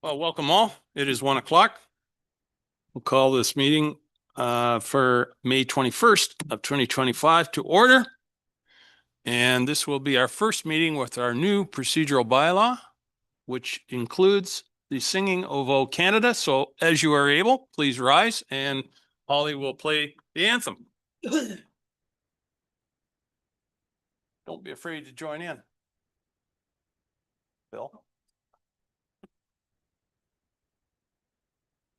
Well, welcome all. It is 1 o'clock. We'll call this meeting for May 21st of 2025 to order. And this will be our first meeting with our new procedural bylaw, which includes the singing of O Canada. So as you are able, please rise and Holly will play the anthem. Don't be afraid to join in. Bill.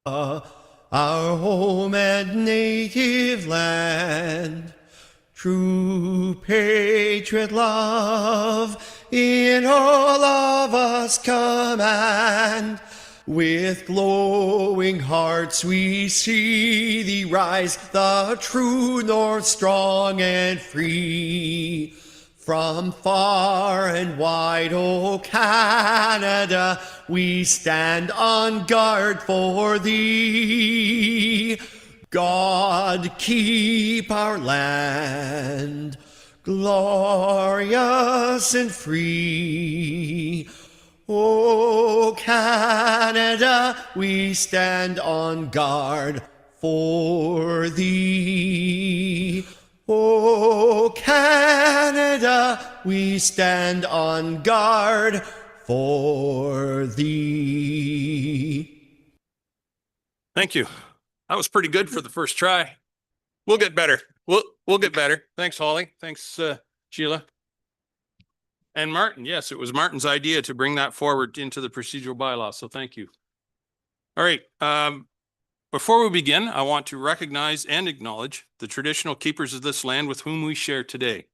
Our home and native land, true patriot love in all of us command. With glowing hearts we see thee rise, the true north strong and free. From far and wide, O Canada, we stand on guard for thee. God keep our land glorious and free. O Canada, we stand on guard for thee. O Canada, we stand on guard for thee. Thank you. That was pretty good for the first try. We'll get better. We'll get better. Thanks, Holly. Thanks, Sheila. And Martin. Yes, it was Martin's idea to bring that forward into the procedural bylaw. So thank you. All right. Before we begin, I want to recognize and acknowledge the traditional keepers of this land with whom we share today.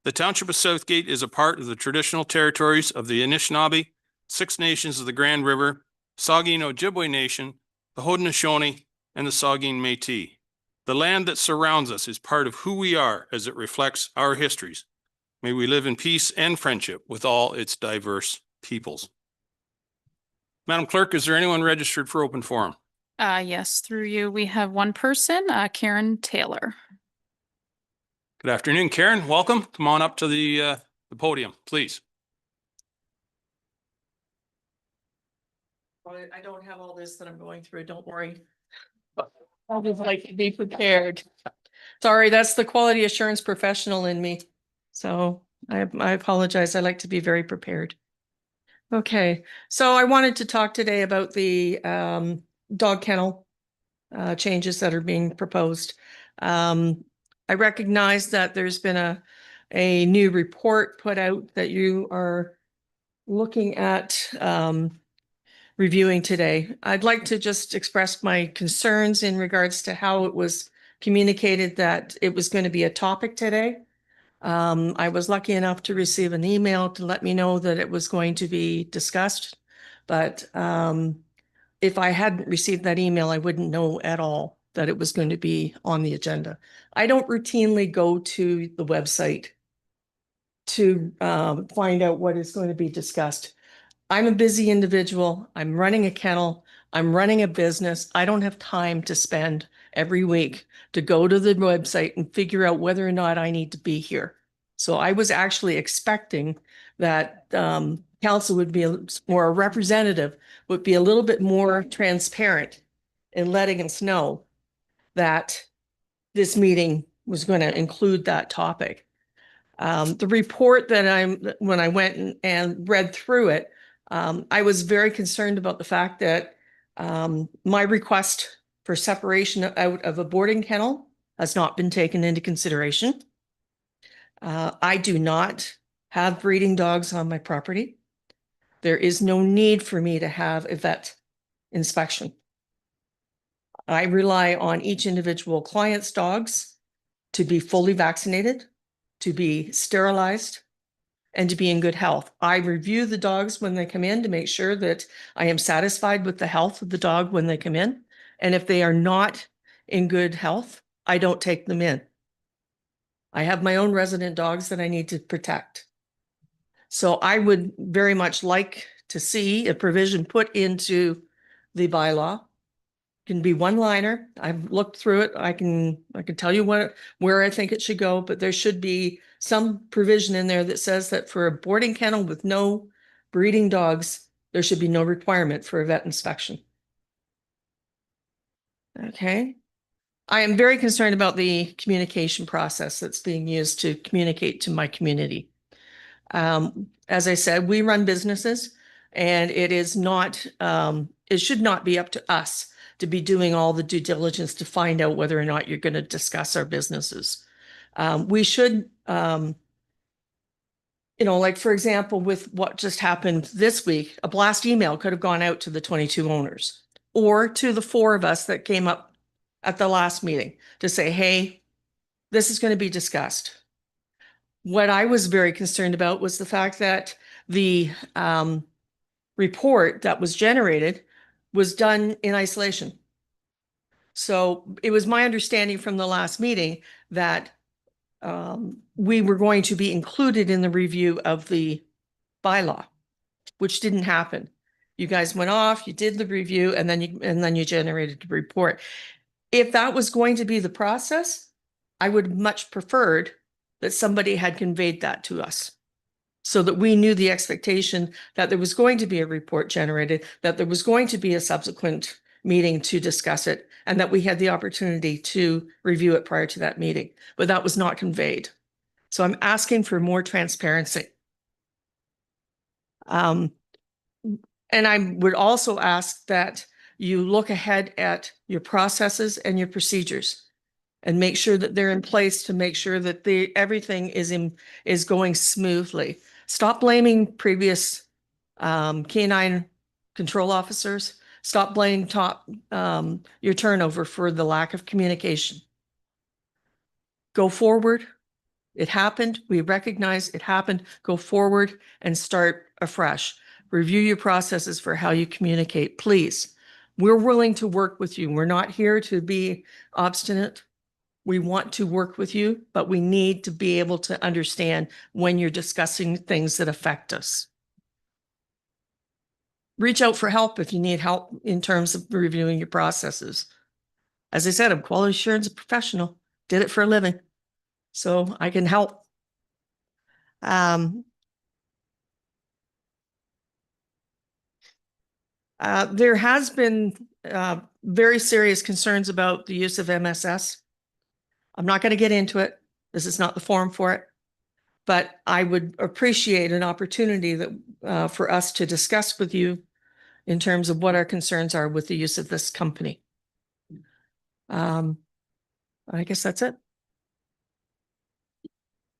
The Township of Southgate is a part of the traditional territories of the Anishinaabe, Six Nations of the Grand River, Saugeen Ojibwe Nation, the Haudenosaunee, and the Saugeen Métis. The land that surrounds us is part of who we are as it reflects our histories. May we live in peace and friendship with all its diverse peoples. Madam Clerk, is there anyone registered for open forum? Yes, through you, we have one person, Karen Taylor. Good afternoon, Karen. Welcome. Come on up to the podium, please. I don't have all this that I'm going through. Don't worry. I'll just like to be prepared. Sorry, that's the quality assurance professional in me. So I apologize. I like to be very prepared. Okay, so I wanted to talk today about the dog kennel changes that are being proposed. I recognize that there's been a new report put out that you are looking at reviewing today. I'd like to just express my concerns in regards to how it was communicated that it was going to be a topic today. I was lucky enough to receive an email to let me know that it was going to be discussed, but if I hadn't received that email, I wouldn't know at all that it was going to be on the agenda. I don't routinely go to the website to find out what is going to be discussed. I'm a busy individual. I'm running a kennel. I'm running a business. I don't have time to spend every week to go to the website and figure out whether or not I need to be here. So I was actually expecting that council would be, or a representative would be a little bit more transparent in letting us know that this meeting was going to include that topic. The report that when I went and read through it, I was very concerned about the fact that my request for separation out of a boarding kennel has not been taken into consideration. I do not have breeding dogs on my property. There is no need for me to have a vet inspection. I rely on each individual client's dogs to be fully vaccinated, to be sterilized, and to be in good health. I review the dogs when they come in to make sure that I am satisfied with the health of the dog when they come in. And if they are not in good health, I don't take them in. I have my own resident dogs that I need to protect. So I would very much like to see a provision put into the bylaw. It can be one-liner. I've looked through it. I can tell you where I think it should go, but there should be some provision in there that says that for a boarding kennel with no breeding dogs, There should be no requirement for a vet inspection. Okay. I am very concerned about the communication process that's being used to communicate to my community. As I said, we run businesses and it is not, it should not be up to us to be doing all the due diligence to find out whether or not you're going to discuss our businesses. We should, like for example, with what just happened this week, a blast email could have gone out to the 22 owners or to the 4 of us that came up at the last meeting to say, hey, this is going to be discussed. What I was very concerned about was the fact that the report that was generated was done in isolation. So it was my understanding from the last meeting that we were going to be included in the review of the bylaw, which didn't happen. You guys went off, you did the review, and then you generated the report. If that was going to be the process, I would much preferred that somebody had conveyed that to us so that we knew the expectation that there was going to be a report generated, that there was going to be a subsequent meeting to discuss it, and that we had the opportunity to review it prior to that meeting. But that was not conveyed. So I'm asking for more transparency. And I would also ask that you look ahead at your processes and your procedures and make sure that they're in place to make sure that everything is going smoothly. Stop blaming previous canine control officers. Stop blaming your turnover for the lack of communication. Go forward. It happened. We recognize it happened. Go forward and start afresh. Review your processes for how you communicate, please. We're willing to work with you. We're not here to be obstinate. We want to work with you, but we need to be able to understand when you're discussing things that affect us. Reach out for help if you need help in terms of reviewing your processes. As I said, I'm quality assurance professional, did it for a living, so I can help. There has been very serious concerns about the use of MSS. I'm not going to get into it. This is not the forum for it. But I would appreciate an opportunity that for us to discuss with you in terms of what our concerns are with the use of this company. I guess that's it.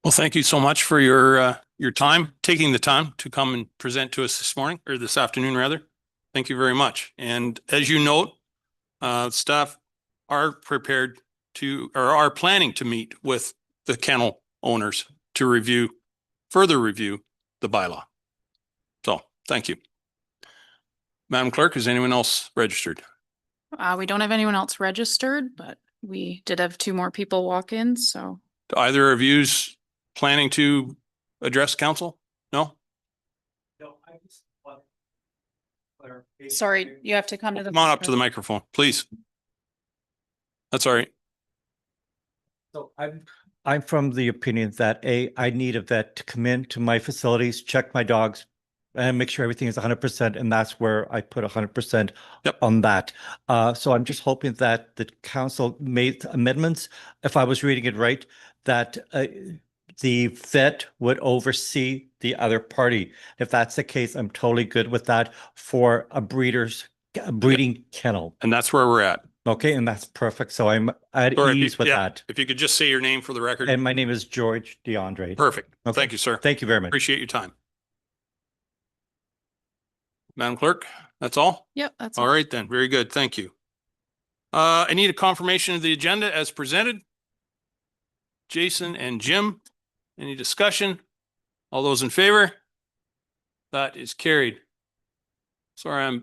Well, thank you so much for your time, taking the time to come and present to us this morning or this afternoon rather. Thank you very much. And as you note, staff are prepared to, or are planning to meet with the kennel owners to further review the bylaw. So thank you. Madam Clerk, is anyone else registered? We don't have anyone else registered, but we did have 2 more people walk in, so. Do either of yous planning to address council? No? No, I just want clarification. Sorry, you have to come to the. Come on up to the microphone, please. That's all right. So I'm from the opinion that I need a vet to come in to my facilities, check my dogs, and make sure everything is 100%, and that's where I put 100% on that. So I'm just hoping that the council made amendments, if I was reading it right, that the vet would oversee the other party. If that's the case, I'm totally good with that for a breeding kennel. And that's where we're at. Okay, and that's perfect. So I'm at ease with that. If you could just say your name for the record. And my name is George DeAndre. Perfect. Okay. Thank you, sir. Thank you very much. Appreciate your time. Madam Clerk, that's all? Yep, that's All right then. Very good. Thank you. I need a confirmation of the agenda as presented. Jason and Jim, any discussion? All those in favor? That is carried. Sorry,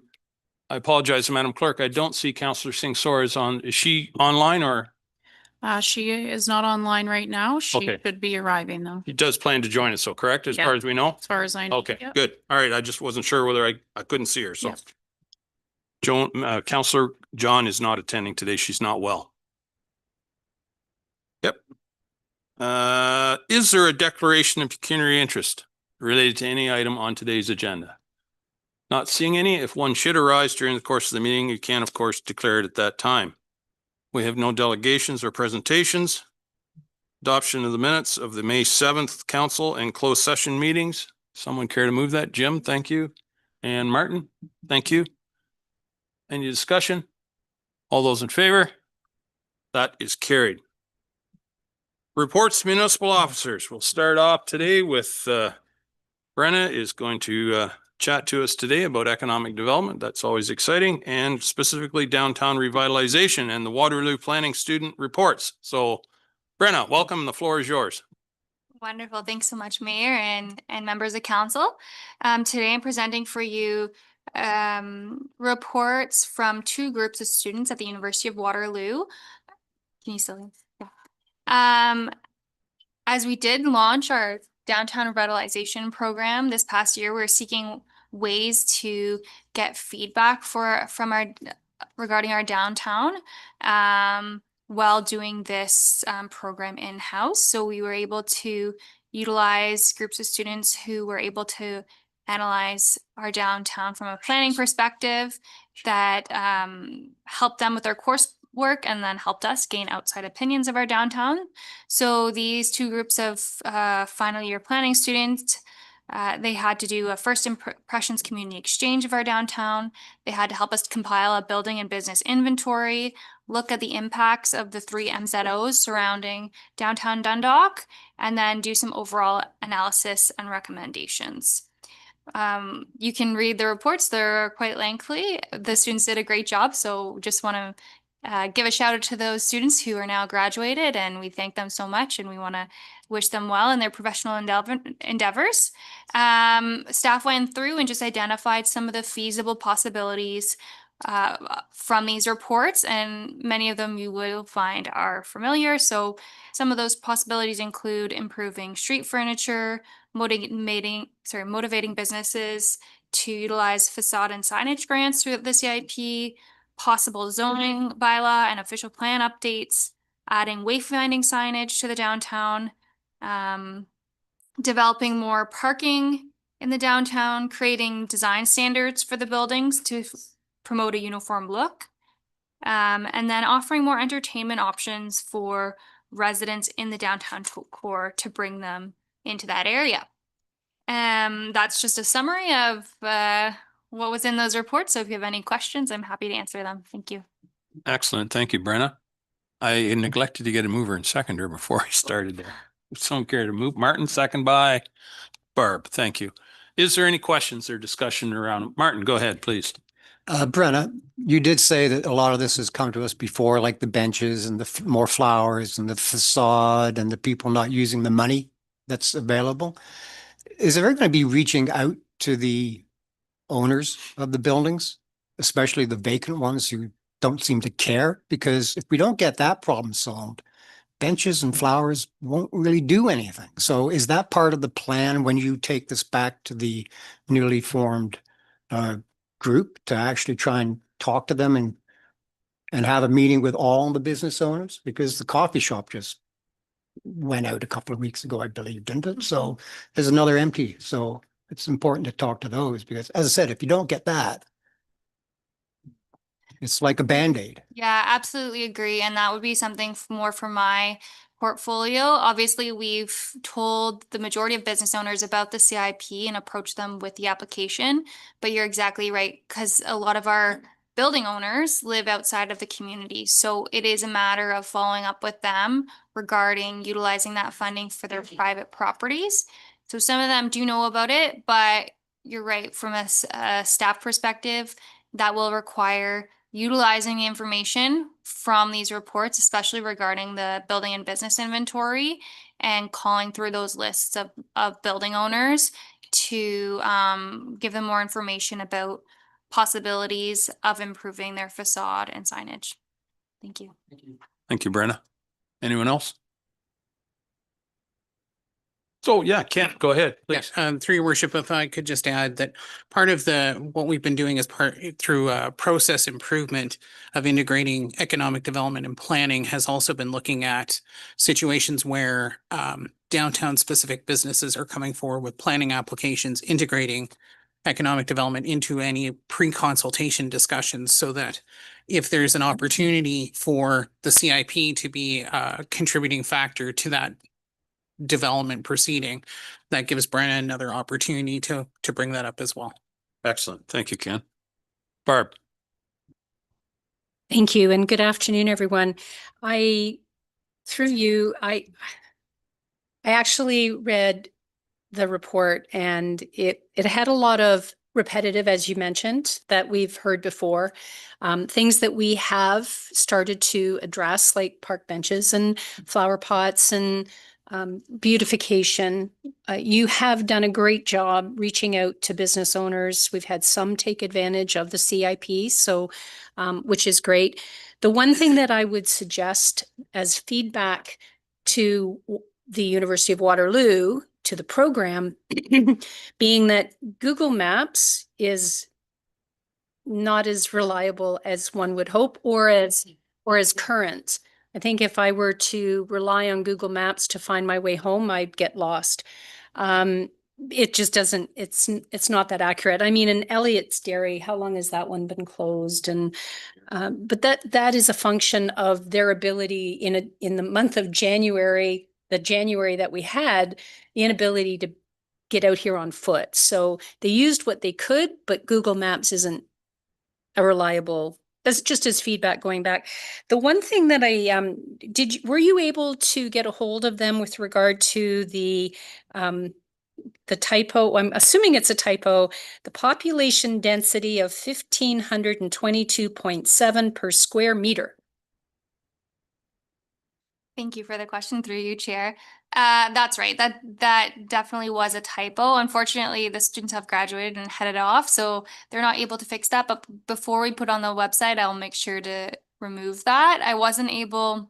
I apologize, Madam Clerk. I don't see Councillor Singh Sor is she online or? She is not online right now. She Okay. should be arriving though, He does plan to join us, so correct, as Yeah. far as we know? as far as I know. Okay, Yep. good. All right. I just wasn't sure whether I couldn't see her, so. Yep. Councillor John is not attending today. She's not well. Yep. Is there a declaration of pecuniary interest related to any item on today's agenda? Not seeing any. If one should arise during the course of the meeting, you can, of course, declare it at that time. We have no delegations or presentations. Adoption of the minutes of the May 7th council and closed session meetings. Someone care to move that? Jim, thank you. And Martin, thank you. Any discussion? All those in favor? That is carried. Reports to municipal officers. We'll start off today with Brenna is going to chat to us today about economic development. That's always exciting, and specifically downtown revitalization and the Waterloo Planning student reports. So Brenna, welcome. The floor is yours. Wonderful. Thanks so much, Mayor and members of council. Today I'm presenting for you reports from two groups of students at the University of Waterloo. Can you still? Yeah. As we did launch our downtown revitalization program this past year, we're seeking ways to get feedback regarding our downtown while doing this program in-house. So we were able to utilize groups of students who were able to analyze our downtown from a planning perspective that helped them with their coursework and then helped us gain outside opinions of our downtown. So these two groups of final year planning students, they had to do a first impressions community exchange of our downtown. They had to help us compile a building and business inventory, look at the impacts of the 3 MZOs surrounding downtown Dundalk, and then do some overall analysis and recommendations. You can read the reports. They're quite lengthy. The students did a great job. So just want to give a shout out to those students who are now graduated, and we thank them so much, and we want to wish them well in their professional endeavors. Staff went through and just identified some of the feasible possibilities from these reports, and many of them you will find are familiar. So some of those possibilities include improving street furniture, motivating businesses to utilize facade and signage grants through the CIP, possible zoning bylaw and official plan updates, adding wayfinding signage to the downtown, developing more parking in the downtown, creating design standards for the buildings to promote a uniform look, and then offering more entertainment options for residents in the downtown core to bring them into that area. That's just a summary of what was in those reports. So if you have any questions, I'm happy to answer them. Thank you. Excellent. Thank you, Brenna. I neglected to get a mover and seconder before I started there. Someone care to move? Martin, second by Barb. Thank you. Is there any questions or discussion around? Martin, go ahead, please. Brenna, you did say that a lot of this has come to us before, like the benches and the more flowers and the facade and the people not using the money that's available. Is there going to be reaching out to the owners of the buildings, especially the vacant ones who don't seem to care? Because if we don't get that problem solved, benches and flowers won't really do anything. So is that part of the plan when you take this back to the newly formed group to actually try and talk to them and have a meeting with all the business owners? Because the coffee shop just went out a couple of weeks ago, I believe, didn't it? So there's another empty. So it's important to talk to those because, as I said, if you don't get that, it's like a Band-Aid. Yeah, absolutely agree. And that would be something more for my portfolio. Obviously, we've told the majority of business owners about the CIP and approached them with the application. But you're exactly right, because a lot of our building owners live outside of the community. So it is a matter of following up with them regarding utilizing that funding for their private properties. So some of them do know about it, but you're right, from a staff perspective, that will require utilizing the information from these reports, especially regarding the building and business inventory, and calling through those lists of building owners to give them more information about possibilities of improving their facade and signage. Thank you. Thank you, Brenna. Anyone else? So yeah, Kent, go ahead, please. Through your worship, if I could just add that part of what we've been doing is through process improvement of integrating economic development and planning has also been looking at situations where downtown specific businesses are coming forward with planning applications, integrating economic development into any pre-consultation discussions so that if there's an opportunity for the CIP to be a contributing factor to that development proceeding, that gives Brenna another opportunity to bring that up as well. Excellent. Thank you, Ken. Barb. Thank you and good afternoon, everyone. Through you, I actually read the report and it had a lot of repetitive, as you mentioned, that we've heard before. Things that we have started to address, like park benches and flower pots and beautification. You have done a great job reaching out to business owners. We've had some take advantage of the CIP, so which is great. The one thing that I would suggest as feedback to the University of Waterloo, to the program, being that Google Maps is not as reliable as one would hope or as current. I think if I were to rely on Google Maps to find my way home, I'd get lost. It just doesn't, it's not that accurate. I mean, in Elliott's Dairy, how long has that one been closed? And but that is a function of their ability in the month of January, the January that we had, the inability to get out here on foot. So they used what they could, but Google Maps isn't a reliable, that's just as feedback going back. The one thing that were you able to get a hold of them with regard to the typo? I'm assuming it's a typo, the population density of 1,522.7 per square meter. Thank you for the question through you, Chair. That's right. That definitely was a typo. Unfortunately, the students have graduated and headed off, so they're not able to fix that. But before we put on the website, I'll make sure to remove that. I wasn't able,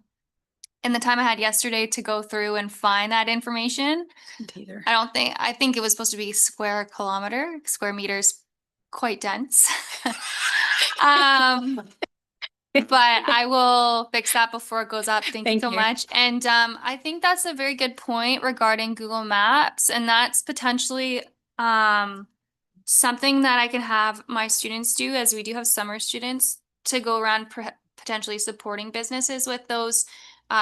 in the time I had yesterday, to go through and find that information. Either. I think it was supposed to be square kilometer, square meters, quite dense. But I will fix that before it goes up. Thank you so much. And I think that's a very good point regarding Google Maps. And that's potentially something that I can have my students do, as we do have summer students, to go around potentially supporting businesses with those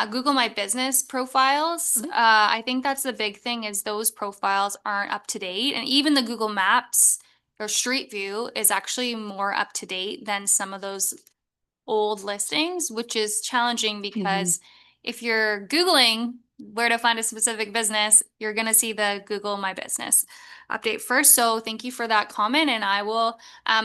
Google My Business profiles. I think that's the big thing, is those profiles aren't up to date. And even the Google Maps or Street View is actually more up to date than some of those old listings, which is challenging because if you're Googling where to find a specific business, you're going to see the Google My Business update first. So thank you for that comment. And I will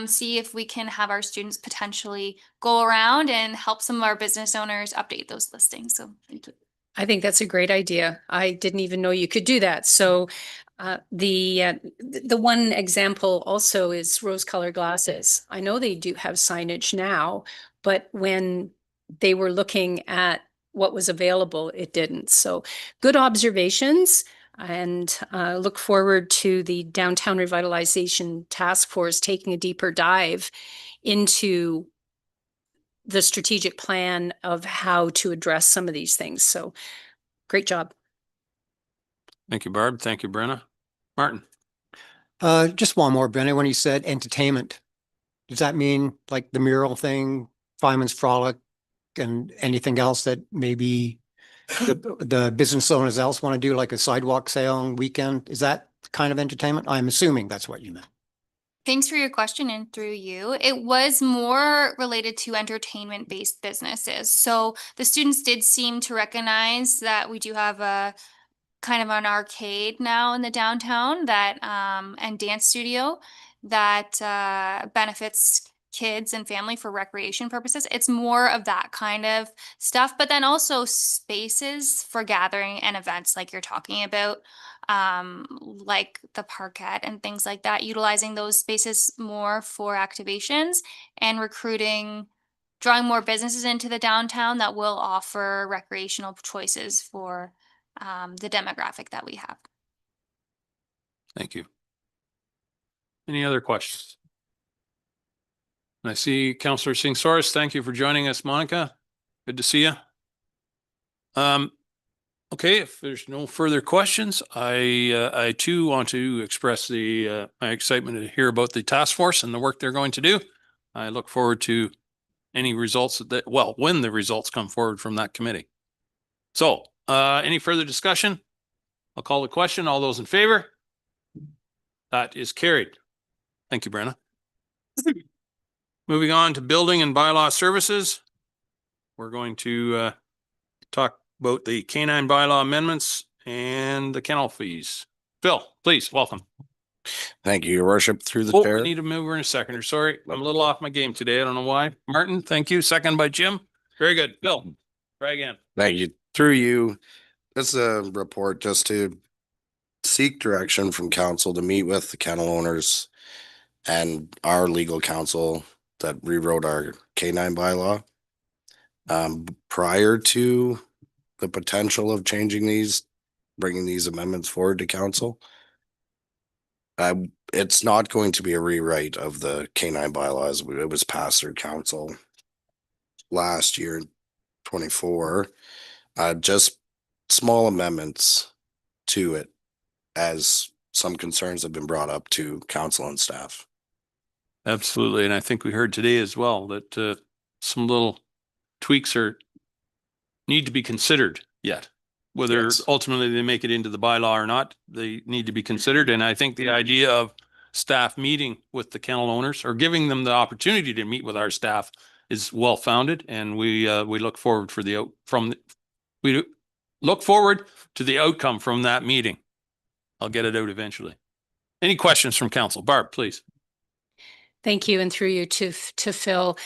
see if we can have our students potentially go around and help some of our business owners update those listings. So thank you. I think that's a great idea. I didn't even know you could do that. So the one example also is rose-colored glasses. I know they do have signage now, but when they were looking at what was available, it didn't. So good observations, and look forward to the Downtown Revitalization Task Force taking a deeper dive into the strategic plan of how to address some of these things. So great job. Thank you, Barb. Thank you, Brenna. Martin. Just one more, Brenna. When you said entertainment, does that mean like the mural thing, Fireman's Frolic, and anything else that maybe the business owners else want to do, like a sidewalk sale on weekend? Is that kind of entertainment? I'm assuming that's what you meant. Thanks for your question, and through you. It was more related to entertainment-based businesses. So the students did seem to recognize that we do have a kind of an arcade now in the downtown that and dance studio that benefits kids and family for recreation purposes. It's more of that kind of stuff, but then also spaces for gathering and events like you're talking about, like the parquet and things like that, utilizing those spaces more for activations and recruiting, drawing more businesses into the downtown that will offer recreational choices for the demographic that we have. Thank you. Any other questions? I see Councillor Singh Soros. Thank you for joining us, Monica. Good to see you. Okay, if there's no further questions, I too want to express my excitement to hear about the task force and the work they're going to do. I look forward to any results when the results come forward from that committee. So, any further discussion? I'll call the question. All those in favor? That is carried. Thank you, Brenna. Moving on to building and bylaw services. We're going to talk about the canine bylaw amendments and the kennel fees. Phil, please, welcome. Thank you, Your Worship, through the Oh, I chair. need a mover and a seconder. Sorry, I'm a little off my game today. I don't know why. Martin, thank you. Second by Jim. Very good. Bill, try again. Thank you. Through you, this is a report just to seek direction from council to meet with the kennel owners and our legal counsel that rewrote our canine bylaw. Prior to the potential of changing these, bringing these amendments forward to council. It's not going to be a rewrite of the canine bylaws. It was passed through council last year, 24. Just small amendments to it as some concerns have been brought up to council and staff. Absolutely. And I think we heard today as well that some little tweaks need to be considered yet. Whether Yes. ultimately they make it into the bylaw or not, they need to be considered. And I think the idea of staff meeting with the kennel owners or giving them the opportunity to meet with our staff is well founded. And we look forward we look forward to the outcome from that meeting. I'll get it out eventually. Any questions from council? Barb, please. Thank you, and through you to Phil.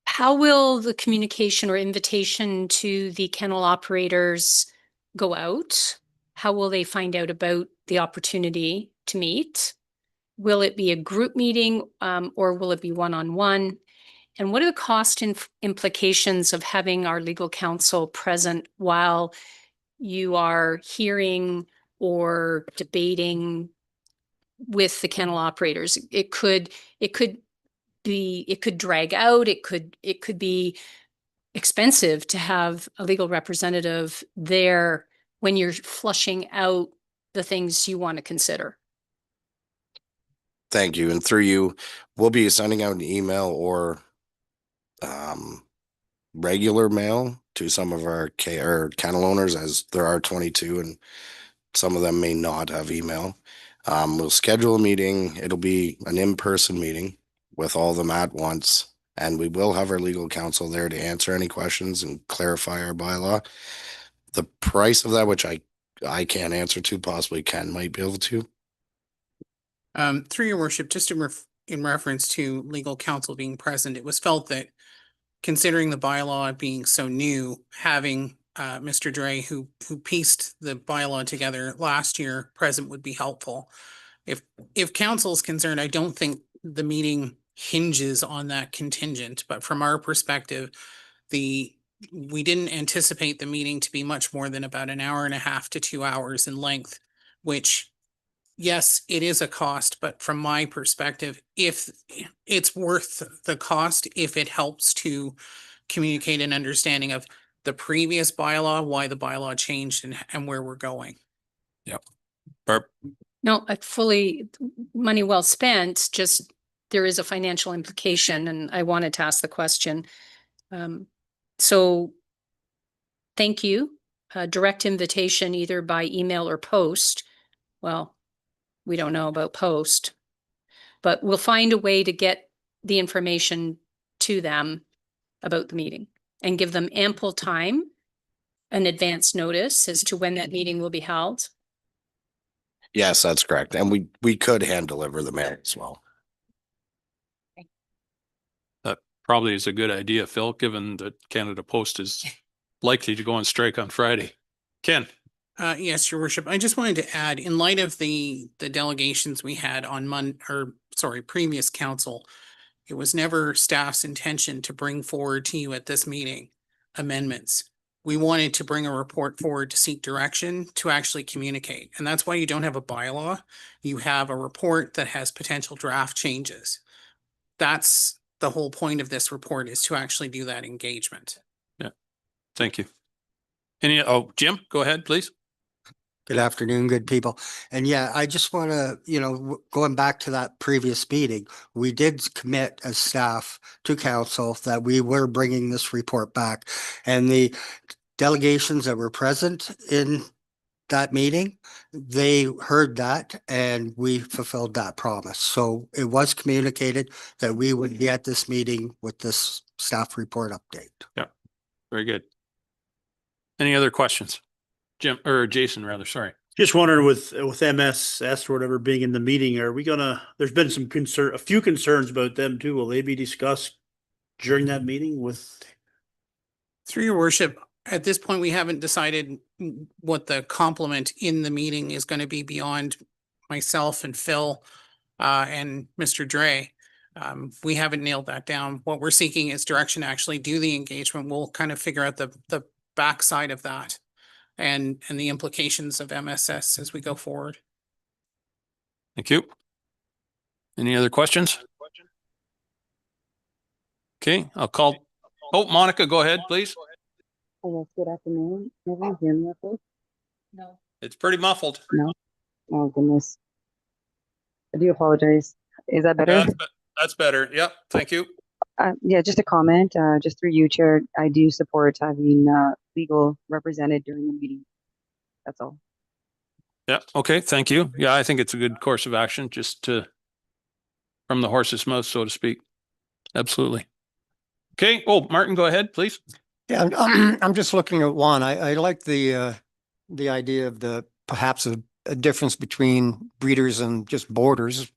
How will the communication or invitation to the kennel operators go out? How will they find out about the opportunity to meet? Will it be a group meeting or will it be one-on-one? And what are the cost implications of having our legal counsel present while you are hearing or debating with the kennel operators? It could drag out. It could be expensive to have a legal representative there when you're flushing out the things you want to consider. Thank you. And through you, we'll be sending out an email or regular mail to some of our kennel owners, as there are 22 and some of them may not have email. We'll schedule a meeting. It'll be an in-person meeting with all of them at once. And we will have our legal counsel there to answer any questions and clarify our bylaw. The price of that, which I can't answer to, possibly Ken might be able to. Through Your Worship, just in reference to legal counsel being present, it was felt that considering the bylaw being so new, having Mr. Dre, who pieced the bylaw together last year, present would be helpful. If council is concerned, I don't think the meeting hinges on that contingent, but from our perspective, we didn't anticipate the meeting to be much more than about an hour and a half to 2 hours in length, which, yes, it is a cost, but from my perspective, if it's worth the cost, if it helps to communicate an understanding of the previous bylaw, why the bylaw changed and where we're going. Yep. Barb. No, money well spent, just there is a financial implication, and I wanted to ask the question. So thank you. Direct invitation either by email or post. Well, we don't know about post, but we'll find a way to get the information to them about the meeting and give them ample time, an advance notice as to when that meeting will be held. Yes, that's correct. And we could hand deliver the mail as well. That probably is a good idea, Phil, given that Canada Post is likely to go on strike on Friday. Ken. Yes, Your Worship. I just wanted to add, in light of the delegations we had on previous council, it was never staff's intention to bring forward to you at this meeting amendments. We wanted to bring a report forward to seek direction to actually communicate. And that's why you don't have a bylaw. You have a report that has potential draft changes. That's the whole point of this report, is to actually do that engagement. Yeah. Thank you. Jim, go ahead, please. Good afternoon, good people. And yeah, I just want to, going back to that previous meeting, we did commit as staff to council that we were bringing this report back. And the delegations that were present in that meeting, they heard that and we fulfilled that promise. So it was communicated that we would be at this meeting with this staff report update. Yeah, very good. Any other questions? Jim, or Jason rather, sorry. Just wondering with MSS or whatever being in the meeting, there's been a few concerns about them too. Will they be discussed during that meeting with? Through your worship, at this point, we haven't decided what the complement in the meeting is going to be beyond myself and Phil and Mr. Dre. We haven't nailed that down. What we're seeking is direction to actually do the engagement. We'll kind of figure out the backside of that and the implications of MSS as we go forward. Thank you. Any other questions? Okay, I'll call. Oh, Monica, go ahead, please. Yes, good afternoon. Can everyone hear me okay? No. It's pretty muffled. No? Oh, goodness. I do apologize. Is that better? That's better. Yep, thank you. Yeah, just a comment, just through you, Chair. I do support having legal represented during the meeting. That's all. Yeah, okay, thank you. Yeah, I think it's a good course of action, just from the horse's mouth, so to speak. Absolutely. Okay, Martin, go ahead, please. Yeah, I'm just looking at one. I like the idea of perhaps a difference between breeders and just boarders,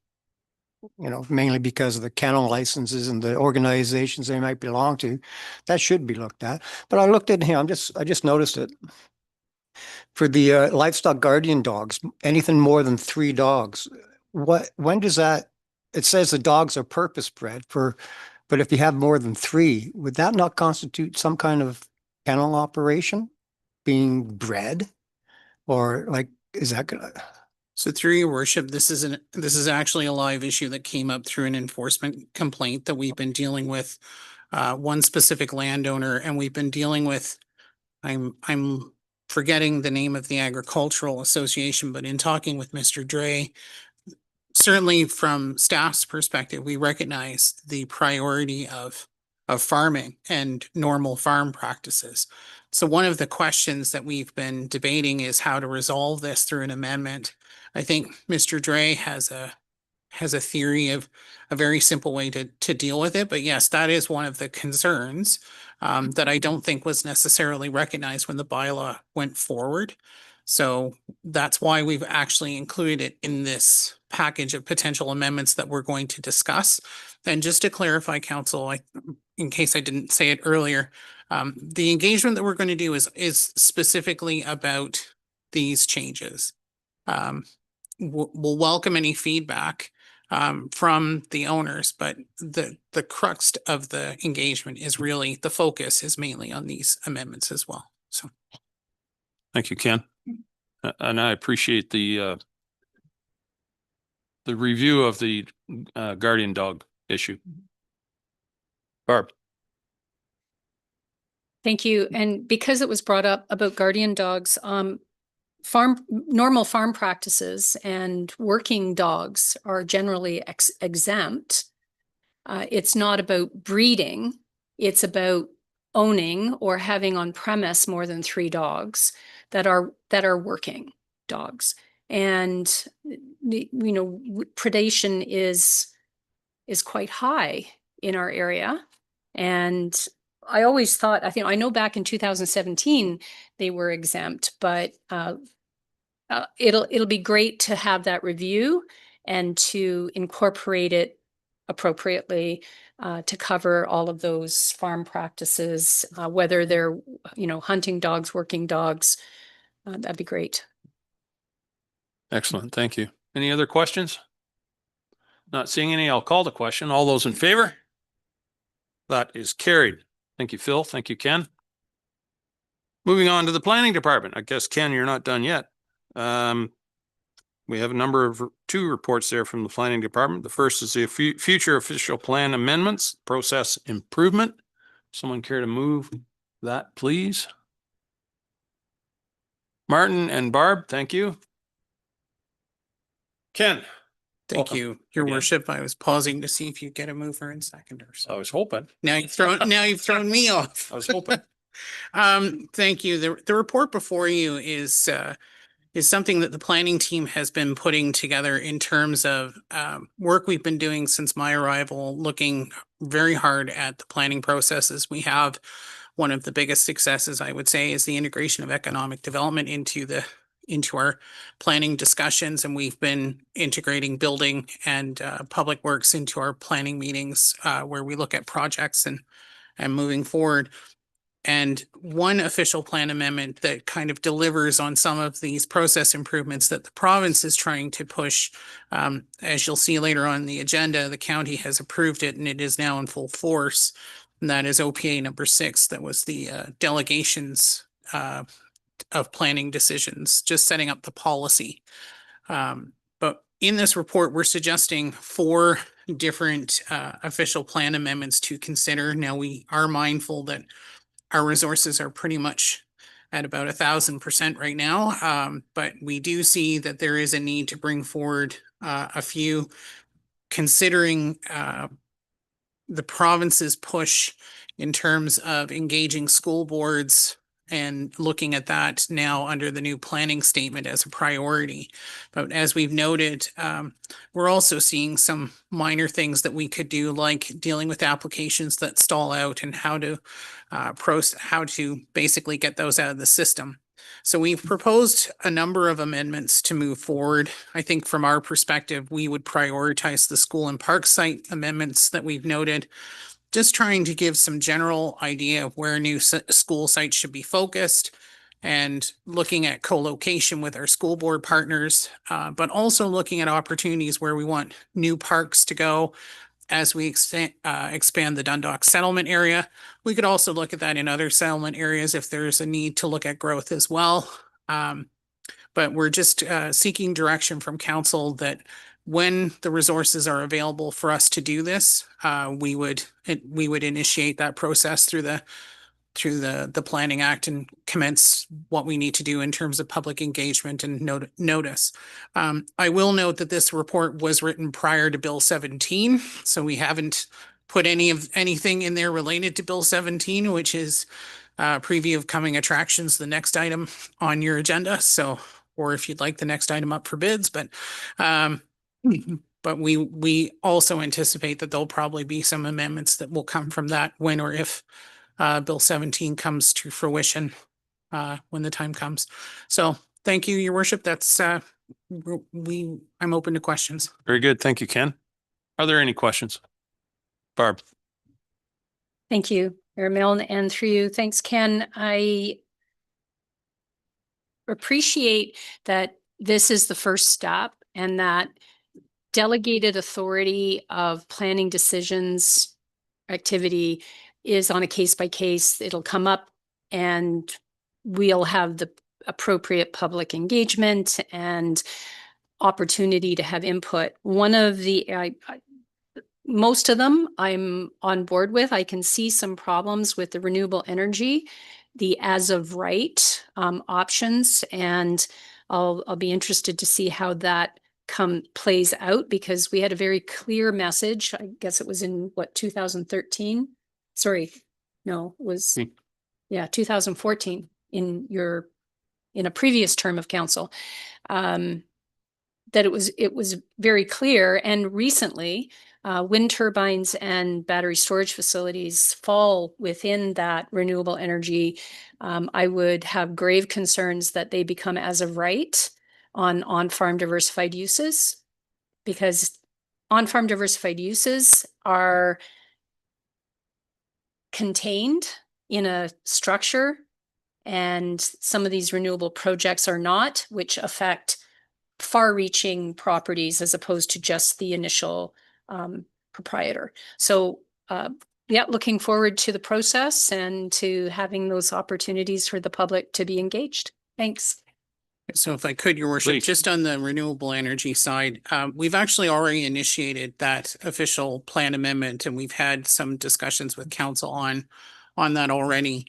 mainly because of the kennel licenses and the organizations they might belong to. That should be looked at. But I looked at him, I just noticed it. For the livestock guardian dogs, anything more than 3 dogs, when does that, it says the dogs are purpose bred but if you have more than 3, would that not constitute some kind of kennel operation being bred? Or is that gonna? So through your worship, this is actually a live issue that came up through an enforcement complaint that we've been dealing with one specific landowner, and we've been dealing with, I'm forgetting the name of the agricultural association, but in talking with Mr. Dre, certainly from staff's perspective, we recognize the priority of farming and normal farm practices. So one of the questions that we've been debating is how to resolve this through an amendment. I think Mr. Dre has a theory of a very simple way to deal with it. But yes, that is one of the concerns that I don't think was necessarily recognized when the bylaw went forward. So that's why we've actually included it in this package of potential amendments that we're going to discuss. And just to clarify, council, in case I didn't say it earlier, the engagement that we're going to do is specifically about these changes. We'll welcome any feedback from the owners, but the crux of the engagement is really, the focus is mainly on these amendments as well. So. Thank you, Ken. And I appreciate the review of the guardian dog issue. Barb. Thank you. And because it was brought up about guardian dogs, normal farm practices and working dogs are generally exempt. It's not about breeding. It's about owning or having on premise more than 3 dogs that are working dogs. And predation is quite high in our area. And I always thought, I know back in 2017 they were exempt, but it'll be great to have that review and to incorporate it appropriately to cover all of those farm practices, whether they're hunting dogs, working dogs. That'd be great. Excellent. Thank you. Any other questions? Not seeing any. I'll call the question. All those in favor? That is carried. Thank you, Phil. Thank you, Ken. Moving on to the planning department. I guess, Ken, you're not done yet. We have a number of 2 reports there from the planning department. The first is the future official plan amendments, process improvement. Someone care to move that, please? Martin and Barb, thank you. Ken, Thank Welcome you, your again. worship. I was pausing to see if you get a mover and seconder. I So was hoping. now you've thrown me off. I was hoping. Thank you. The report before you is something that the planning team has been putting together in terms of work we've been doing since my arrival, looking very hard at the planning processes. We have one of the biggest successes, I would say, is the integration of economic development into our planning discussions, and we've been integrating building and public works into our planning meetings where we look at projects and moving forward. And one official plan amendment that kind of delivers on some of these process improvements that the province is trying to push. As you'll see later on the agenda, the county has approved it and it is now in full force. And that is OPA number 6. That was the delegations of planning decisions, just setting up the policy. But in this report, we're suggesting 4 different official plan amendments to consider. Now, we are mindful that our resources are pretty much at about 1,000% right now. But we do see that there is a need to bring forward a few, considering the province's push in terms of engaging school boards and looking at that now under the new planning statement as a priority. But as we've noted, we're also seeing some minor things that we could do, like dealing with applications that stall out and how to basically get those out of the system. So we've proposed a number of amendments to move forward. I think from our perspective, we would prioritize the school and park site amendments that we've noted, just trying to give some general idea of where new school sites should be focused and looking at co-location with our school board partners, but also looking at opportunities where we want new parks to go as we expand the Dundalk settlement area. We could also look at that in other settlement areas if there's a need to look at growth as well. But we're just seeking direction from council that when the resources are available for us to do this, we would initiate that process through the Planning Act and commence what we need to do in terms of public engagement and notice. I will note that this report was written prior to Bill 17, so we haven't put anything in there related to Bill 17, which is preview of coming attractions, the next item on your agenda. So, or if you'd like the next item up for bids, but we also anticipate that there'll probably be some amendments that will come from that when or if Bill 17 comes to fruition when the time comes. So thank you, your worship. That's I'm open to questions. Very good. Thank you, Ken. Are there any questions? Barb. Thank you, Mayor Milne, and through you. Thanks, Ken. I appreciate that this is the first step and that delegated authority of planning decisions activity is on a case by case. It'll come up and we'll have the appropriate public engagement and opportunity to have input. One of the, most of them I'm on board with. I can see some problems with the renewable energy, the as of right options, and I'll be interested to see how that plays out, because we had a very clear message. I guess it was in 2013. Sorry, no, it was 2014 in a previous term of council. That it was very clear, and recently wind turbines and battery storage facilities fall within that renewable energy. I would have grave concerns that they become as of right on farm diversified uses, because on farm diversified uses are contained in a structure, and some of these renewable projects are not, which affect far-reaching properties as opposed to just the initial proprietor. So yeah, looking forward to the process and to having those opportunities for the public to be engaged. Thanks. So if I could, your worship, Please. just on the renewable energy side, we've actually already initiated that official plan amendment, and we've had some discussions with council on that already.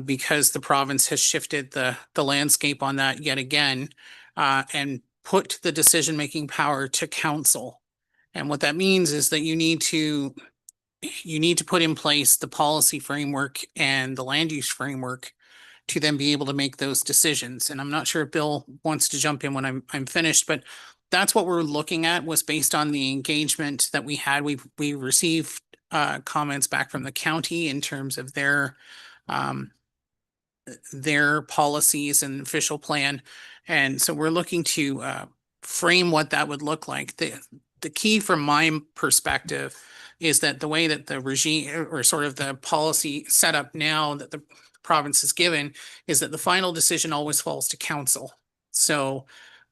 because the province has shifted the landscape on that yet again, and put the decision-making power to council. And what that means is that you need to put in place the policy framework and the land use framework to then be able to make those decisions. And I'm not sure if Bill wants to jump in when I'm finished, but that's what we're looking at, was based on the engagement that we had. We received comments back from the county in terms of their policies and official plan. And so we're looking to frame what that would look like. The key from my perspective is that the way that the regime, or sort of the policy set up now that the province is given, is that the final decision always falls to council. So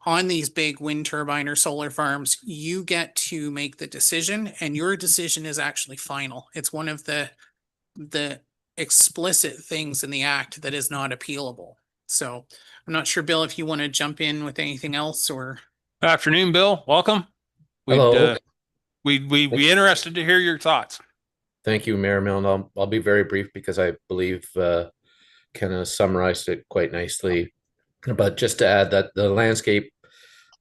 on these big wind turbine or solar farms, you get to make the decision, and your decision is actually final. It's one of the explicit things in the act that is not appealable. So I'm not sure, Bill, if you want to jump in with anything else, or. Afternoon, Bill. Welcome. Hello. We'd be interested to hear your thoughts. Thank you, Mayor Milne. I'll be very brief because I believe Ken has summarized it quite nicely. But just to add that the landscape,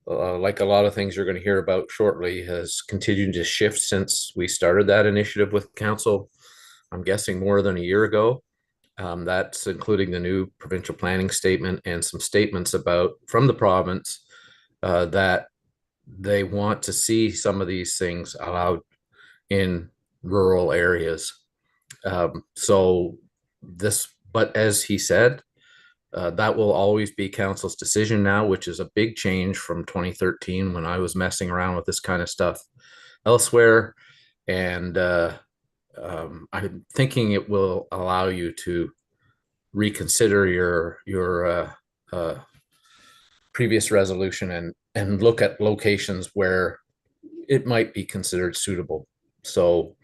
like a lot of things you're going to hear about shortly, has continued to shift since we started that initiative with council. I'm guessing more than a year ago. That's including the new provincial planning statement and some statements from the province that they want to see some of these things allowed in rural areas. But as he said, that will always be council's decision now, which is a big change from 2013 when I was messing around with this kind of stuff elsewhere. And I'm thinking it will allow you to reconsider your previous resolution and look at locations where it might be considered suitable. So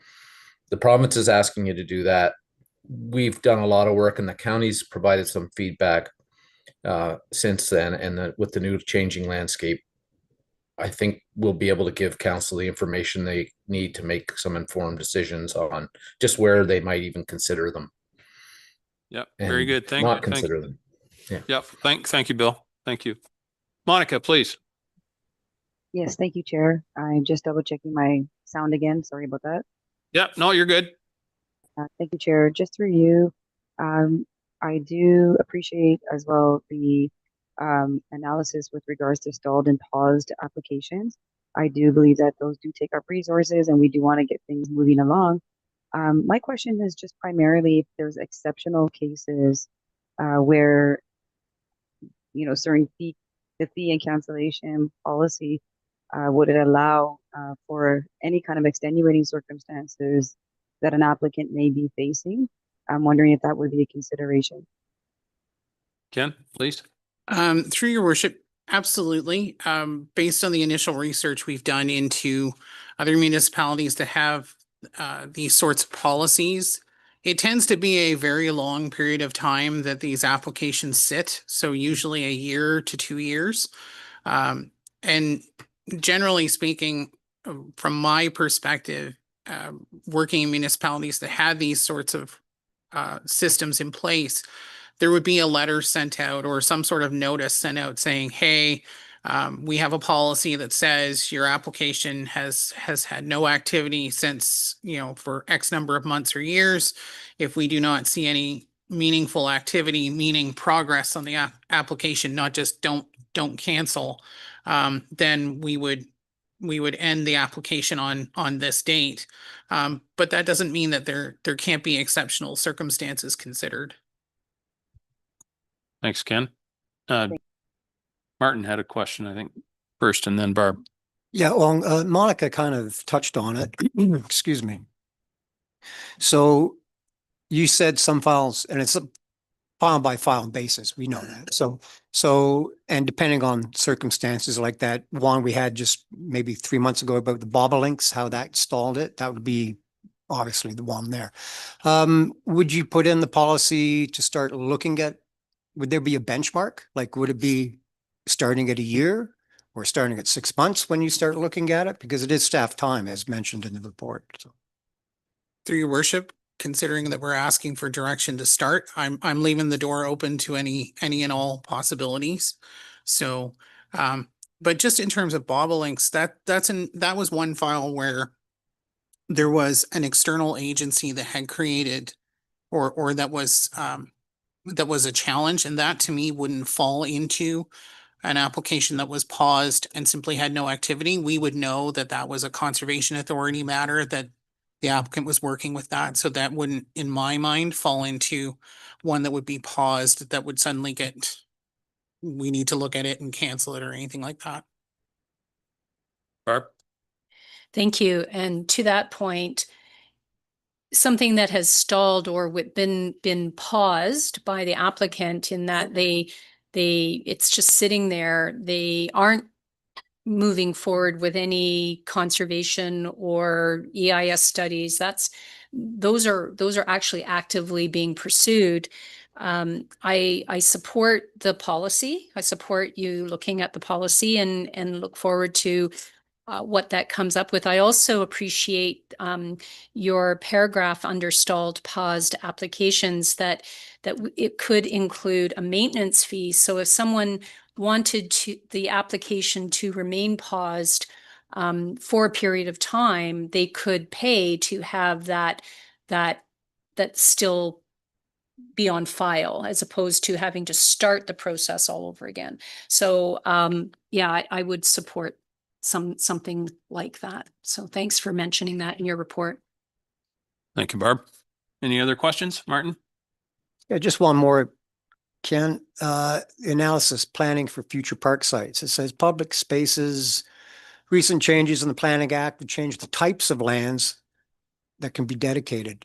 the province is asking you to do that. We've done a lot of work, and the county's provided some feedback since then. And with the new changing landscape, I think we'll be able to give council the information they need to make some informed decisions on just where they might even consider them. Yep. Very good. Thank not you. consider them. Yeah. Yep. Thank you, Bill. Thank you. Monica, please. Yes, thank you, Chair. I'm just double checking my sound again. Sorry about that. Yep. No, you're good. Thank you, Chair. Just through you, I do appreciate as well the analysis with regards to stalled and paused applications. I do believe that those do take up resources, and we do want to get things moving along. My question is just primarily if there's exceptional cases where, certain the fee and cancellation policy, would it allow for any kind of extenuating circumstances that an applicant may be facing? I'm wondering if that would be a consideration. Ken, please. Through your worship, absolutely. Based on the initial research we've done into other municipalities that have these sorts of policies, it tends to be a very long period of time that these applications sit. So usually a year to 2 years. And generally speaking, from my perspective, working in municipalities that had these sorts of systems in place, there would be a letter sent out or some sort of notice sent out saying, hey, we have a policy that says your application has had no activity since, for X number of months or years. If we do not see any meaningful activity, meaning progress on the application, not just don't cancel, then we would end the application on this date. But that doesn't mean that there can't be exceptional circumstances considered. Thanks, Ken. Martin had a question, I think, first, and then Barb. Yeah, well, Monica kind of touched on it. Excuse me. So you said some files, and it's a file by file basis. We know that. So, and depending on circumstances like that one we had just maybe 3 months ago about the bobolinks, how that stalled it, that would be obviously the one there. Would you put in the policy to start looking at, would there be a benchmark? Like, would it be starting at a year or starting at 6 months when you start looking at it? Because it is staff time, as mentioned in the report. So. Through your worship, considering that we're asking for direction to start, I'm leaving the door open to any and all possibilities. So, but just in terms of bobolinks, that was one file where there was an external agency that had created or that was a challenge, and that to me wouldn't fall into an application that was paused and simply had no activity. We would know that that was a conservation authority matter, that the applicant was working with that. So that wouldn't, in my mind, fall into one that would be paused, that would suddenly get, we need to look at it and cancel it or anything like that. Barb? Thank you. And to that point, something that has stalled or been paused by the applicant in that it's just sitting there. They aren't moving forward with any conservation or EIS studies. Those are actually actively being pursued. I support the policy. I support you looking at the policy and look forward to what that comes up with. I also appreciate your paragraph under stalled, paused applications that it could include a maintenance fee. So if someone wanted the application to remain paused for a period of time, they could pay to have that still be on file, as opposed to having to start the process all over again. So yeah, I would support something like that. So thanks for mentioning that in your report. Thank you, Barb. Any other questions, Martin? Yeah, just one more, Ken. Analysis, planning for future park sites. It says public spaces, recent changes in the Planning Act would change the types of lands that can be dedicated.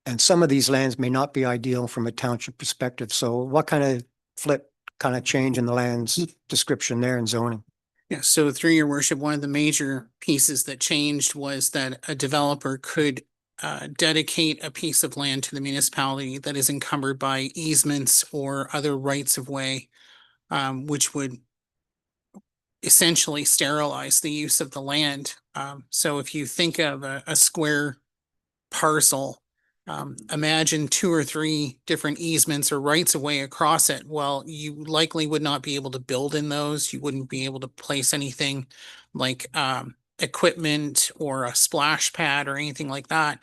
And some of these lands may not be ideal from a township perspective. So what kind of change in the lands description there and zoning? Yeah, so through your worship, one of the major pieces that changed was that a developer could dedicate a piece of land to the municipality that is encumbered by easements or other rights of way, which would essentially sterilize the use of the land. So if you think of a square parcel, imagine 2 or 3 different easements or rights of way across it. Well, you likely would not be able to build in those. You wouldn't be able to place anything like equipment or a splash pad or anything like that.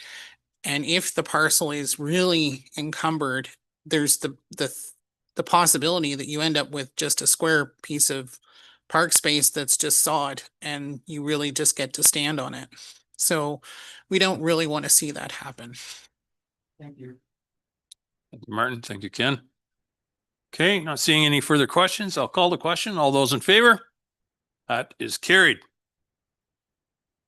And if the parcel is really encumbered, there's the possibility that you end up with just a square piece of park space that's just sod and you really just get to stand on it. So we don't really want to see that happen. Thank you. Thank you, Martin. Thank you, Ken. Okay, not seeing any further questions. I'll call the question. All those in favor? That is carried.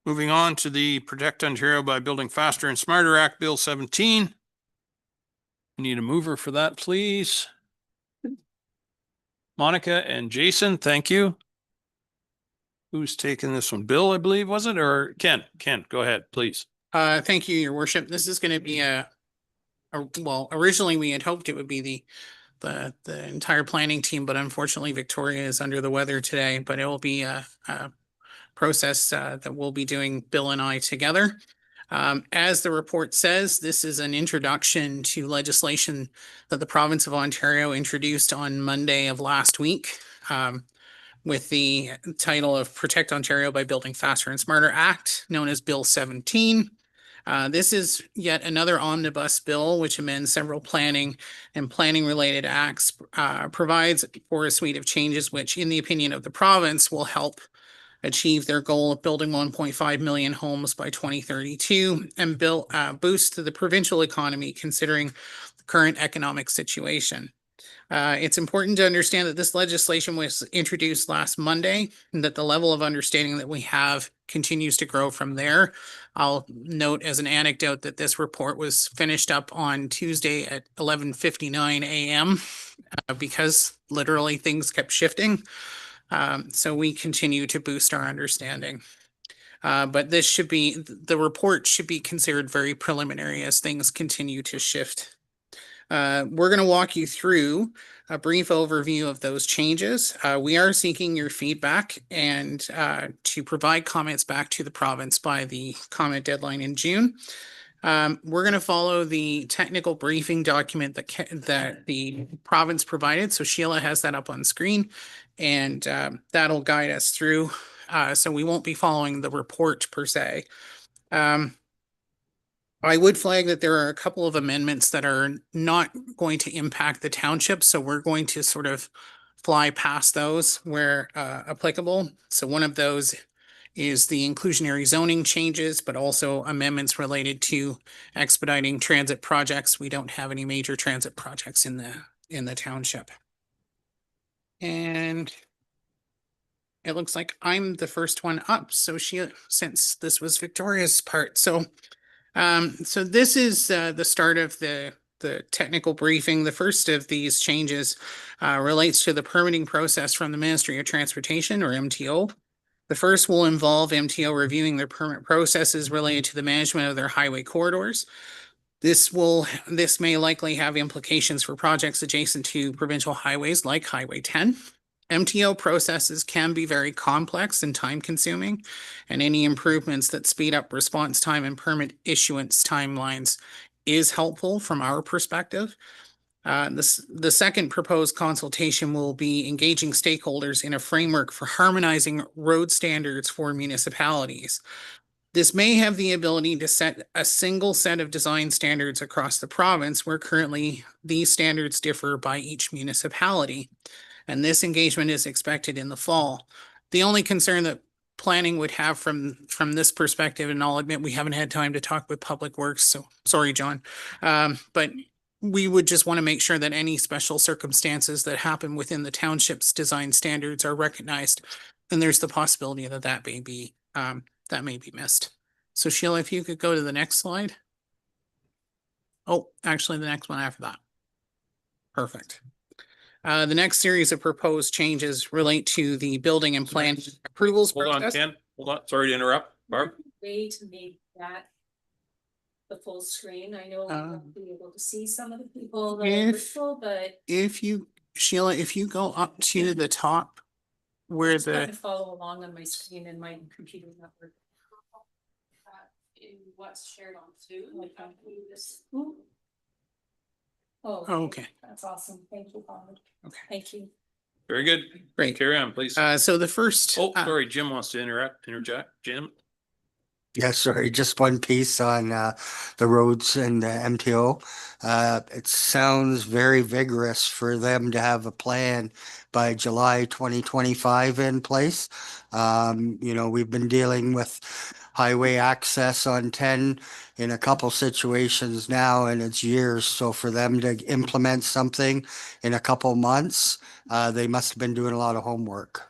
Moving on to the Protect Ontario by Building Faster and Smarter Act, Bill 17. We need a mover for that, please. Monica and Jason, thank you. Who's taking this one? Bill, I believe, was it? Or Ken? Ken, go ahead, please. Thank you, your worship. This is going to be well, originally we had hoped it would be the entire planning team, but unfortunately Victoria is under the weather today, but it will be a process that we'll be doing, Bill and I together. As the report says, this is an introduction to legislation that the province of Ontario introduced on Monday of last week, with the title of Protect Ontario by Building Faster and Smarter Act, known as Bill 17. This is yet another omnibus bill which amends several planning and planning related acts, provides for a suite of changes which, in the opinion of the province, will help achieve their goal of building 1.5 million homes by 2032 and boost the provincial economy considering the current economic situation. It's important to understand that this legislation was introduced last Monday and that the level of understanding that we have continues to grow from there. I'll note as an anecdote that this report was finished up on Tuesday at 11:59 a.m. Because literally things kept shifting. So we continue to boost our understanding. But the report should be considered very preliminary as things continue to shift. We're going to walk you through a brief overview of those changes. We are seeking your feedback and to provide comments back to the province by the comment deadline in June. We're gonna follow the technical briefing document that the province provided. So Sheila has that up on screen, and that'll guide us through. So we won't be following the report per se. I would flag that there are a couple of amendments that are not going to impact the township, so we're going to sort of fly past those where applicable. So one of those is the inclusionary zoning changes, but also amendments related to expediting transit projects. We don't have any major transit projects in the township. And it looks like I'm the first one up, so since this was Victoria's part, so this is the start of the technical briefing. The first of these changes relates to the permitting process from the Ministry of Transportation, or MTO. The first will involve MTO reviewing their permit processes related to the management of their highway corridors. This may likely have implications for projects adjacent to provincial highways like Highway 10. MTO processes can be very complex and time consuming, and any improvements that speed up response time and permit issuance timelines is helpful from our perspective. The second proposed consultation will be engaging stakeholders in a framework for harmonizing road standards for municipalities. This may have the ability to set a single set of design standards across the province, where currently these standards differ by each municipality. And this engagement is expected in the fall. The only concern that planning would have from this perspective, and I'll admit we haven't had time to talk with Public Works, so sorry, John. But we would just want to make sure that any special circumstances that happen within the township's design standards are recognized. And there's the possibility that that may be missed. So Sheila, if you could go to the next slide. Oh, actually the next one after that. Perfect. The next series of proposed changes relate to the building and plan approvals Hold on, process. Ken. Hold on. Sorry to interrupt. Barb? Way to make that the full screen. I know I won't be able to see some of the people that are virtual, but Sheila, if you go up to the top where trying to follow along on my screen and my computer network. In what's shared on Zoom, like I'll do this. Oh, okay. That's awesome. Thank you, Bob. Okay. Thank you. Very good. Great. Carry on, please. So the first. Oh, sorry, Jim wants to interject. Jim? Yeah, sorry, just one piece on the roads and the MTO. It sounds very vigorous for them to have a plan by July 2025 in place. We've been dealing with highway access on 10 in a couple situations now, and it's years. So for them to implement something in a couple months, they must have been doing a lot of homework.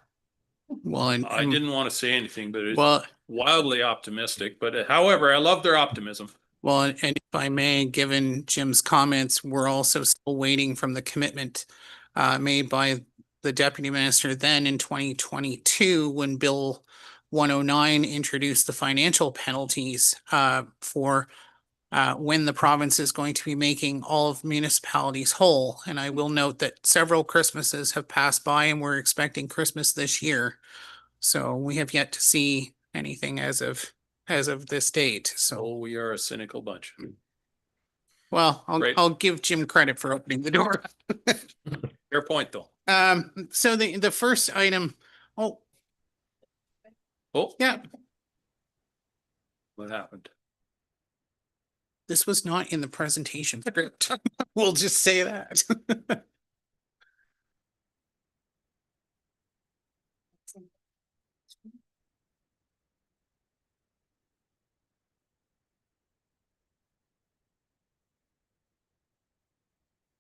Well, and I didn't want to say anything, but it's well, wildly optimistic. But however, I love their optimism. well, and if I may, given Jim's comments, we're also still waiting from the commitment made by the deputy minister then in 2022 when Bill 109 introduced the financial penalties for when the province is going to be making all of municipalities whole. And I will note that several Christmases have passed by and we're expecting Christmas this year. So we have yet to see anything as of this date. So, Oh, we are a cynical bunch. well, Great. I'll give Jim credit for opening the door. Fair point, though. So the first item, Oh, yeah, what happened? this was not in the presentation script. We'll just say that.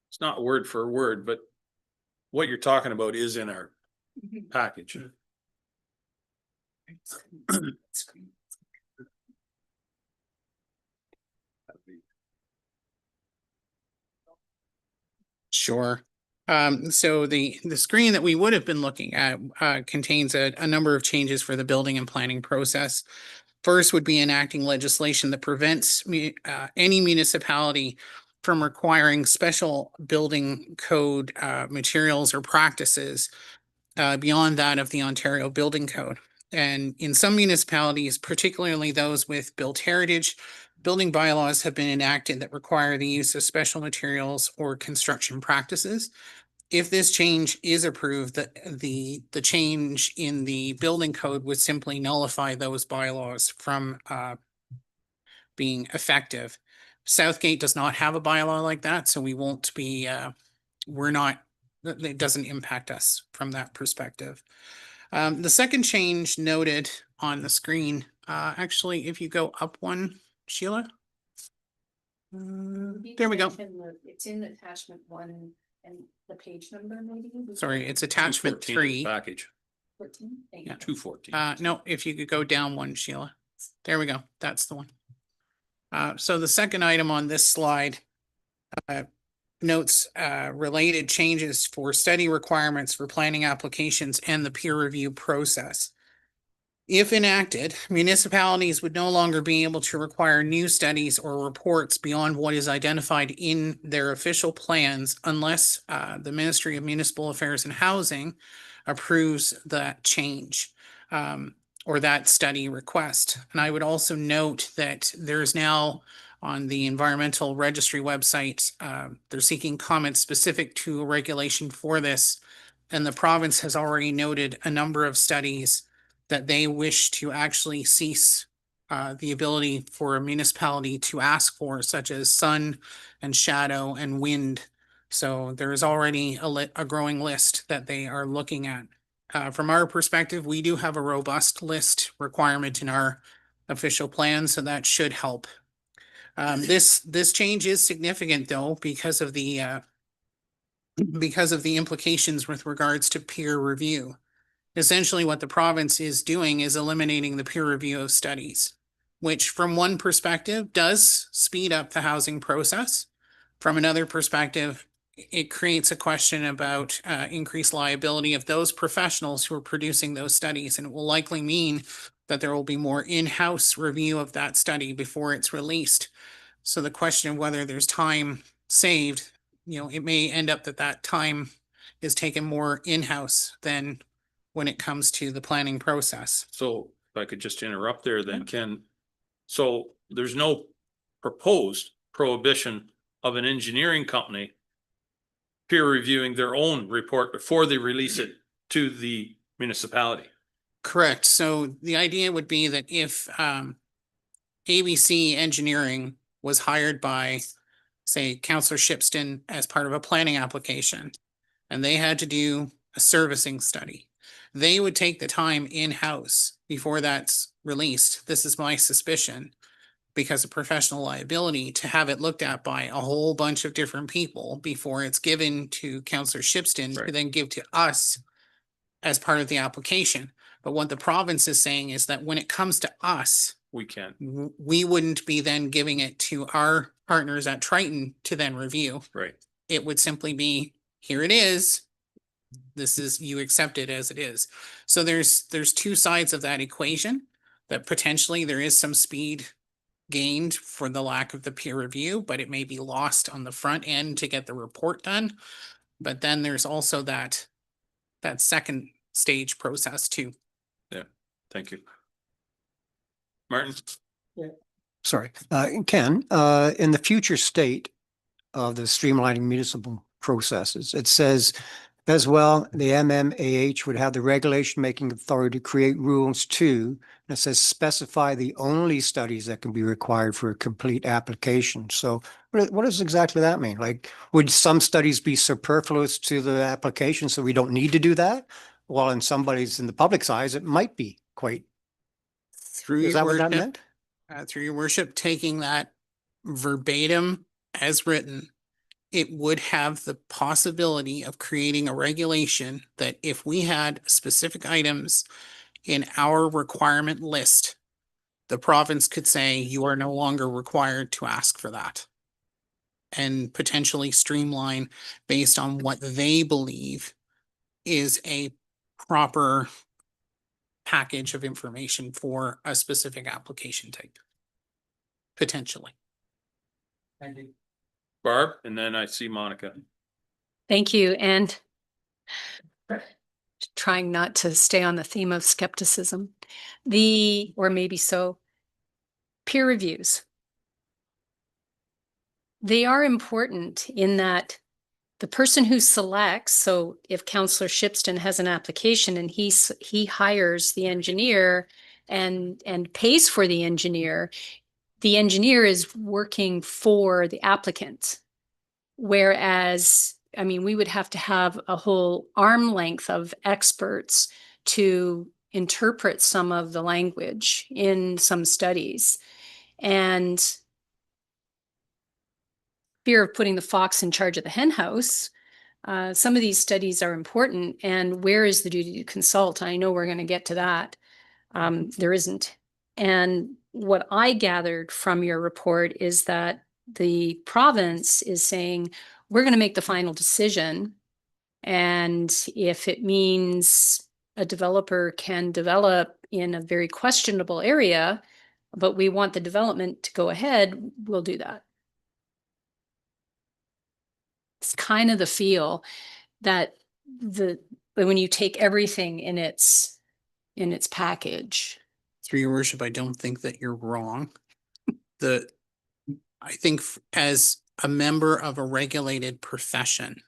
It's not word for word, but what you're talking about is in our package. Sure. So the screen that we would have been looking at contains a number of changes for the building and planning process. First would be enacting legislation that prevents any municipality from requiring special building code materials or practices beyond that of the Ontario Building Code. And in some municipalities, particularly those with built heritage, building bylaws have been enacted that require the use of special materials or construction practices. If this change is approved, the change in the building code would simply nullify those bylaws from being effective. Southgate does not have a bylaw like that, so we won't be, we're not, it doesn't impact us from that perspective. The second change noted on the screen, actually, if you go up one, Sheila. There we go. It's in attachment 1 and the page number maybe. Sorry, it's attachment 214 of the 3. Package, 14. Thank Yeah. you. 214. No, if you could go down one, Sheila. There we go. That's the one. So the second item on this slide notes related changes for study requirements for planning applications and the peer review process. If enacted, municipalities would no longer be able to require new studies or reports beyond what is identified in their official plans unless the Ministry of Municipal Affairs and Housing approves that change or that study request. And I would also note that there's now on the environmental registry website, they're seeking comments specific to a regulation for this. And the province has already noted a number of studies that they wish to actually cease the ability for a municipality to ask for, such as sun and shadow and wind. So there is already a growing list that they are looking at. From our perspective, we do have a robust list requirement in our official plan, so that should help. This change is significant though, because of the implications with regards to peer review. Essentially, what the province is doing is eliminating the peer review of studies, which from one perspective does speed up the housing process. From another perspective, it creates a question about increased liability of those professionals who are producing those studies, and it will likely mean that there will be more in-house review of that study before it's released. So the question of whether there's time saved, it may end up that time is taken more in-house than when it comes to the planning process. So if I could just interrupt there, then Ken, so there's no proposed prohibition of an engineering company peer reviewing their own report before they release it to the municipality. Correct. So the idea would be that if ABC Engineering was hired by, say, Councillor Shipston as part of a planning application, and they had to do a servicing study, they would take the time in-house before that's released. This is my suspicion, because of professional liability, to have it looked at by a whole bunch of different people before it's given to Councillor Shipston to then give to us as part of the application. But what the province is saying is that when it comes to us, We can. we wouldn't be then giving it to our partners at Triton to then review. Right. It would simply be, here it is. This is, you accept it as it is. So there's two sides of that equation, that potentially there is some speed gained for the lack of the peer review, but it may be lost on the front end to get the report done. But then there's also that second stage process too. Yeah, thank you. Martin? Sorry, Ken, in the future state of the streamlining municipal processes, it says as well, the MMAH would have the regulation making authority to create rules too. And it says specify the only studies that can be required for a complete application. So what does exactly that mean? Like, would some studies be superfluous to the application, so we don't need to do that? While in the public's eyes, it might be quite. Through Is your that what that worship, meant? through your worship, taking that verbatim as written, it would have the possibility of creating a regulation that if we had specific items in our requirement list, the province could say you are no longer required to ask for that. And potentially streamline based on what they believe is a proper package of information for a specific application type. Potentially. Thank you. Barb, and then I see Monica. Thank you. And trying not to stay on the theme of skepticism, or maybe so, peer reviews. they are important in that the person who selects, so if Councillor Shipston has an application and he hires the engineer and pays for the engineer is working for the applicant. Whereas, I mean, we would have to have a whole arm length of experts to interpret some of the language in some studies. And fear of putting the fox in charge of the hen house. Some of these studies are important, and where is the duty to consult? I know we're going to get to that. There isn't. And what I gathered from your report is that the province is saying, we're going to make the final decision. And if it means a developer can develop in a very questionable area, but we want the development to go ahead, we'll do that. It's kind of the feel that when you take everything in its package. Through your worship, I don't think that you're wrong. I think as a member of a regulated profession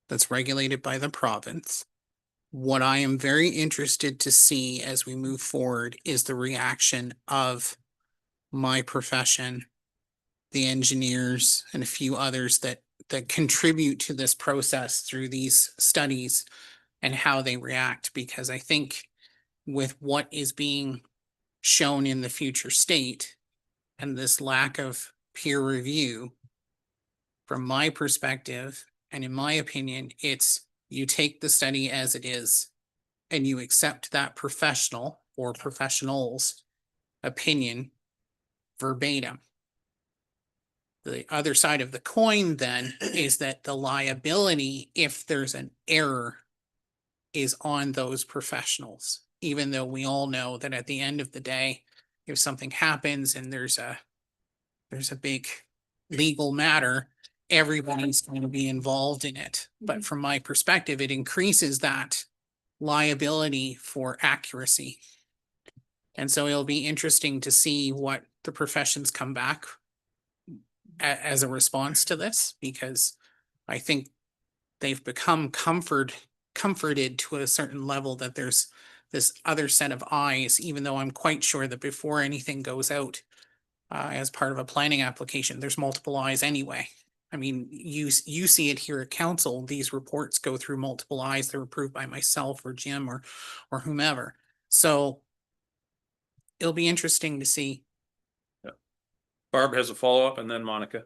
that's regulated by the province, what I am very interested to see as we move forward is the reaction of my profession, the engineers, and a few others that contribute to this process through these studies and how they react. Because I think with what is being shown in the future state and this lack of peer review, from my perspective, and in my opinion, it's you take the study as it is and you accept that professional or professionals' opinion verbatim. The other side of the coin then is that the liability, if there's an error, is on those professionals, even though we all know that at the end of the day, if something happens and there's a big legal matter, everybody's going to be involved in it. But from my perspective, it increases that liability for accuracy. And so it'll be interesting to see what the professions come back as a response to this, because I think they've become comforted to a certain level that there's this other set of eyes, even though I'm quite sure that before anything goes out as part of a planning application, there's multiple eyes anyway. I mean, you see it here at council, these reports go through multiple eyes. They're approved by myself or Jim or whomever. So it'll be interesting to see. Barb has a follow-up and then Monica.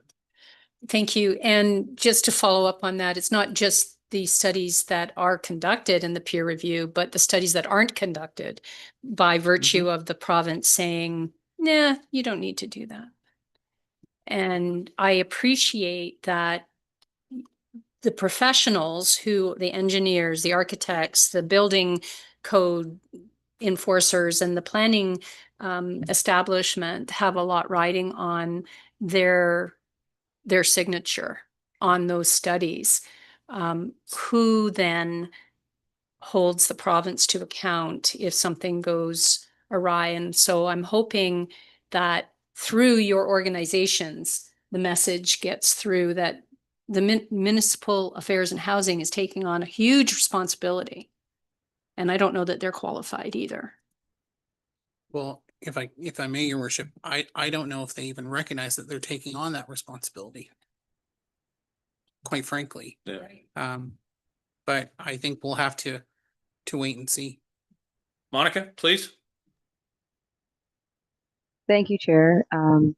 Thank you. And just to follow up on that, it's not just the studies that are conducted in the peer review, but the studies that aren't conducted by virtue of the province saying, nah, you don't need to do that. And I appreciate that the professionals the engineers, the architects, the building code enforcers, and the planning establishment have a lot riding on their signature on those studies. Who then holds the province to account if something goes awry? And so I'm hoping that through your organizations, the message gets through that the Municipal Affairs and Housing is taking on a huge responsibility. And I don't know that they're qualified either. Well, if I may, your worship, I don't know if they even recognize that they're taking on that responsibility. Quite frankly. Yeah. But I think we'll have to wait and see. Monica, please. Thank you, Chair.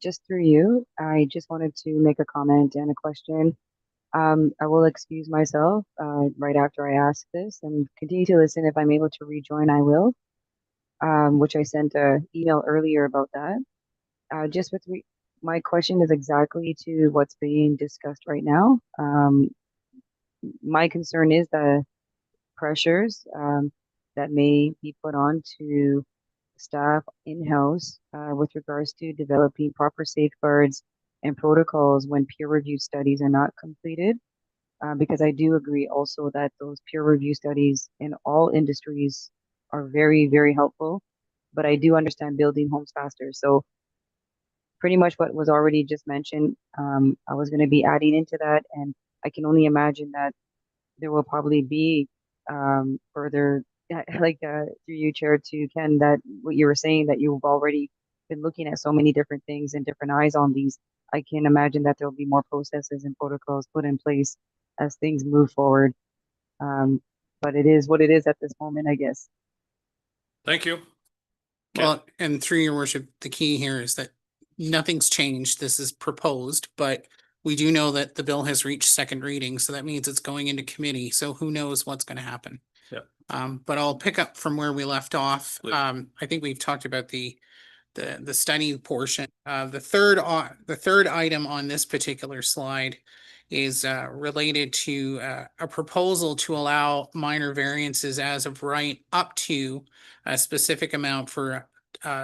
Just through you, I just wanted to make a comment and a question. I will excuse myself right after I ask this and continue to listen. If I'm able to rejoin, I will, which I sent an email earlier about that. Just with my question is exactly to what's being discussed right now. My concern is the pressures that may be put on to staff in-house with regards to developing proper safeguards and protocols when peer-reviewed studies are not completed. Because I do agree also that those peer review studies in all industries are very, very helpful. But I do understand building homes faster. So pretty much what was already just mentioned. I was going to be adding into that, and I can only imagine that there will probably be further, like through you, Chair, to Ken, that what you were saying, that you've already been looking at so many different things and different eyes on these. I can imagine that there will be more processes and protocols put in place as things move forward. But it is what it is at this moment, I guess. Thank you. Well, and through your worship, the key here is that nothing's changed. This is proposed, but we do know that the bill has reached second reading, so that means it's going into committee. So who knows what's going to happen? Yep. But I'll pick up from where we left off. Please. I think we've talked about the study portion. The third item on this particular slide is related to a proposal to allow minor variances as of right up to a specific amount for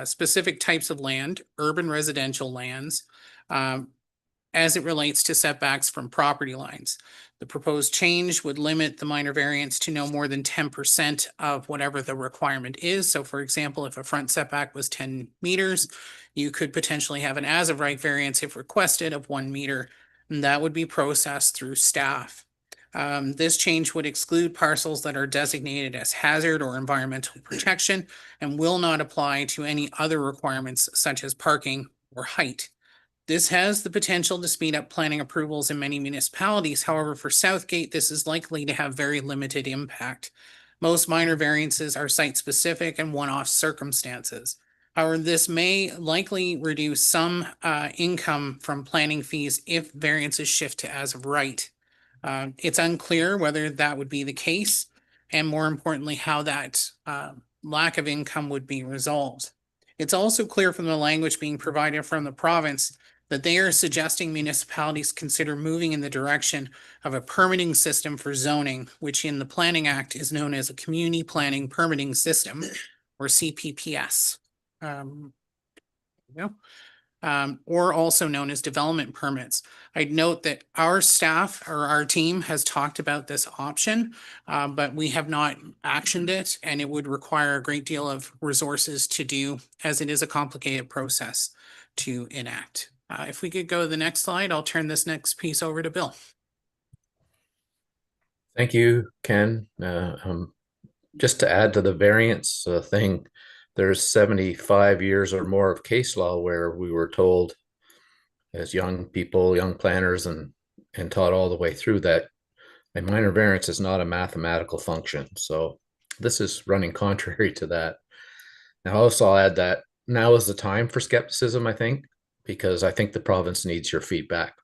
specific types of land, urban residential lands, as it relates to setbacks from property lines. The proposed change would limit the minor variance to no more than 10% of whatever the requirement is. So for example, if a front setback was 10 meters, you could potentially have an as of right variance if requested of 1 meter, and that would be processed through staff. This change would exclude parcels that are designated as hazard or environmental protection and will not apply to any other requirements such as parking or height. This has the potential to speed up planning approvals in many municipalities. However, for Southgate, this is likely to have very limited impact. Most minor variances are site-specific and one-off circumstances. However, this may likely reduce some income from planning fees if variances shift to as of right. It's unclear whether that would be the case, and more importantly, how that lack of income would be resolved. It's also clear from the language being provided from the province that they are suggesting municipalities consider moving in the direction of a permitting system for zoning, which in the Planning Act is known as a Community Planning Permitting System, or CPPS. Or also known as development permits. I'd note that our staff or our team has talked about this option, but we have not actioned it, and it would require a great deal of resources to do, as it is a complicated process to enact. If we could go to the next slide, I'll turn this next piece over to Bill. Thank you, Ken. Just to add to the variance thing, there's 75 years or more of case law where we were told as young people, young planners, and taught all the way through that a minor variance is not a mathematical function. So this is running contrary to that. Now, also I'll add that now is the time for skepticism, I think, because I think the province needs your feedback.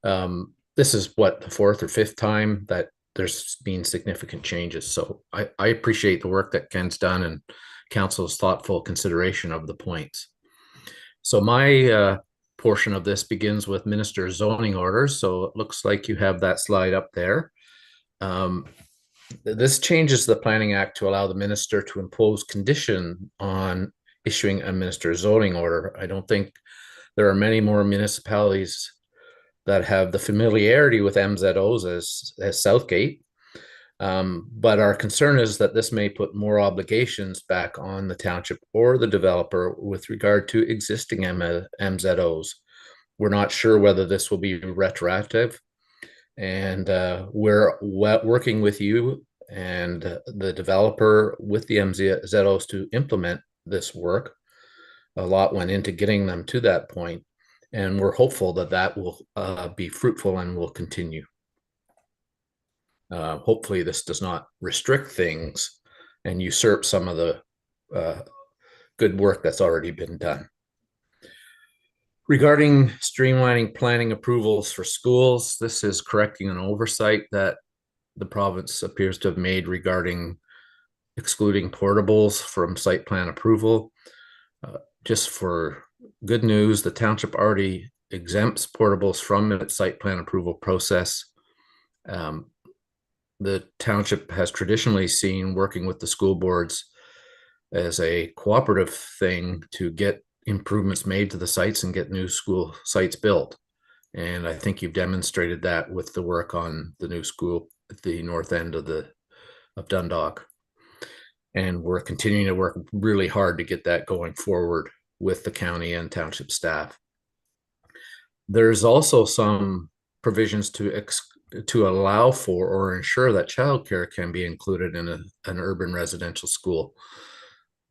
This is what, the fourth or fifth time that there's been significant changes. So I appreciate the work that Ken's done and council's thoughtful consideration of the points. So my portion of this begins with minister's zoning orders. So it looks like you have that slide up there. This changes the Planning Act to allow the minister to impose condition on issuing a minister's zoning order. I don't think there are many more municipalities that have the familiarity with MZOs as Southgate. But our concern is that this may put more obligations back on the township or the developer with regard to existing MZOs. We're not sure whether this will be retroactive, and we're working with you and the developer with the MZOs to implement this work. A lot went into getting them to that point, and we're hopeful that that will be fruitful and will continue. Hopefully this does not restrict things and usurp some of the good work that's already been done. Regarding streamlining planning approvals for schools, this is correcting an oversight that the province appears to have made regarding excluding portables from site plan approval. Just for good news, the township already exempts portables from its site plan approval process. The township has traditionally seen working with the school boards as a cooperative thing to get improvements made to the sites and get new school sites built. And I think you've demonstrated that with the work on the new school at the north end of Dundalk. And we're continuing to work really hard to get that going forward with the county and township staff. There's also some provisions to allow for or ensure that childcare can be included in an urban residential school.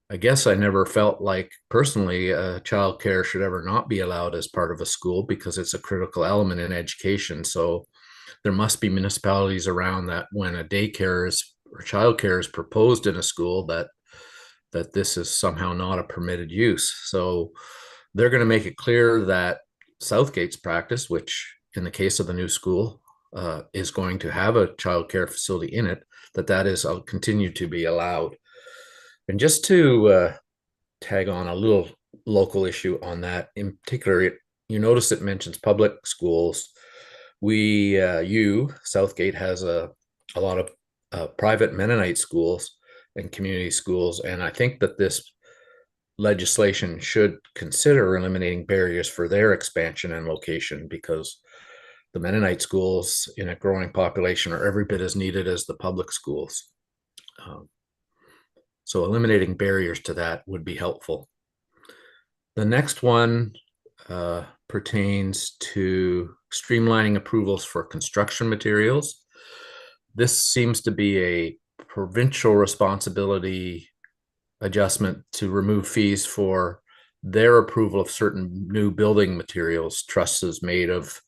I guess I never felt like personally childcare should ever not be allowed as part of a school because it's a critical element in education. So there must be municipalities around that when a daycare is or childcare is proposed in a school that this is somehow not a permitted use. So they're going to make it clear that Southgate's practice, which in the case of the new school is going to have a childcare facility in it, that is continue to be allowed. And just to tag on a little local issue on that, in particular, you notice it mentions public schools. Southgate has a lot of private Mennonite schools and community schools, and I think that this legislation should consider eliminating barriers for their expansion and location, because the Mennonite schools in a growing population are every bit as needed as the public schools. So eliminating barriers to that would be helpful. The next one pertains to streamlining approvals for construction materials. This seems to be a provincial responsibility adjustment to remove fees for their approval of certain new building materials, trusses made of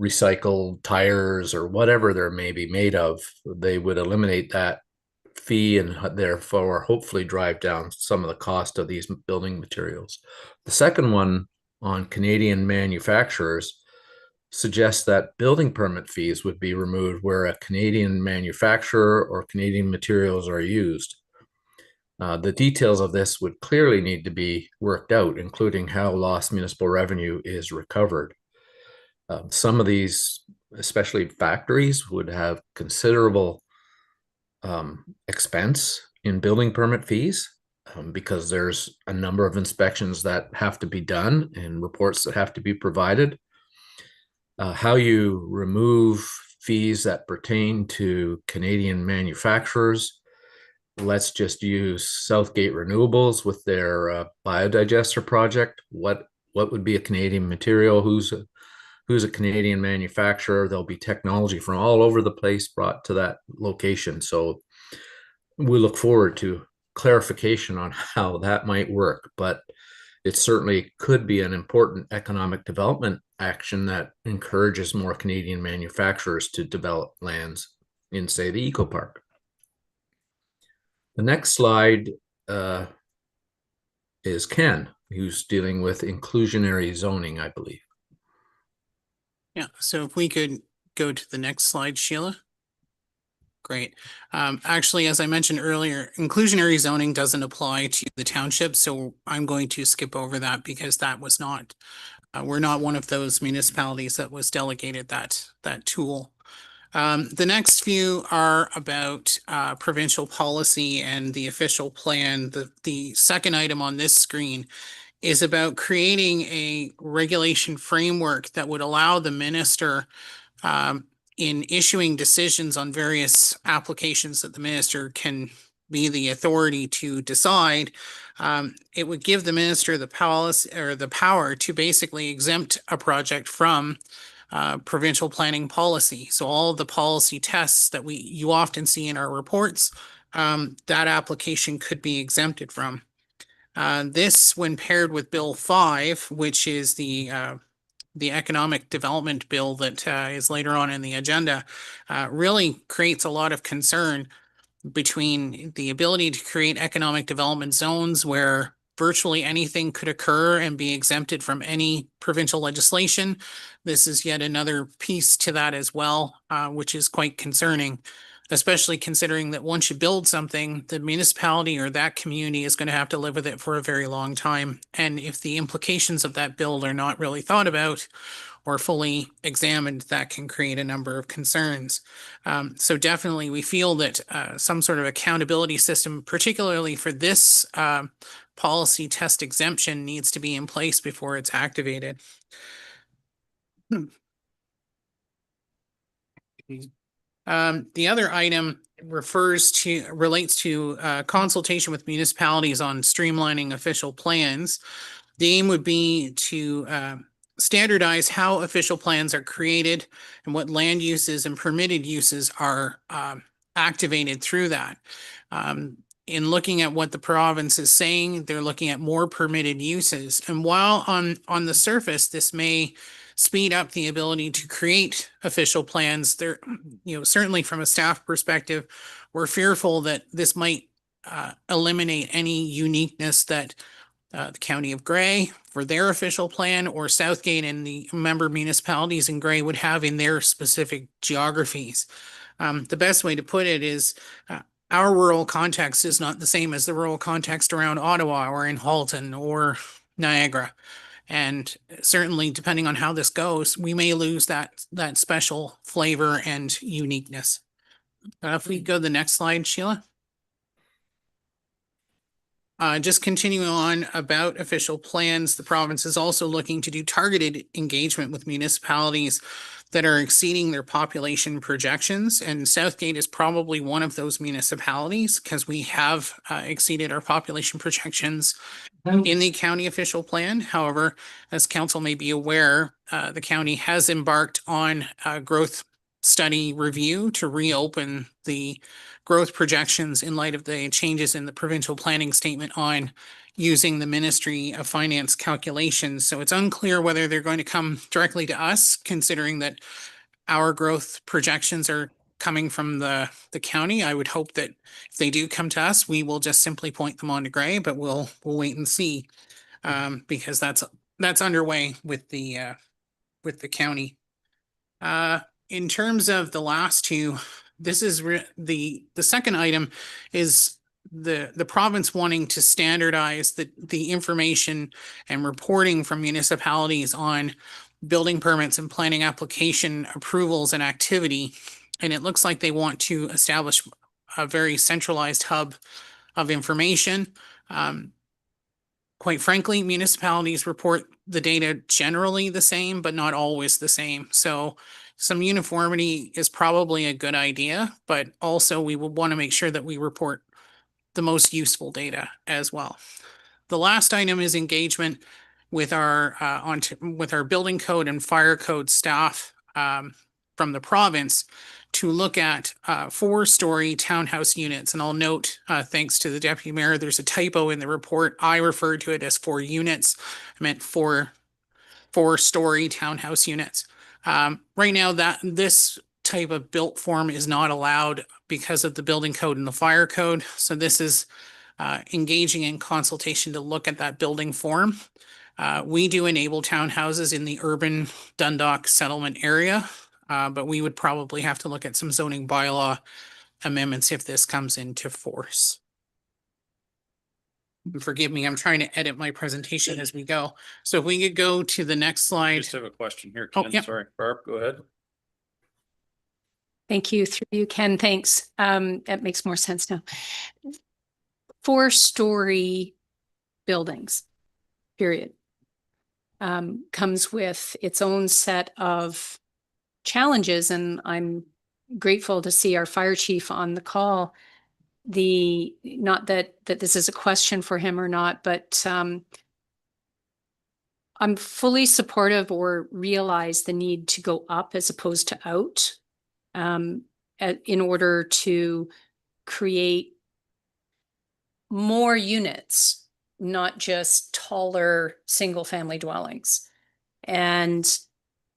recycled tires or whatever they're maybe made of. They would eliminate that fee and therefore hopefully drive down some of the cost of these building materials. The second one on Canadian manufacturers suggests that building permit fees would be removed where a Canadian manufacturer or Canadian materials are used. The details of this would clearly need to be worked out, including how lost municipal revenue is recovered. Some of these, especially factories, would have considerable expense in building permit fees because there's a number of inspections that have to be done and reports that have to be provided. How you remove fees that pertain to Canadian manufacturers. Let's just use Southgate Renewables with their biodigester project. What would be a Canadian material? Who's a Canadian manufacturer? There'll be technology from all over the place brought to that location. So we look forward to clarification on how that might work, but it certainly could be an important economic development action that encourages more Canadian manufacturers to develop lands in, say, the Eco Park. The next slide is Ken, who's dealing with inclusionary zoning, I believe. Yeah, so if we could go to the next slide, Sheila. Great. Actually, as I mentioned earlier, inclusionary zoning doesn't apply to the township, so I'm going to skip over that because that was not, we're not one of those municipalities that was delegated that tool. The next few are about provincial policy and the official plan. The second item on this screen is about creating a regulation framework that would allow the minister in issuing decisions on various applications that the minister can be the authority to decide. It would give the minister the policy or the power to basically exempt a project from provincial planning policy. So all of the policy tests that you often see in our reports, that application could be exempted from. This, when paired with Bill 5, which is the economic development bill that is later on in the agenda, really creates a lot of concern between the ability to create economic development zones where virtually anything could occur and be exempted from any provincial legislation. This is yet another piece to that as well, which is quite concerning, especially considering that once you build something, the municipality or that community is going to have to live with it for a very long time. And if the implications of that build are not really thought about or fully examined, that can create a number of concerns. So definitely we feel that some sort of accountability system, particularly for this policy test exemption, needs to be in place before it's activated. The other item relates to consultation with municipalities on streamlining official plans. The aim would be to standardize how official plans are created and what land uses and permitted uses are activated through that. In looking at what the province is saying, they're looking at more permitted uses. And while on the surface, this may speed up the ability to create official plans, there, certainly from a staff perspective, we're fearful that this might eliminate any uniqueness that the County of Grey for their official plan, or Southgate and the member municipalities in Grey would have in their specific geographies. The best way to put it is our rural context is not the same as the rural context around Ottawa or in Halton or Niagara. And certainly, depending on how this goes, we may lose that special flavor and uniqueness. If we go to the next slide, Sheila. Just continuing on about official plans, the province is also looking to do targeted engagement with municipalities that are exceeding their population projections. And Southgate is probably one of those municipalities because we have exceeded our population projections in the county official plan. However, as council may be aware, the county has embarked on a growth study review to reopen the growth projections in light of the changes in the provincial planning statement on using the Ministry of Finance calculations. So it's unclear whether they're going to come directly to us, considering that our growth projections are coming from the county. I would hope that if they do come to us, we will just simply point them on to Grey, but we'll wait and see, because that's underway with the county. In terms of the last two, this is the second item is the province wanting to standardize the information and reporting from municipalities on building permits and planning application approvals and activity. And it looks like they want to establish a very centralized hub of information. Quite frankly, municipalities report the data generally the same, but not always the same. So some uniformity is probably a good idea, but also we would want to make sure that we report the most useful data as well. The last item is engagement with our with our building code and fire code staff from the province to look at 4-story townhouse units. And I'll note, thanks to the deputy mayor, there's a typo in the report. I referred to it as 4 units. I meant 4-story townhouse units. Right now, this type of built form is not allowed because of the building code and the fire code. So this is engaging in consultation to look at that building form. We do enable townhouses in the urban Dundalk settlement area, but we would probably have to look at some zoning bylaw amendments if this comes into force. Forgive me, I'm trying to edit my presentation as we go. So if we could go to the next slide. Just have a question here, Oh, Ken. yeah. Sorry, Barb, go ahead. Thank you. Through you, Ken. Thanks. That makes more sense now. 4-story buildings, period, comes with its own set of challenges. And I'm grateful to see our fire chief on the call. Not that this is a question for him or not, but I'm fully supportive or realize the need to go up as opposed to out in order to create more units, not just taller single-family dwellings. And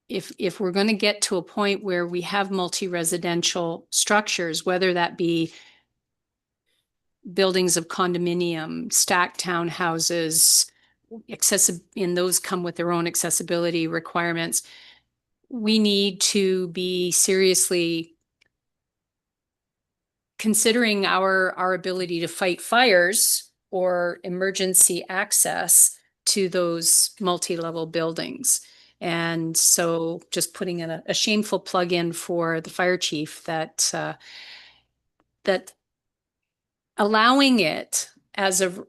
if we're going to get to a point where we have multi-residential structures, whether that be buildings of condominium, stacked townhouses, and those come with their own accessibility requirements, we need to be seriously considering our ability to fight fires or emergency access to those multi-level buildings. And so just putting in a shameful plug in for the fire chief that allowing it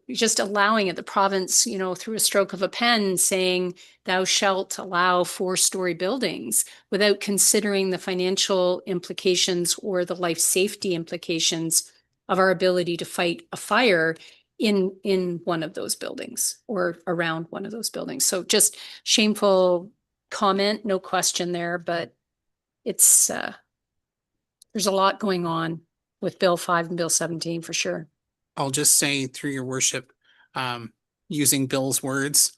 just allowing it, the province, through a stroke of a pen saying thou shalt allow 4-story buildings without considering the financial implications or the life safety implications of our ability to fight a fire in one of those buildings or around one of those buildings. So just shameful comment, no question there, but it's, there's a lot going on with Bill 5 and Bill 17 for sure. I'll just say through your worship, using Bill's words,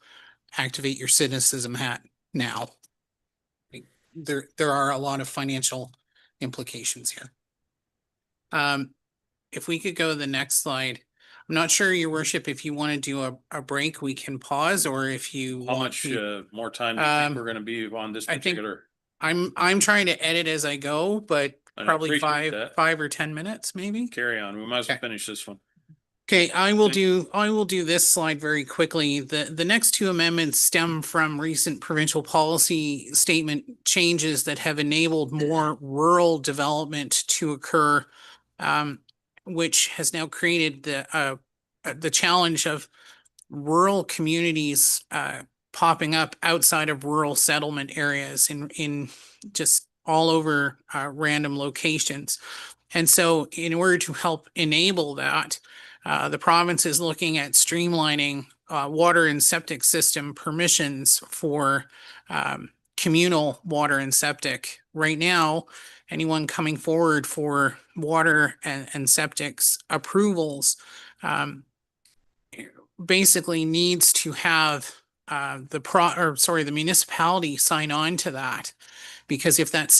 activate your cynicism hat now. There are a lot of financial implications here. If we could go to the next slide. I'm not sure, your worship, if you want to do a break, we can pause, or if you How want much to- more time do you think we're gonna be on this I think- particular? I'm trying to edit as I go, but I probably appreciate that. 5 or 10 minutes, maybe. Carry on. We might as well Okay. finish this one. Okay, I will do this slide very quickly. The next two amendments stem from recent provincial policy statement changes that have enabled more rural development to occur, which has now created the challenge of rural communities popping up outside of rural settlement areas in just all over random locations. And so in order to help enable that, the province is looking at streamlining water and septic system permissions for communal water and septic. Right now, anyone coming forward for water and septics approvals basically needs to have the municipality sign on to that. Because if that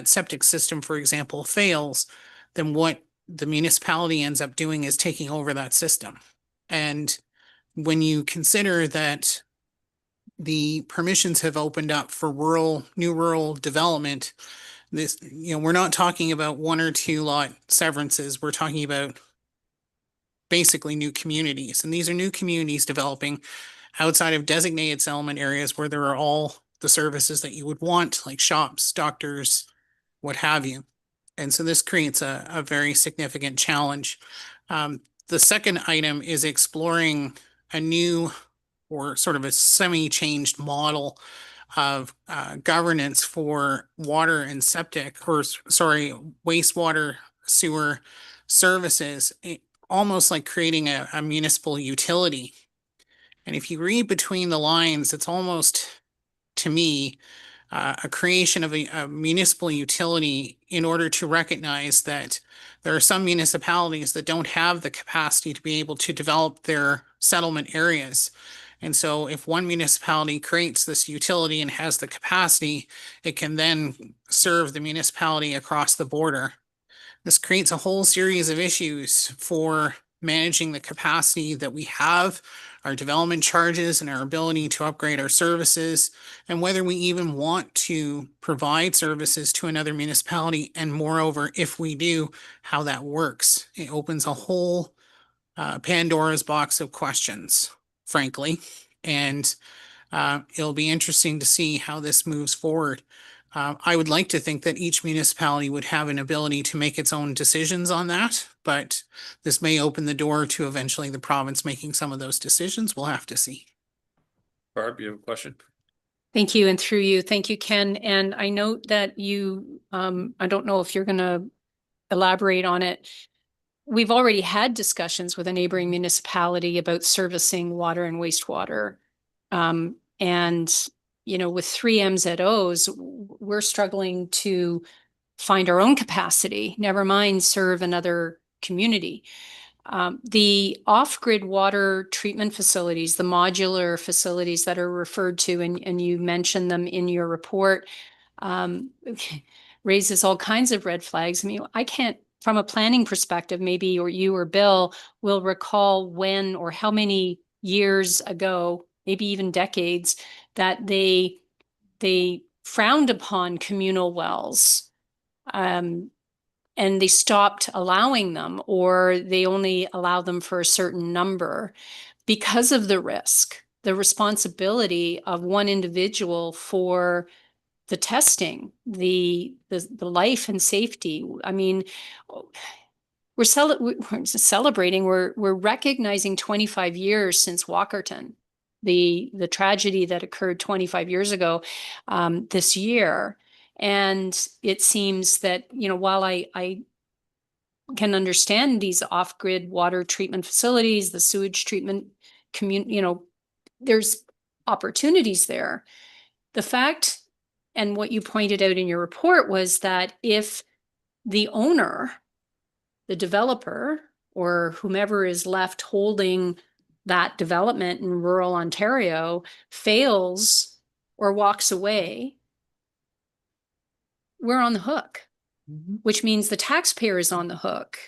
septic system, for example, fails, then what the municipality ends up doing is taking over that system. And when you consider that the permissions have opened up for new rural development, we're not talking about 1 or 2 lot severances. We're talking about basically new communities. And these are new communities developing outside of designated settlement areas where there are all the services that you would want, like shops, doctors, what have you. And so this creates a very significant challenge. The second item is exploring a new or sort of a semi-changed model of governance for water and septic, wastewater sewer services, almost like creating a municipal utility. And if you read between the lines, it's almost, to me, a creation of a municipal utility in order to recognize that there are some municipalities that don't have the capacity to be able to develop their settlement areas. And so if one municipality creates this utility and has the capacity, it can then serve the municipality across the border. This creates a whole series of issues for managing the capacity that we have, our development charges, and our ability to upgrade our services, and whether we even want to provide services to another municipality, and moreover, if we do, how that works. It opens a whole Pandora's box of questions, frankly, and it'll be interesting to see how this moves forward. I would like to think that each municipality would have an ability to make its own decisions on that, but this may open the door to eventually the province making some of those decisions. We'll have to see. Barb, you have a question? Thank you. And through you, thank you, Ken. And I note that you, I don't know if you're going to elaborate on it. We've already had discussions with a neighboring municipality about servicing water and wastewater. And with 3 MZOs, we're struggling to find our own capacity, never mind serve another community. The off-grid water treatment facilities, the modular facilities that are referred to, and you mentioned them in your report, raises all kinds of red flags. I mean, I can't, from a planning perspective, maybe, or you or Bill will recall when or how many years ago, maybe even decades, that they frowned upon communal wells, and they stopped allowing them, or they only allow them for a certain number because of the risk, the responsibility of one individual for the testing, the life and safety. I mean, we're celebrating, we're recognizing 25 years since Walkerton, the tragedy that occurred 25 years ago this year. And it seems that, while I can understand these off-grid water treatment facilities, the sewage treatment there's opportunities there. The fact, and what you pointed out in your report, was that if the owner, the developer, or whomever is left holding that development in rural Ontario fails or walks away, we're on the hook, which means the taxpayer is on the hook.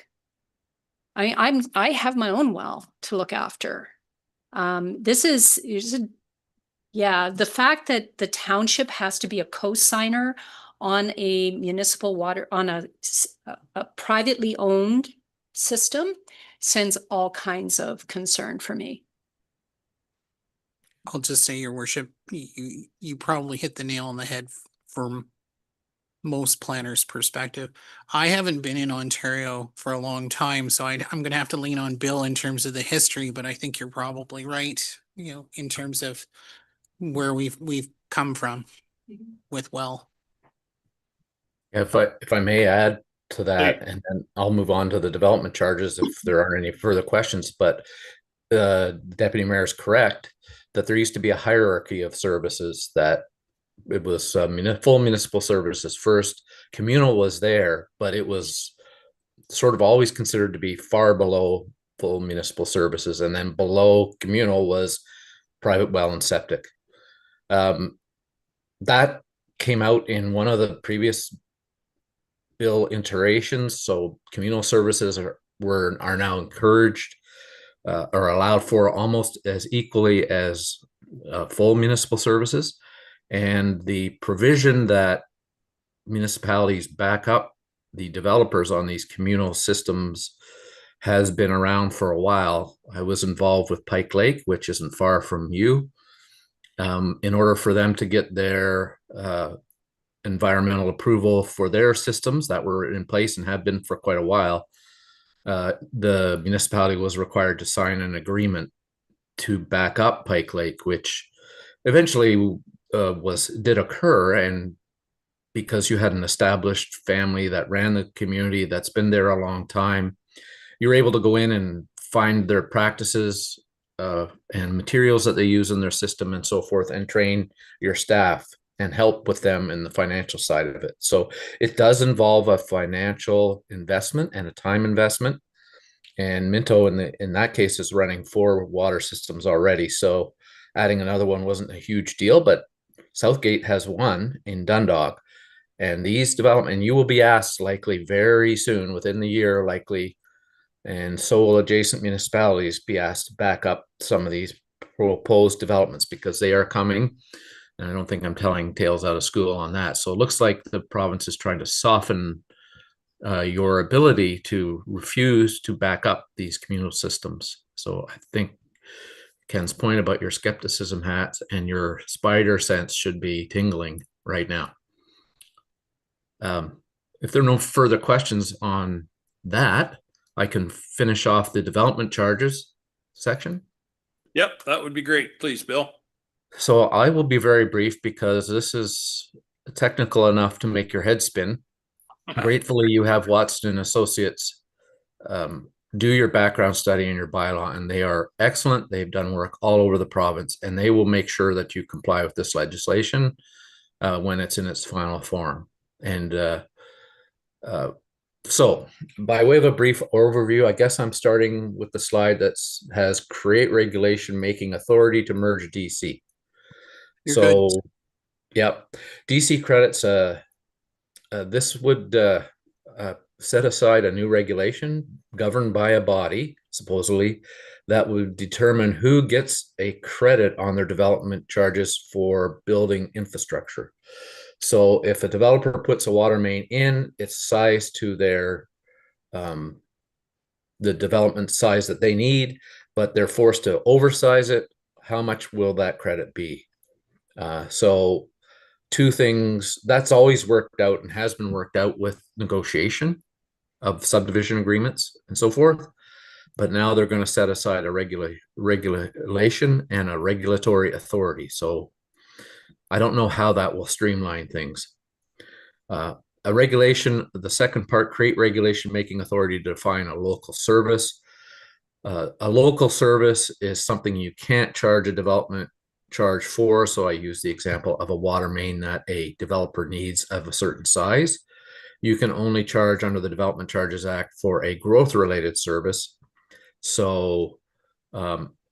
I have my own well to look after. The fact that the township has to be a co-signer on a municipal water, on a privately owned system, sends all kinds of concern for me. I'll just say, your worship, you probably hit the nail on the head from most planners' perspective. I haven't been in Ontario for a long time, so I'm going to have to lean on Bill in terms of the history, but I think you're probably right, in terms of where we've come from with well. If I may add to that, and then I'll move on to the development charges if there aren't any further questions, but the deputy mayor is correct that there used to be a hierarchy of services, that it was full municipal services first, communal was there, but it was sort of always considered to be far below full municipal services, and then below communal was private well and septic. That came out in one of the previous bill iterations, so communal services are now encouraged or allowed for almost as equally as full municipal services. And the provision that municipalities back up the developers on these communal systems has been around for a while. I was involved with Pike Lake, which isn't far from you, in order for them to get their environmental approval for their systems that were in place and have been for quite a while. The municipality was required to sign an agreement to back up Pike Lake, which eventually did occur. And because you had an established family that ran the community that's been there a long time, you're able to go in and find their practices and materials that they use in their system and so forth, and train your staff and help with them in the financial side of it. So it does involve a financial investment and a time investment. And Minto in that case is running 4 water systems already. So adding another one wasn't a huge deal, but Southgate has one in Dundalk. And these development, and you will be asked likely very soon, within the year likely, and so will adjacent municipalities be asked to back up some of these proposed developments, because they are coming. And I don't think I'm telling tales out of school on that. So it looks like the province is trying to soften your ability to refuse to back up these communal systems. So I think Ken's point about your skepticism hats and your spider sense should be tingling right now. If there are no further questions on that, I can finish off the development charges section. Yep, that would be great. Please, Bill. So I will be very brief because this is technical enough to make your head spin. Gratefully, you have Watson and Associates do your background study and your bylaw, and they are excellent. They've done work all over the province, and they will make sure that you comply with this legislation when it's in its final form. And so by way of a brief overview, I guess I'm starting with the slide that has create regulation making authority to merge DC. You're so good. Yep, DC credits this would set aside a new regulation governed by a body, supposedly, that would determine who gets a credit on their development charges for building infrastructure. So if a developer puts a water main in, it's sized to their the development size that they need, but they're forced to oversize it. How much will that credit be? So 2 things that's always worked out and has been worked out with negotiation of subdivision agreements and so forth. But now they're going to set aside a regulation and a regulatory authority. So I don't know how that will streamline things. A regulation, the second part, create regulation making authority to define a local service. A local service is something you can't charge a development charge for. So I use the example of a water main that a developer needs of a certain size. You can only charge under the Development Charges Act for a growth-related service. So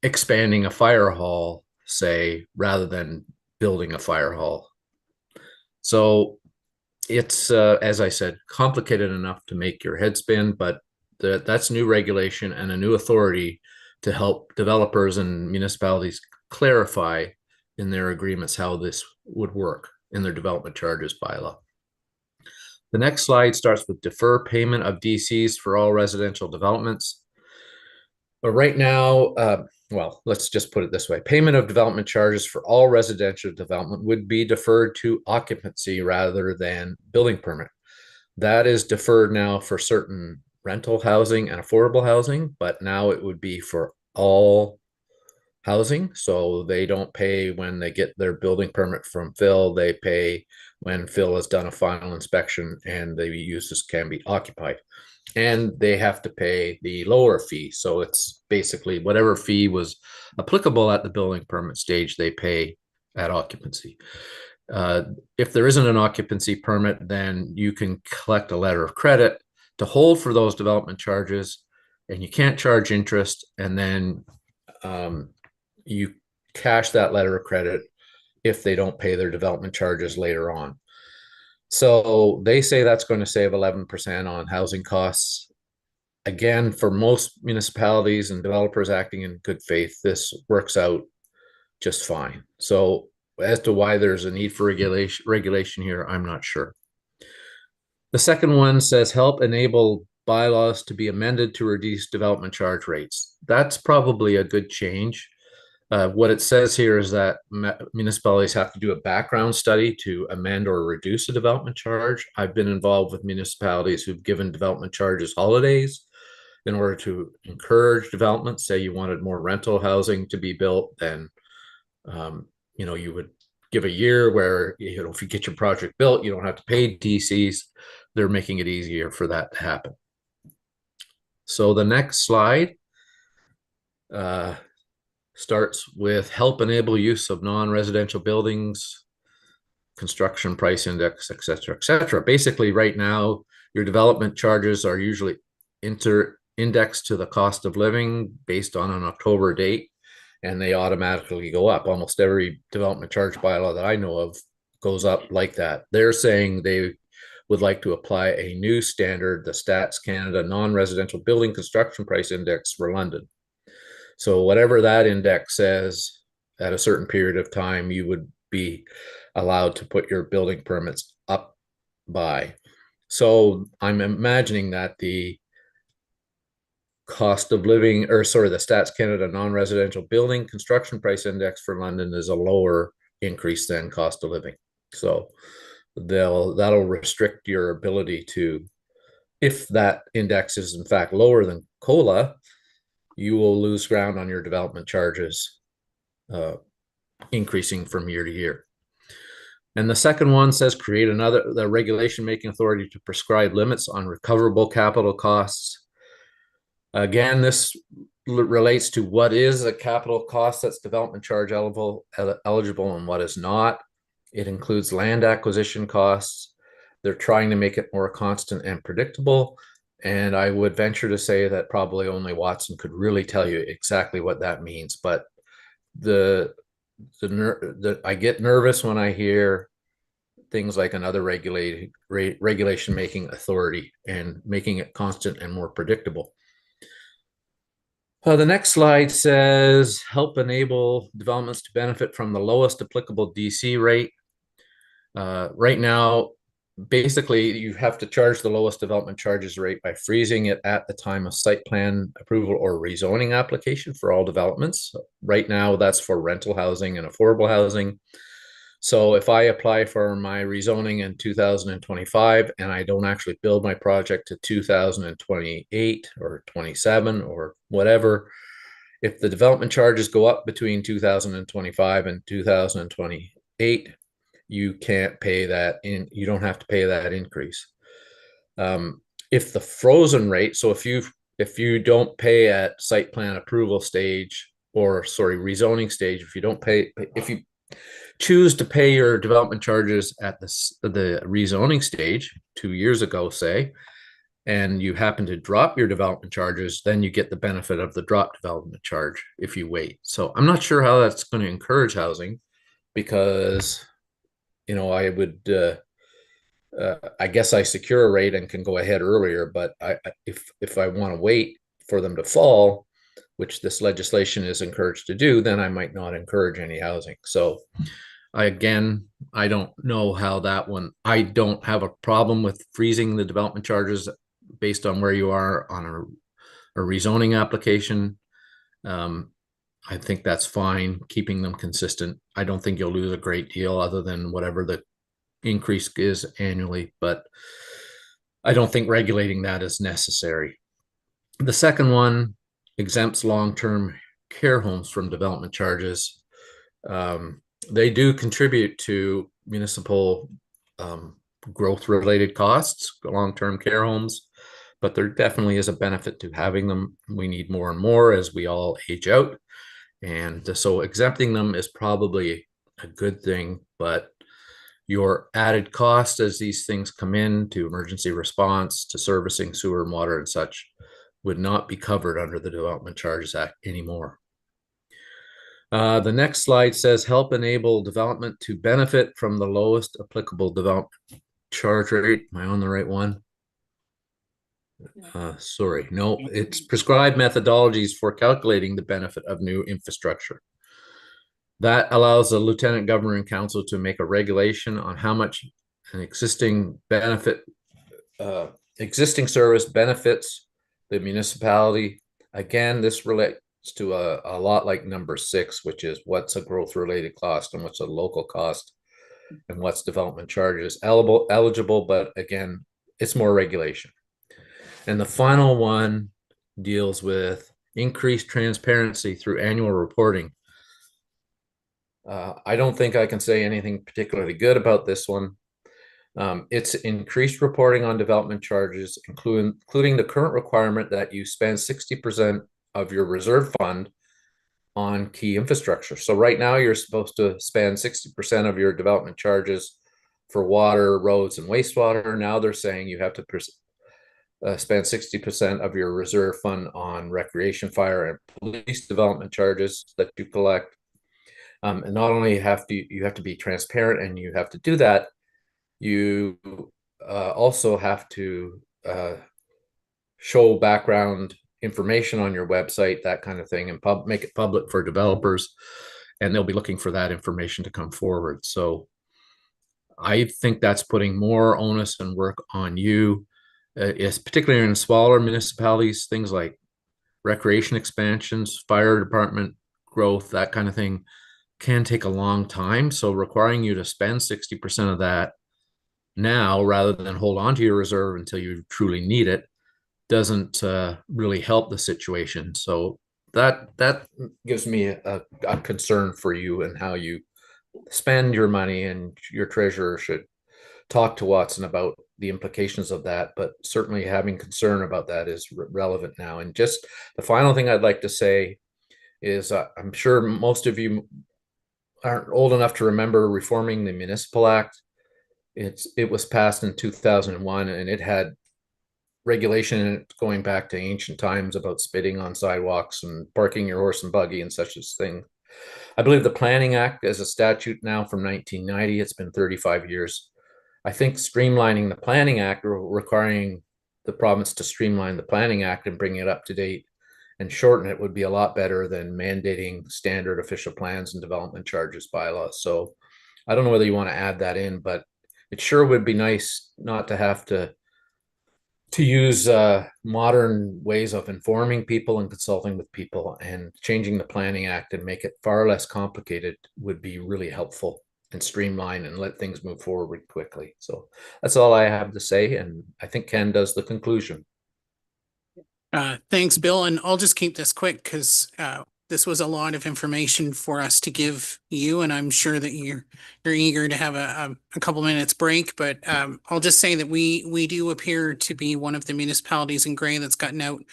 expanding a fire hall, say, rather than building a fire hall. So it's, as I said, complicated enough to make your head spin, but that's new regulation and a new authority to help developers and municipalities clarify in their agreements how this would work in their development charges bylaw. The next slide starts with defer payment of DCs for all residential developments. But right now, well, let's just put it this way. Payment of development charges for all residential development would be deferred to occupancy rather than building permit. That is deferred now for certain rental housing and affordable housing, but now it would be for all housing. So they don't pay when they get their building permit from Phil. They pay when Phil has done a final inspection and the uses can be occupied. And they have to pay the lower fee. So it's basically whatever fee was applicable at the building permit stage, they pay at occupancy. If there isn't an occupancy permit, then you can collect a letter of credit to hold for those development charges, and you can't charge interest, and then you cash that letter of credit if they don't pay their development charges later on. So they say that's going to save 11% on housing costs. Again, for most municipalities and developers acting in good faith, this works out just fine. So as to why there's a need for regulation here, I'm not sure. The second one says help enable bylaws to be amended to reduce development charge rates. That's probably a good change. What it says here is that municipalities have to do a background study to amend or reduce a development charge. I've been involved with municipalities who've given development charges holidays in order to encourage development. Say you wanted more rental housing to be built, then you would give a year where if you get your project built, you don't have to pay DCs. They're making it easier for that to happen. So the next slide starts with help enable use of non-residential buildings, construction price index, et cetera, et cetera. Basically, right now, your development charges are usually indexed to the cost of living based on an October date, and they automatically go up. Almost every development charge bylaw that I know of goes up like that. They're saying they would like to apply a new standard, the Stats Canada Non-Residential Building Construction Price Index for London. So whatever that index says at a certain period of time, you would be allowed to put your building permits up by. So I'm imagining that the cost of living, or sorry, the Stats Canada Non-Residential Building Construction Price Index for London is a lower increase than cost of living. So that'll restrict your ability to, if that index is in fact lower than COLA, you will lose ground on your development charges increasing from year to year. And the second one says create the regulation making authority to prescribe limits on recoverable capital costs. Again, this relates to what is a capital cost that's development charge eligible and what is not. It includes land acquisition costs. They're trying to make it more constant and predictable. And I would venture to say that probably only Watson could really tell you exactly what that means. But I get nervous when I hear things like another regulation making authority and making it constant and more predictable. The next slide says help enable developments to benefit from the lowest applicable DC rate. Right now, basically, you have to charge the lowest development charges rate by freezing it at the time of site plan approval or rezoning application for all developments. Right now, that's for rental housing and affordable housing. So if I apply for my rezoning in 2025 and I don't actually build my project to 2028 or 27 or whatever, if the development charges go up between 2025 and 2028, you can't pay that in, you don't have to pay that increase. If the frozen rate, so if you don't pay at site plan approval stage or sorry, rezoning stage, if you don't pay, if you choose to pay your development charges at the rezoning stage 2 years ago, say, and you happen to drop your development charges, then you get the benefit of the drop development charge if you wait. So I'm not sure how that's going to encourage housing, because, you know, I would, I guess I secure a rate and can go ahead earlier, but if I want to wait for them to fall, which this legislation is encouraged to do, then I might not encourage any housing. So I don't know how that one, I don't have a problem with freezing the development charges based on where you are on a rezoning application. I think that's fine, keeping them consistent. I don't think you'll lose a great deal other than whatever the increase is annually, but I don't think regulating that is necessary. The second one exempts long-term care homes from development charges. They do contribute to municipal growth-related costs, long-term care homes, but there definitely is a benefit to having them. We need more and more as we all age out. And so exempting them is probably a good thing, but your added cost as these things come in to emergency response, to servicing sewer and water and such, would not be covered under the Development Charges Act anymore. The next slide says help enable development to benefit from the lowest applicable development charge rate. Am I on the right one? Sorry, no, it's prescribed methodologies for calculating the benefit of new infrastructure. That allows the Lieutenant Governor and Council to make a regulation on how much an existing service benefits the municipality. Again, this relates to a lot like number 6, which is what's a growth related cost and what's a local cost and what's development charges eligible, but again, it's more regulation. And the final one deals with increased transparency through annual reporting. I don't think I can say anything particularly good about this one. It's increased reporting on development charges, including the current requirement that you spend 60% of your reserve fund on key infrastructure. So right now you're supposed to spend 60% of your development charges for water, roads, and wastewater. Now they're saying you have to spend 60% of your reserve fund on recreation, fire, and police development charges that you collect. And not only you have to be transparent and you have to do that, you also have to show background information on your website, that kind of thing, and make it public for developers, and they'll be looking for that information to come forward. So I think that's putting more onus and work on you, particularly in smaller municipalities, things like recreation expansions, fire department growth, that kind of thing can take a long time. So requiring you to spend 60% of that now rather than hold on to your reserve until you truly need it doesn't really help the situation. So that gives me a concern for you and how you spend your money, and your treasurer should talk to Watson about the implications of that, but certainly having concern about that is relevant now. And just the final thing I'd like to say is I'm sure most of you aren't old enough to remember reforming the Municipal Act. It was passed in 2001, and it had regulation going back to ancient times about spitting on sidewalks and parking your horse and buggy and such as thing. I believe the Planning Act is a statute now from 1990. It's been 35 years. I think streamlining the Planning Act, or requiring the province to streamline the Planning Act and bring it up to date and shorten it, would be a lot better than mandating standard official plans and development charges bylaws. So I don't know whether you want to add that in, but it sure would be nice not to have to use modern ways of informing people and consulting with people, and changing the Planning Act and make it far less complicated would be really helpful and streamline and let things move forward quickly. So that's all I have to say. And I think Ken does the conclusion. Thanks, Bill. And I'll just keep this quick because this was a lot of information for us to give you, and I'm sure that you're eager to have a couple minutes break. But I'll just say that we do appear to be one of the municipalities in gray that's gotten out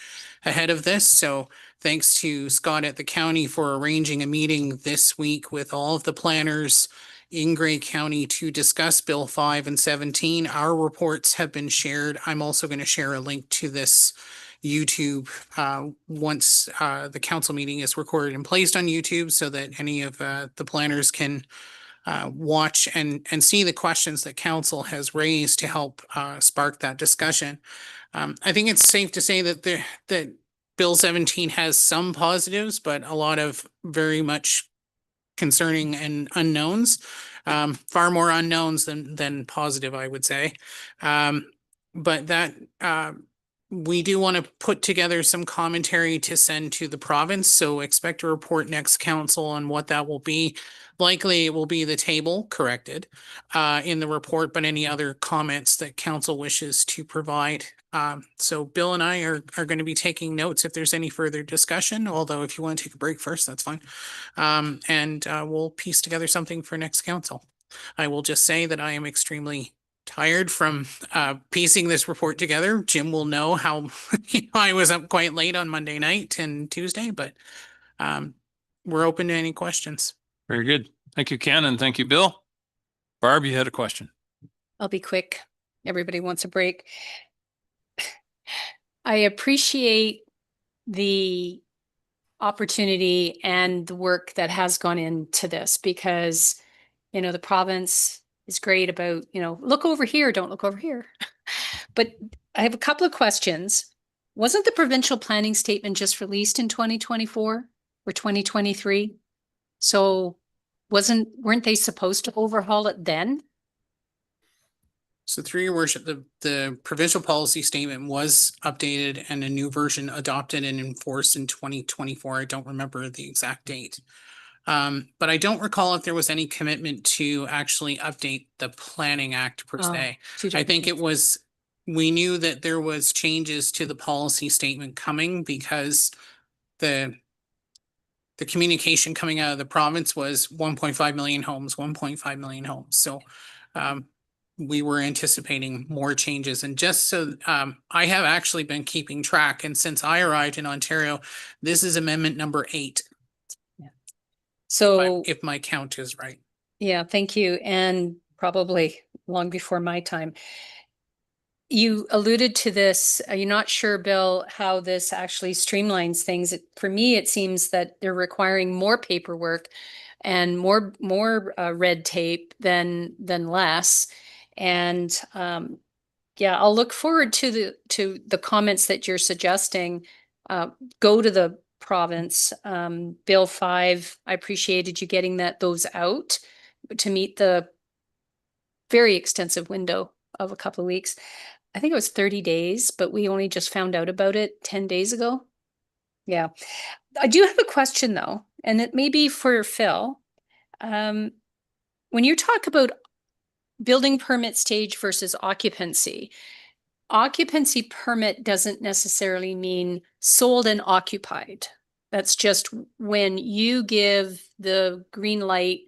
ahead of this. So thanks to Scott at the county for arranging a meeting this week with all of the planners in Grey County to discuss Bill 5 and 17. Our reports have been shared. I'm also going to share a link to this YouTube once the council meeting is recorded and placed on YouTube so that any of the planners can watch and see the questions that council has raised to help spark that discussion. I think it's safe to say that that Bill 17 has some positives, but a lot of very much concerning and unknowns, far more unknowns than positive, I would say. But that we do want to put together some commentary to send to the province. So expect a report next council on what that will be. Likely it will be the table corrected in the report, but any other comments that council wishes to provide. So Bill and I are going to be taking notes if there's any further discussion, although if you want to take a break first, that's fine. And we'll piece together something for next council. I will just say that I am extremely tired from piecing this report together. Jim will know how I was up quite late on Monday night and Tuesday, but we're open to any questions. Very good. Thank you, Ken, and thank you, Bill. Barb, you had a question. I'll be quick. Everybody wants a break. I appreciate the opportunity and the work that has gone into this because, you know, the province is great about, you know, look over here, don't look over here. But I have a couple of questions. Wasn't the provincial planning statement just released in 2024 or 2023? So weren't they supposed to overhaul it then? So through your worship, the provincial policy statement was updated and a new version adopted and enforced in 2024. I don't remember the exact date. But I don't recall if there was any commitment to actually update the Planning Act per se. I think it was, we knew that there was changes to the policy statement coming because the communication coming out of the province was 1.5 million homes, 1.5 million homes. So we were anticipating more changes. And just so I have actually been keeping track. And since I arrived in Ontario, this is amendment number 8. So if my count is right. yeah, thank you. And probably long before my time. You alluded to this. Are you not sure, Bill, how this actually streamlines things? For me, it seems that they're requiring more paperwork and more red tape than less. And yeah, I'll look forward to the comments that you're suggesting. Go to the province. Bill 5, I appreciated you getting those out to meet the very extensive window of a couple of weeks. I think it was 30 days, but we only just found out about it 10 days ago. Yeah. I do have a question though, and it may be for Phil. When you talk about building permit stage versus occupancy permit doesn't necessarily mean sold and occupied. That's just when you give the green light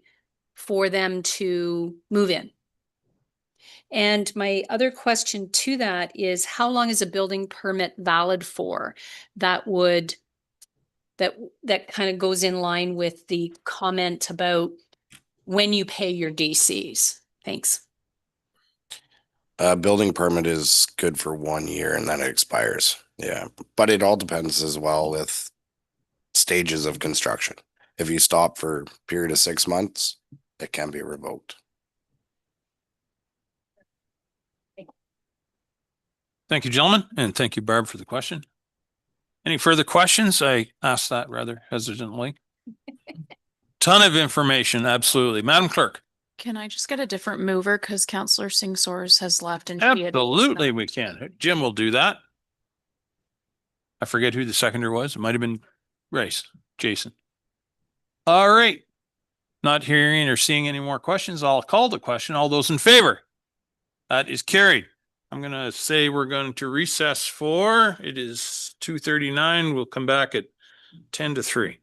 for them to move in. And my other question to that is, how long is a building permit valid for? That kind of goes in line with the comment about when you pay your DCs. Thanks. Building permit is good for 1 year and then it expires. Yeah, but it all depends as well with stages of construction. If you stop for a period of 6 months, it can be revoked. Thank you, gentlemen, and thank you, Barb, for the question. Any further questions? I asked that rather hesitantly. Ton of information, absolutely. Madam Clerk. Can I just get a different mover because Councillor Singh Soares has left and she had- Absolutely, we can. Jim will do that. I forget who the seconder was. It might have been Jason. All right. Not hearing or seeing any more questions, I'll call the question. All those in favor? That is carried. I'm going to say we're going to recess for, it is 2:39. We'll come back at 10 to 3.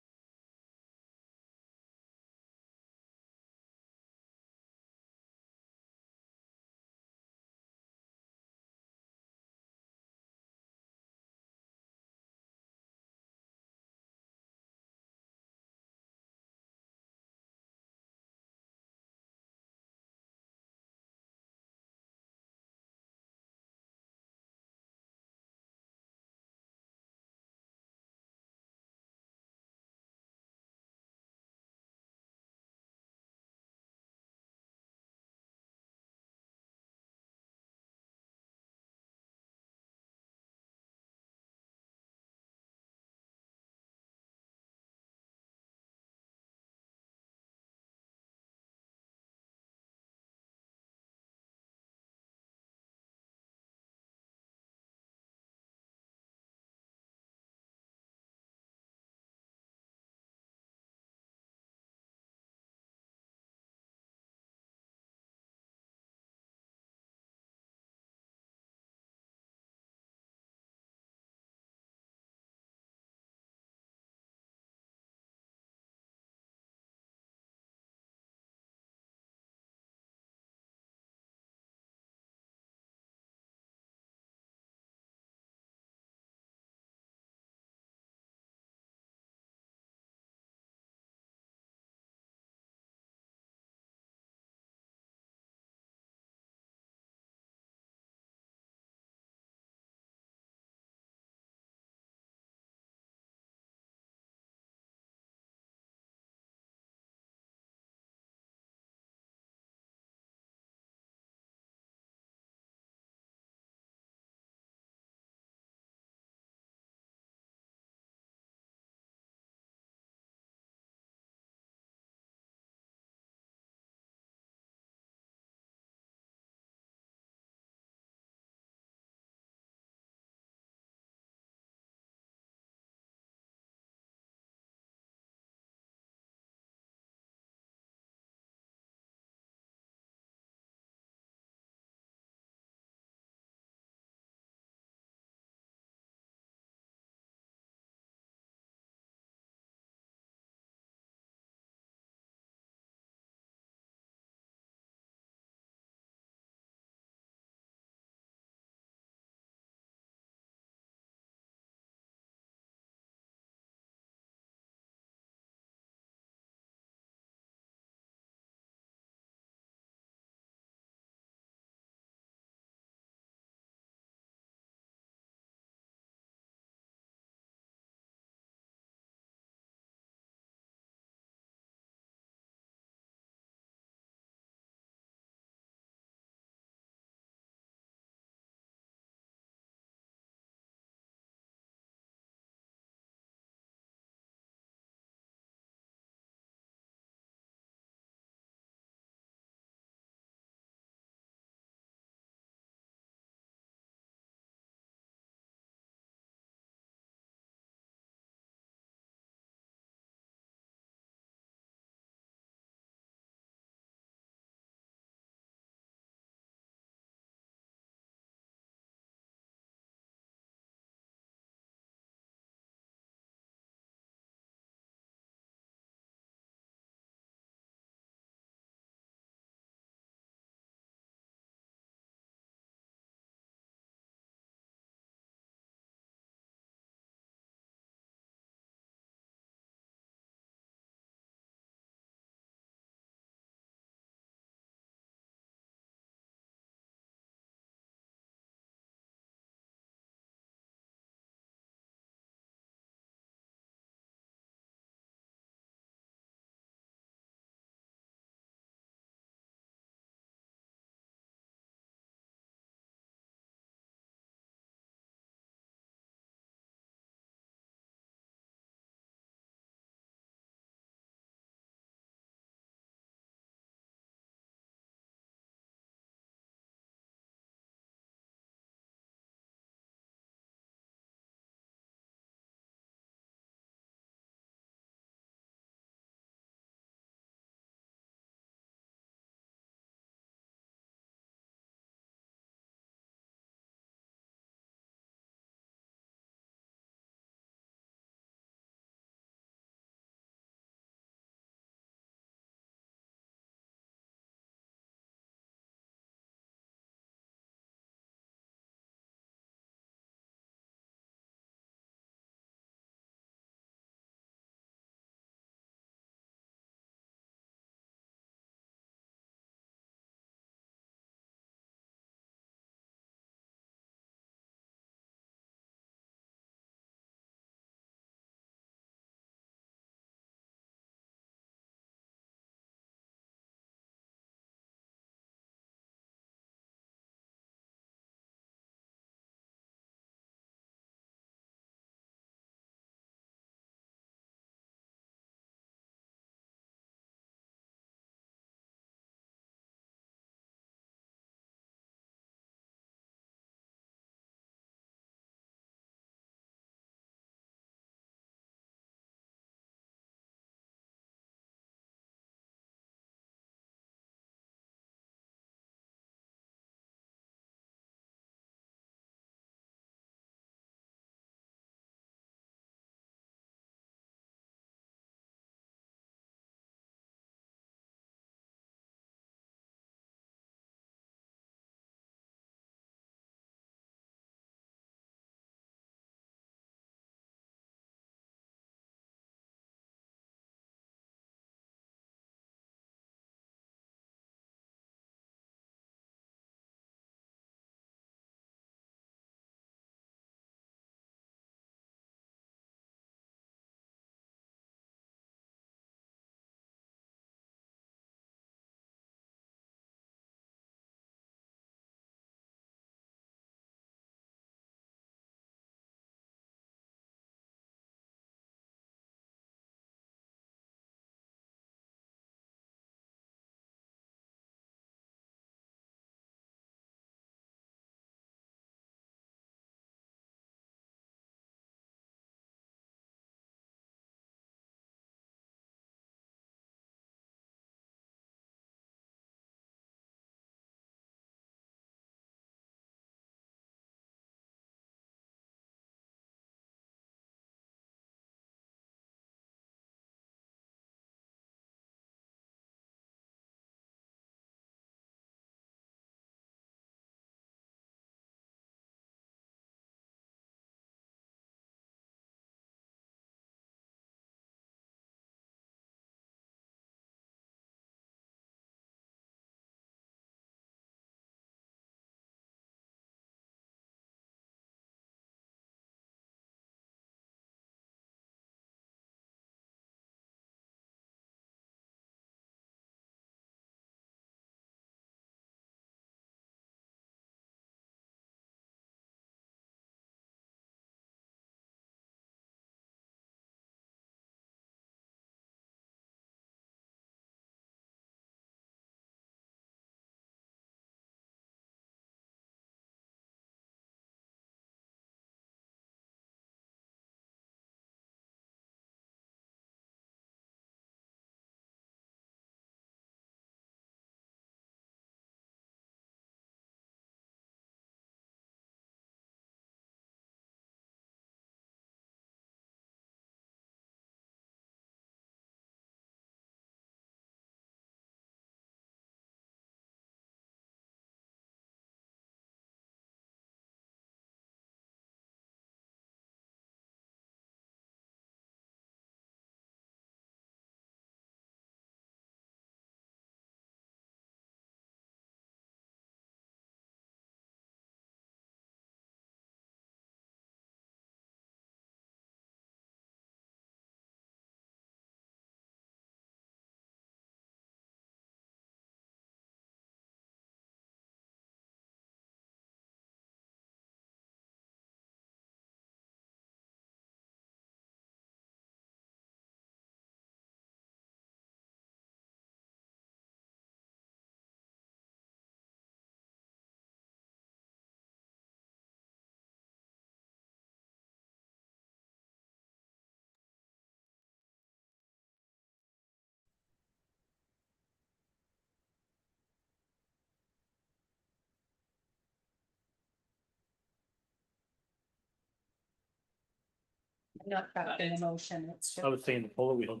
Not about the motion, it's I was saying the polo wheel.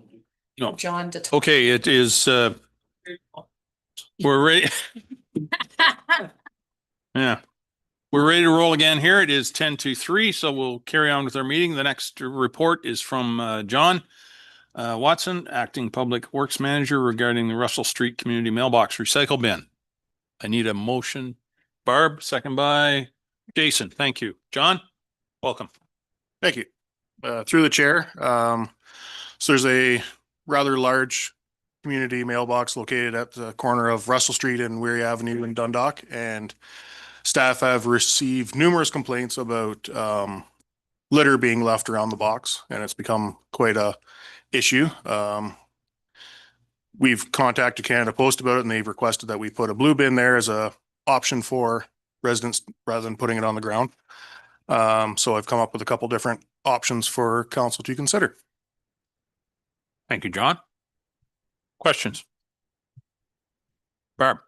No. John to talk. Okay, it is, we're ready. Yeah. We're ready to roll again here. It is 10:03, so we'll carry on with our meeting. The next report is from John Watson, Acting Public Works Manager, regarding the Russell Street Community Mailbox Recycle Bin. I need a motion. Barb, second by Jason. Thank you. John, welcome. Thank you. Through the chair, so there's a rather large community mailbox located at the corner of Russell Street and Weary Avenue in Dundalk, and staff have received numerous complaints about litter being left around the box, and it's become quite a issue. We've contacted Canada Post about it, and they've requested that we put a blue bin there as a option for residents rather than putting it on the ground. So I've come up with a couple different options for council to consider. Thank you, John. Questions? Barb.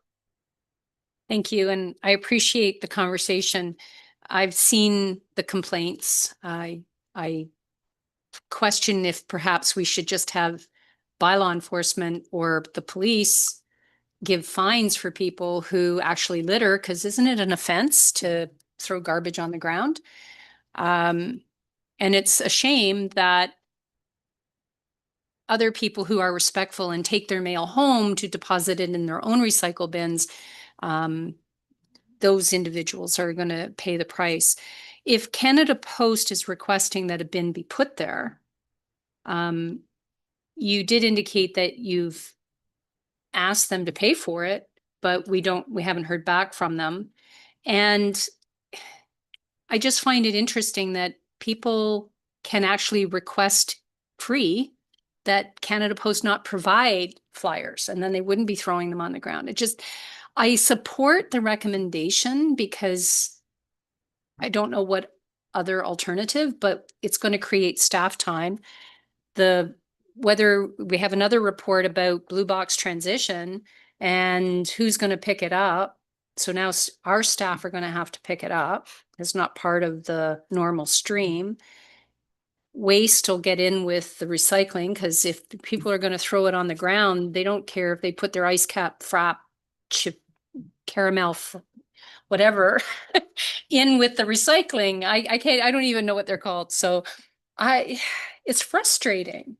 Thank you, and I appreciate the conversation. I've seen the complaints. I question if perhaps we should just have bylaw enforcement or the police give fines for people who actually litter, because isn't it an offense to throw garbage on the ground? And it's a shame that other people who are respectful and take their mail home to deposit it in their own recycle bins, those individuals are going to pay the price. If Canada Post is requesting that a bin be put there, you did indicate that you've asked them to pay for it, but we haven't heard back from them. And I just find it interesting that people can actually request free that Canada Post not provide flyers, and then they wouldn't be throwing them on the ground. I support the recommendation because I don't know what other alternative, but it's going to create staff time. Whether we have another report about blue box transition and who's going to pick it up. So now our staff are going to have to pick it up. It's not part of the normal stream. Waste will get in with the recycling, because if people are going to throw it on the ground, they don't care if they put their ice cap, frap, chip, caramel, whatever in with the recycling. I don't even know what they're called. So it's frustrating.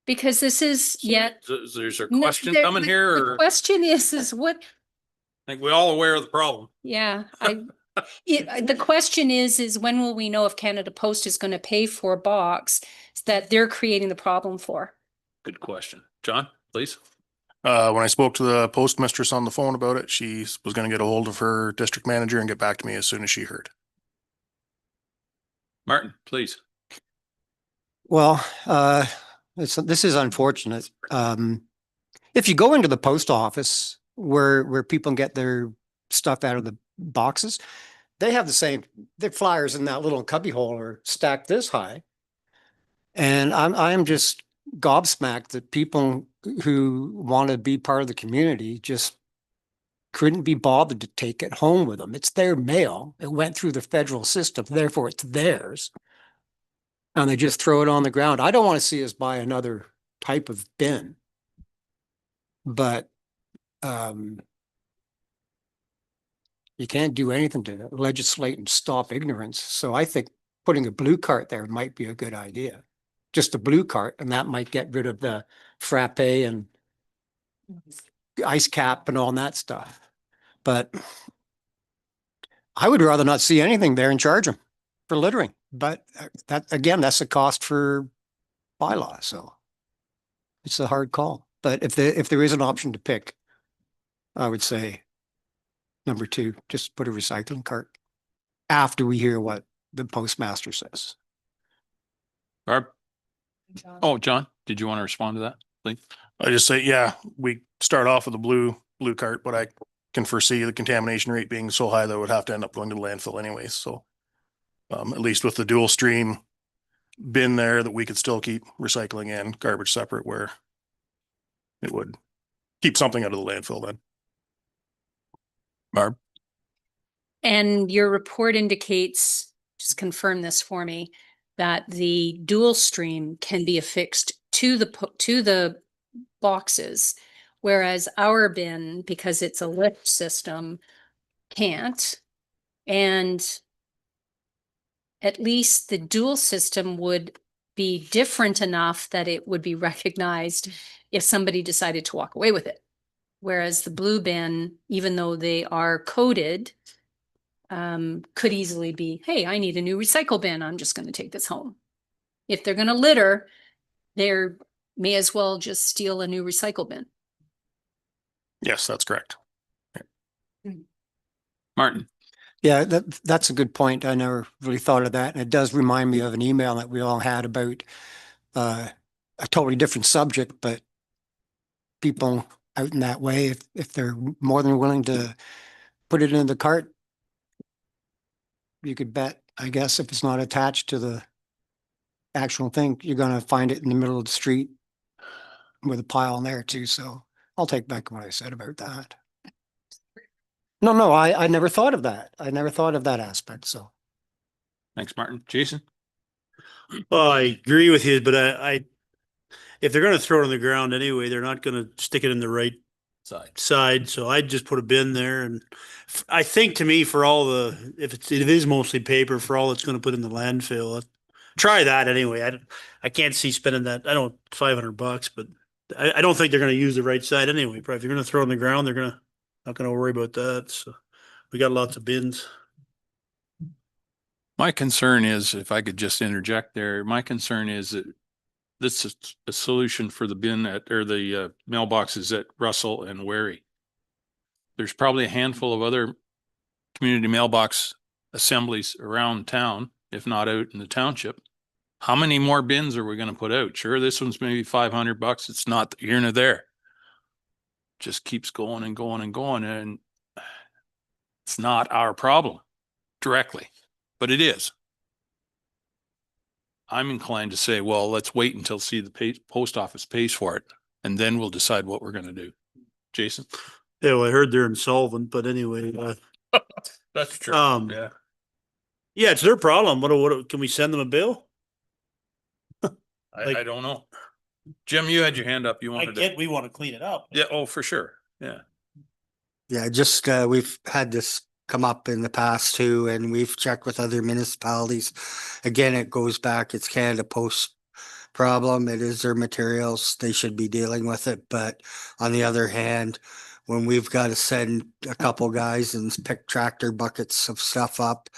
Because this is yet. There's a question coming here, or? The question is what? I think we're all aware of the problem. Yeah, the question is when will we know if Canada Post is going to pay for a box that they're creating the problem for? Good question. John, please. When I spoke to the postmistress on the phone about it, she was going to get a hold of her district manager and get back to me as soon as she heard. Martin, please. Well, this is unfortunate. If you go into the post office where people get their stuff out of the boxes, they have their flyers in that little cubby hole are stacked this high. And I'm just gobsmacked that people who want to be part of the community just couldn't be bothered to take it home with them. It's their mail. It went through the federal system, therefore it's theirs. And they just throw it on the ground. I don't want to see us buy another type of bin, but you can't do anything to legislate and stop ignorance. So I think putting a blue cart there might be a good idea. Just a blue cart, and that might get rid of the frappe and ice cap and all that stuff. But I would rather not see anything there and charge them for littering. But that's a cost for bylaw. So it's a hard call. But if there is an option to pick, I would say number 2, just put a recycling cart after we hear what the postmaster says. Barb? Oh, John, did you want to respond to that, please? I just say, yeah, we start off with a blue cart, but I can foresee the contamination rate being so high that it would have to end up going to the landfill anyways. So at least with the dual stream bin there, that we could still keep recycling and garbage separate, where it would keep something out of the landfill then. Barb? And your report indicates, just confirm this for me, that the dual stream can be affixed to the boxes, whereas our bin, because it's a lift system, can't. And at least the dual system would be different enough that it would be recognized if somebody decided to walk away with it. Whereas the blue bin, even though they are coded, could easily be, hey, I need a new recycle bin. I'm just going to take this home. If they're going to litter, they may as well just steal a new recycle bin. Yes, that's correct. Martin. Yeah, that's a good point. I never really thought of that. And it does remind me of an email that we all had about a totally different subject, but people out in that way, if they're more than willing to put it in the cart, you could bet, I guess, if it's not attached to the actual thing, you're gonna find it in the middle of the street with a pile in there too. So I'll take back what I said about that. No, I never thought of that. I never thought of that aspect, so. Thanks, Martin. Jason? Well, I agree with you, but I if they're gonna throw it on the ground anyway, they're not gonna stick it in the right side. So I'd just put a bin there, and I think, to me, for all the, if it is mostly paper, for all it's gonna put in the landfill, try that anyway. I can't see spending that. I don't, $500, but I don't think they're gonna use the right side anyway. Probably if you're gonna throw it on the ground, they're not gonna worry about that. So we got lots of bins. My concern is, if I could just interject there, my concern is that this is a solution for the bin or the mailboxes at Russell and Wary. There's probably a handful of other community mailbox assemblies around town, if not out in the township. How many more bins are we going to put out? Sure, this one's maybe $500. It's not here nor there. Just keeps going and going and going, and it's not our problem directly, but it is. I'm inclined to say, well, let's wait until the post office pays for it, and then we'll decide what we're going to do. Jason? Yeah, well, I heard they're insolvent, but anyway, That's true. Yeah, it's their problem. What can we send them a bill? I don't know. Jim, you had your hand up. You wanted to. We want to clean it up. Yeah. Oh, for sure. Yeah. Yeah, just we've had this come up in the past too, and we've checked with other municipalities. Again, it goes back, it's Canada Post problem. It is their materials. They should be dealing with it. But on the other hand, when we've got to send a couple guys and pick tractor buckets of stuff up,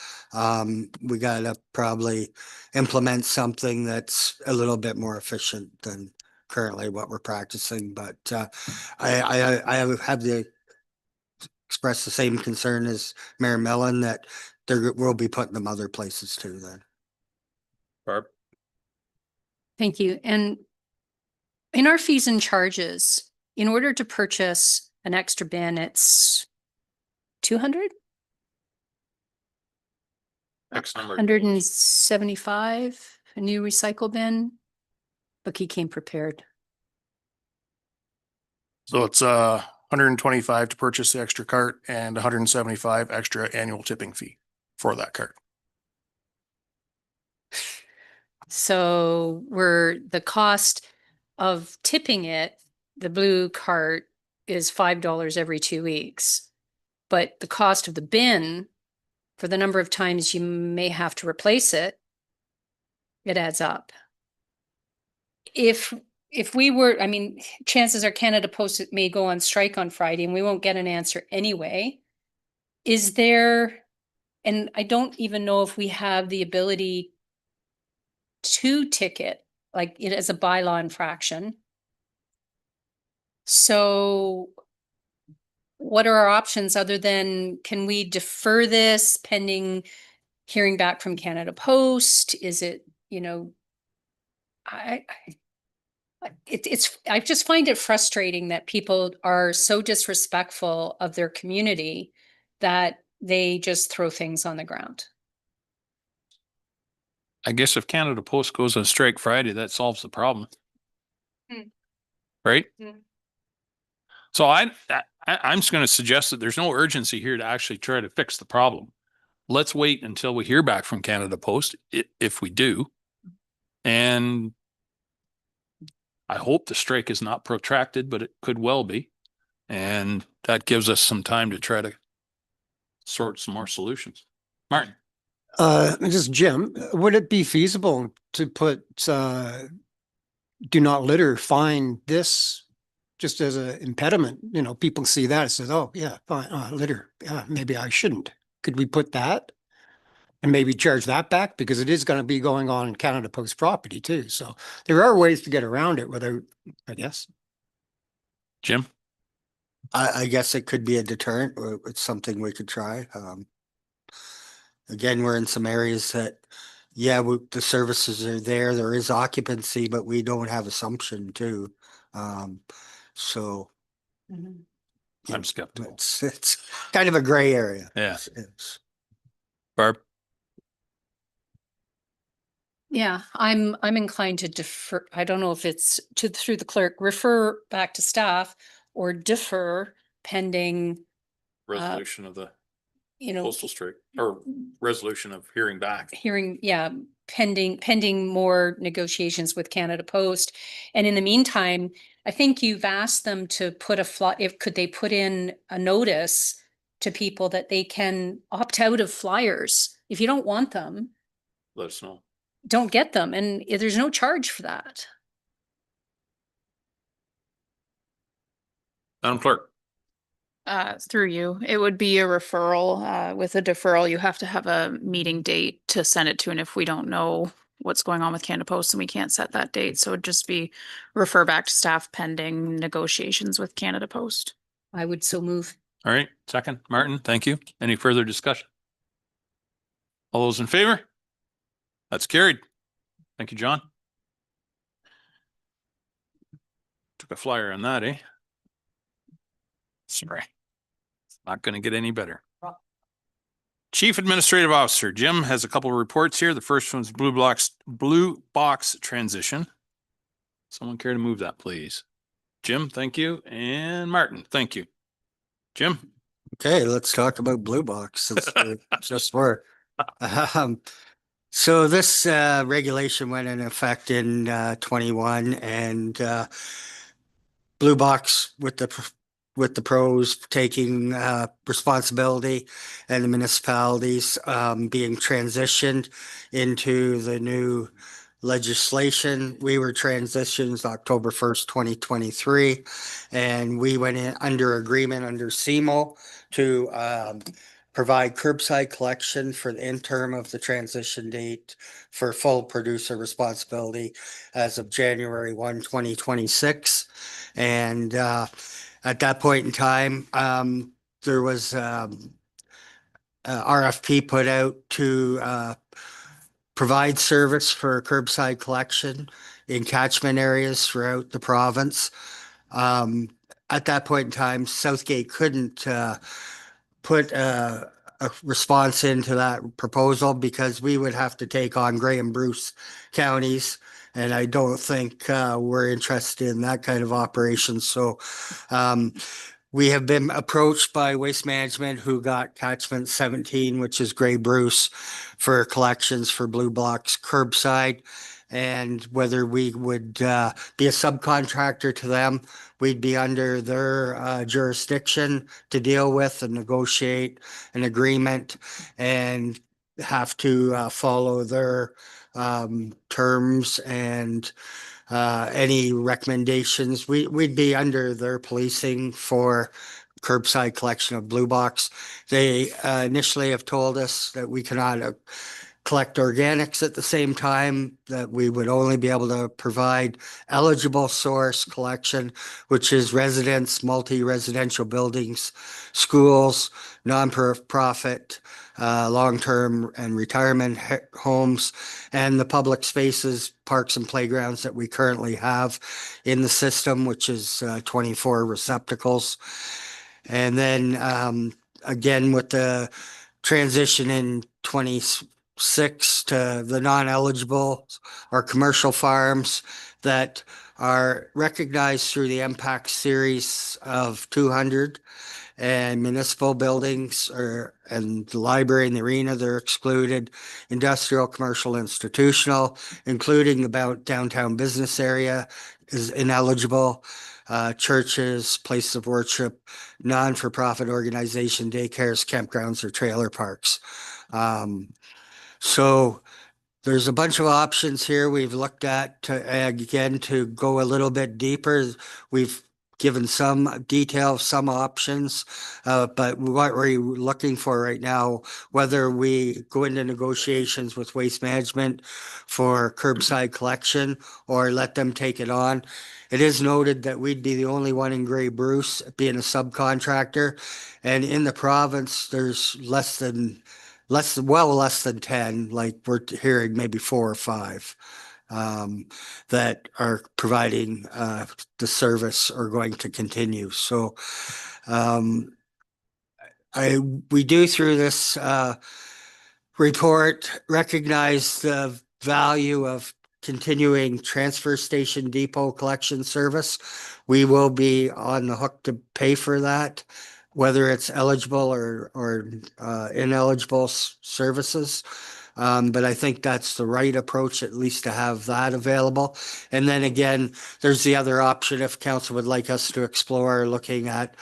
we got to probably implement something that's a little bit more efficient than currently what we're practicing. But I have the express the same concern as Mayor Mellon that there will be putting them other places too then. Barb? Thank you. And in our fees and charges, in order to purchase an extra bin, it's 200? X number. 175, a new recycle bin. Bucky came prepared. So it's 125 to purchase the extra cart and 175 extra annual tipping fee for that cart. So the cost of tipping it, the blue cart, is $5 every 2 weeks. But the cost of the bin, for the number of times you may have to replace it, it adds up. If we were, I mean, chances are Canada Post may go on strike on Friday and we won't get an answer anyway. Is there, and I don't even know if we have the ability to ticket like it as a bylaw infraction. So what are our options other than, can we defer this pending hearing back from Canada Post? Is it, I just find it frustrating that people are so disrespectful of their community that they just throw things on the ground. I guess if Canada Post goes on strike Friday, that solves the problem. Right? So I'm just going to suggest that there's no urgency here to actually try to fix the problem. Let's wait until we hear back from Canada Post, if we do, And I hope the strike is not protracted, but it could well be. And that gives us some time to try to sort some more solutions. Martin? Just Jim, would it be feasible to put, do not litter, fine this just as an impediment? You know, people see that and says, oh, yeah, fine, litter. Yeah, maybe I shouldn't. Could we put that? And maybe charge that back because it is going to be going on Canada Post property too. So there are ways to get around it without, I guess. Jim? I guess it could be a deterrent or it's something we could try. Again, we're in some areas that, yeah, the services are there. There is occupancy, but we don't have assumption too. So I'm skeptical. it's kind of a gray area. Yeah. It's Barb? Yeah, I'm inclined to defer. I don't know if it's through the clerk, refer back to staff or defer pending, Resolution of the you know, postal strike or resolution of hearing back. hearing, yeah, pending more negotiations with Canada Post. And in the meantime, I think you've asked them to put could they put in a notice to people that they can opt out of flyers? If you don't want them, Let us know. don't get them. And there's no charge for that. Madam Clerk? Through you, it would be a referral. With a deferral, you have to have a meeting date to send it to. And if we don't know what's going on with Canada Post, then we can't set that date. So it'd just be refer back to staff pending negotiations with Canada Post. I would so move. All right, second. Martin, thank you. Any further discussion? All those in favor? That's carried. Thank you, John. Took a flyer on that, eh? Sorry. Not going to get any better. Chief Administrative Officer, Jim has a couple of reports here. The first one's blue box transition. Someone care to move that, please? Jim, thank you. And Martin, thank you. Jim? okay, let's talk about Blue Box since we're just were. So this regulation went in effect in 21 and Blue Box with the pros taking responsibility and the municipalities being transitioned into the new legislation. We were transitioned October 1st, 2023, and we went in under agreement under CMO to provide curbside collection for the interim of the transition date for full producer responsibility as of January 1, 2026. And at that point in time, there was RFP put out to provide service for curbside collection in catchment areas throughout the province. At that point in time, Southgate couldn't put a response into that proposal because we would have to take on Grey and Bruce counties. And I don't think we're interested in that kind of operation. So we have been approached by Waste Management who got catchment 17, which is Grey Bruce, for collections for Blue Box curbside. And whether we would be a subcontractor to them, we'd be under their jurisdiction to deal with and negotiate an agreement and have to follow their terms and any recommendations. We'd be under their policing for curbside collection of Blue Box. They initially have told us that we cannot collect organics at the same time, that we would only be able to provide eligible source collection, which is residents, multi-residential buildings, schools, non-profit, long-term and retirement homes, and the public spaces, parks and playgrounds that we currently have in the system, which is 24 receptacles. And then again, with the transition in 26 to the non-eligible or commercial farms that are recognized through the MPAC series of 200, and municipal buildings and the library and the arena, they're excluded. Industrial, commercial, institutional, including the downtown business area, is ineligible. Churches, places of worship, non-for-profit organization, daycares, campgrounds, or trailer parks. So there's a bunch of options here we've looked at to go a little bit deeper. We've given some detail, some options, but what we're looking for right now, whether we go into negotiations with Waste Management for curbside collection or let them take it on. It is noted that we'd be the only one in Grey Bruce being a subcontractor, and in the province, there's less than 10, like we're hearing maybe 4 or 5 that are providing the service or going to continue. So we do through this report recognize the value of continuing transfer station depot collection service. We will be on the hook to pay for that, whether it's eligible or ineligible services. But I think that's the right approach, at least to have that available. And then again, there's the other option if council would like us to explore looking at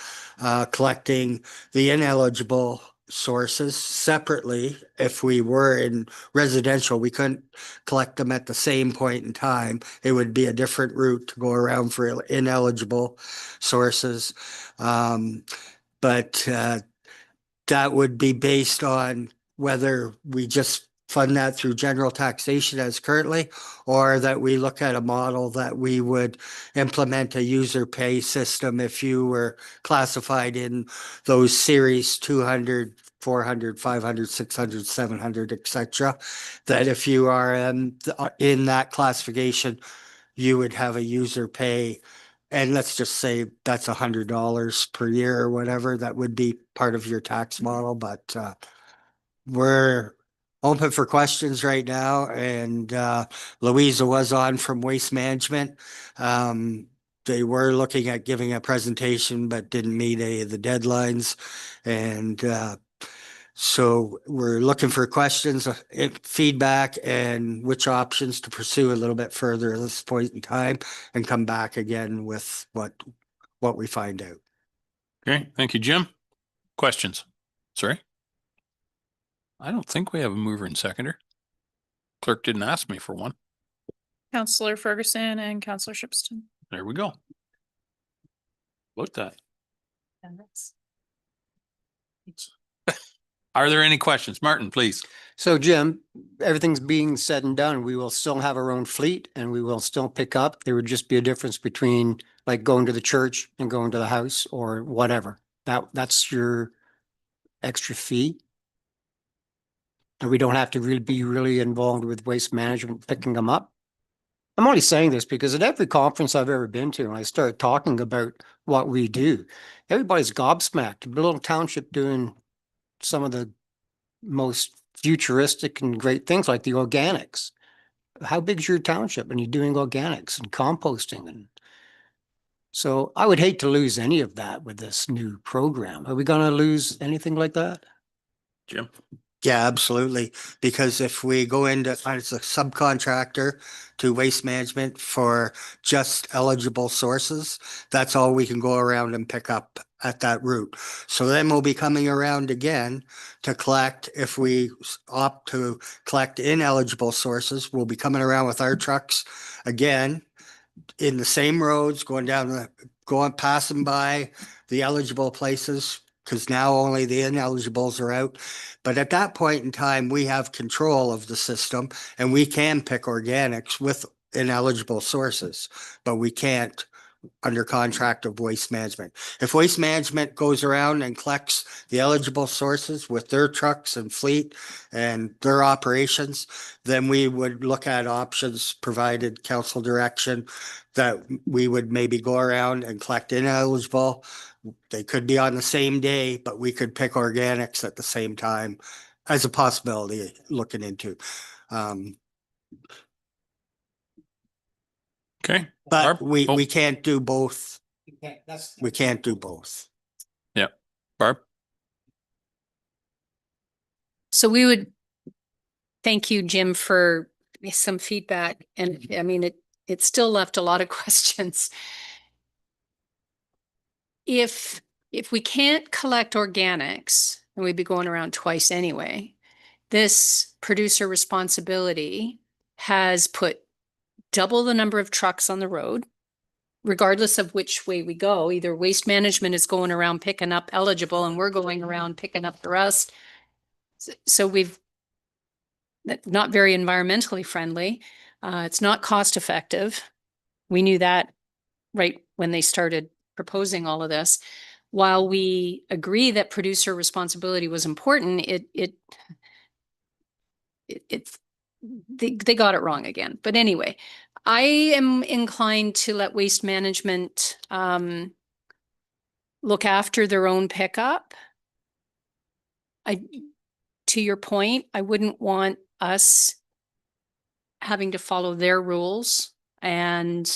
collecting the ineligible sources separately. If we were in residential, we couldn't collect them at the same point in time. It would be a different route to go around for ineligible sources. But that would be based on whether we just fund that through general taxation as currently, or that we look at a model that we would implement a user pay system if you were classified in those series 200, 400, 500, 600, 700, etc. That if you are in that classification, you would have a user pay. And let's just say that's $100 per year or whatever, that would be part of your tax model. But we're open for questions right now. And Louisa was on from Waste Management. They were looking at giving a presentation, but didn't meet any of the deadlines. And so we're looking for questions, feedback, and which options to pursue a little bit further at this point in time, and come back again with what we find out. Okay, thank you, Jim. Questions? Sorry? I don't think we have a mover and seconder. Clerk didn't ask me for one. Councillor Ferguson and Councillor Shipston. There we go. About that. Are there any questions? Martin, please. So Jim, everything's being said and done. We will still have our own fleet and we will still pick up. There would just be a difference between like going to the church and going to the house or whatever. That's your extra fee. And we don't have to really be involved with Waste Management picking them up. I'm only saying this because at every conference I've ever been to, and I started talking about what we do, everybody's gobsmacked. A little township doing some of the most futuristic and great things like the organics. How big is your township and you're doing organics and composting? And so I would hate to lose any of that with this new program. Are we going to lose anything like that? Jim? Yeah, absolutely. Because if we go into as a subcontractor to Waste Management for just eligible sources, that's all we can go around and pick up at that route. So then we'll be coming around again to collect. If we opt to collect ineligible sources, we'll be coming around with our trucks again in the same roads, passing by the eligible places, because now only the ineligibles are out. But at that point in time, we have control of the system and we can pick organics with ineligible sources, but we can't under contract of Waste Management. If Waste Management goes around and collects the eligible sources with their trucks and fleet and their operations, then we would look at options, provided council direction, that we would maybe go around and collect ineligible. They could be on the same day, but we could pick organics at the same time as a possibility looking into. Okay. But Barb? we Oh. can't do both. We can't do both. Yeah. Barb? So we would thank you, Jim, for some feedback. And I mean, it still left a lot of questions. If we can't collect organics, and we'd be going around twice anyway, this producer responsibility has put double the number of trucks on the road, regardless of which way we go. Either Waste Management is going around picking up eligible and we're going around picking up the rest. So we've not very environmentally friendly. It's not cost effective. We knew that right when they started proposing all of this. While we agree that producer responsibility was important, they got it wrong again. But anyway, I am inclined to let Waste Management look after their own pickup. To your point, I wouldn't want us having to follow their rules. And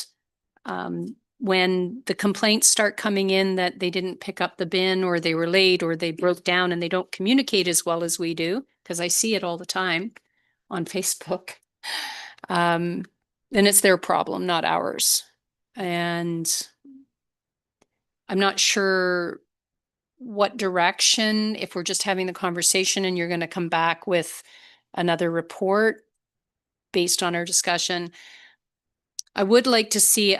when the complaints start coming in that they didn't pick up the bin, or they were late, or they broke down and they don't communicate as well as we do, because I see it all the time on Facebook, then it's their problem, not ours. And I'm not sure what direction, if we're just having the conversation and you're going to come back with another report based on our discussion. I would like to see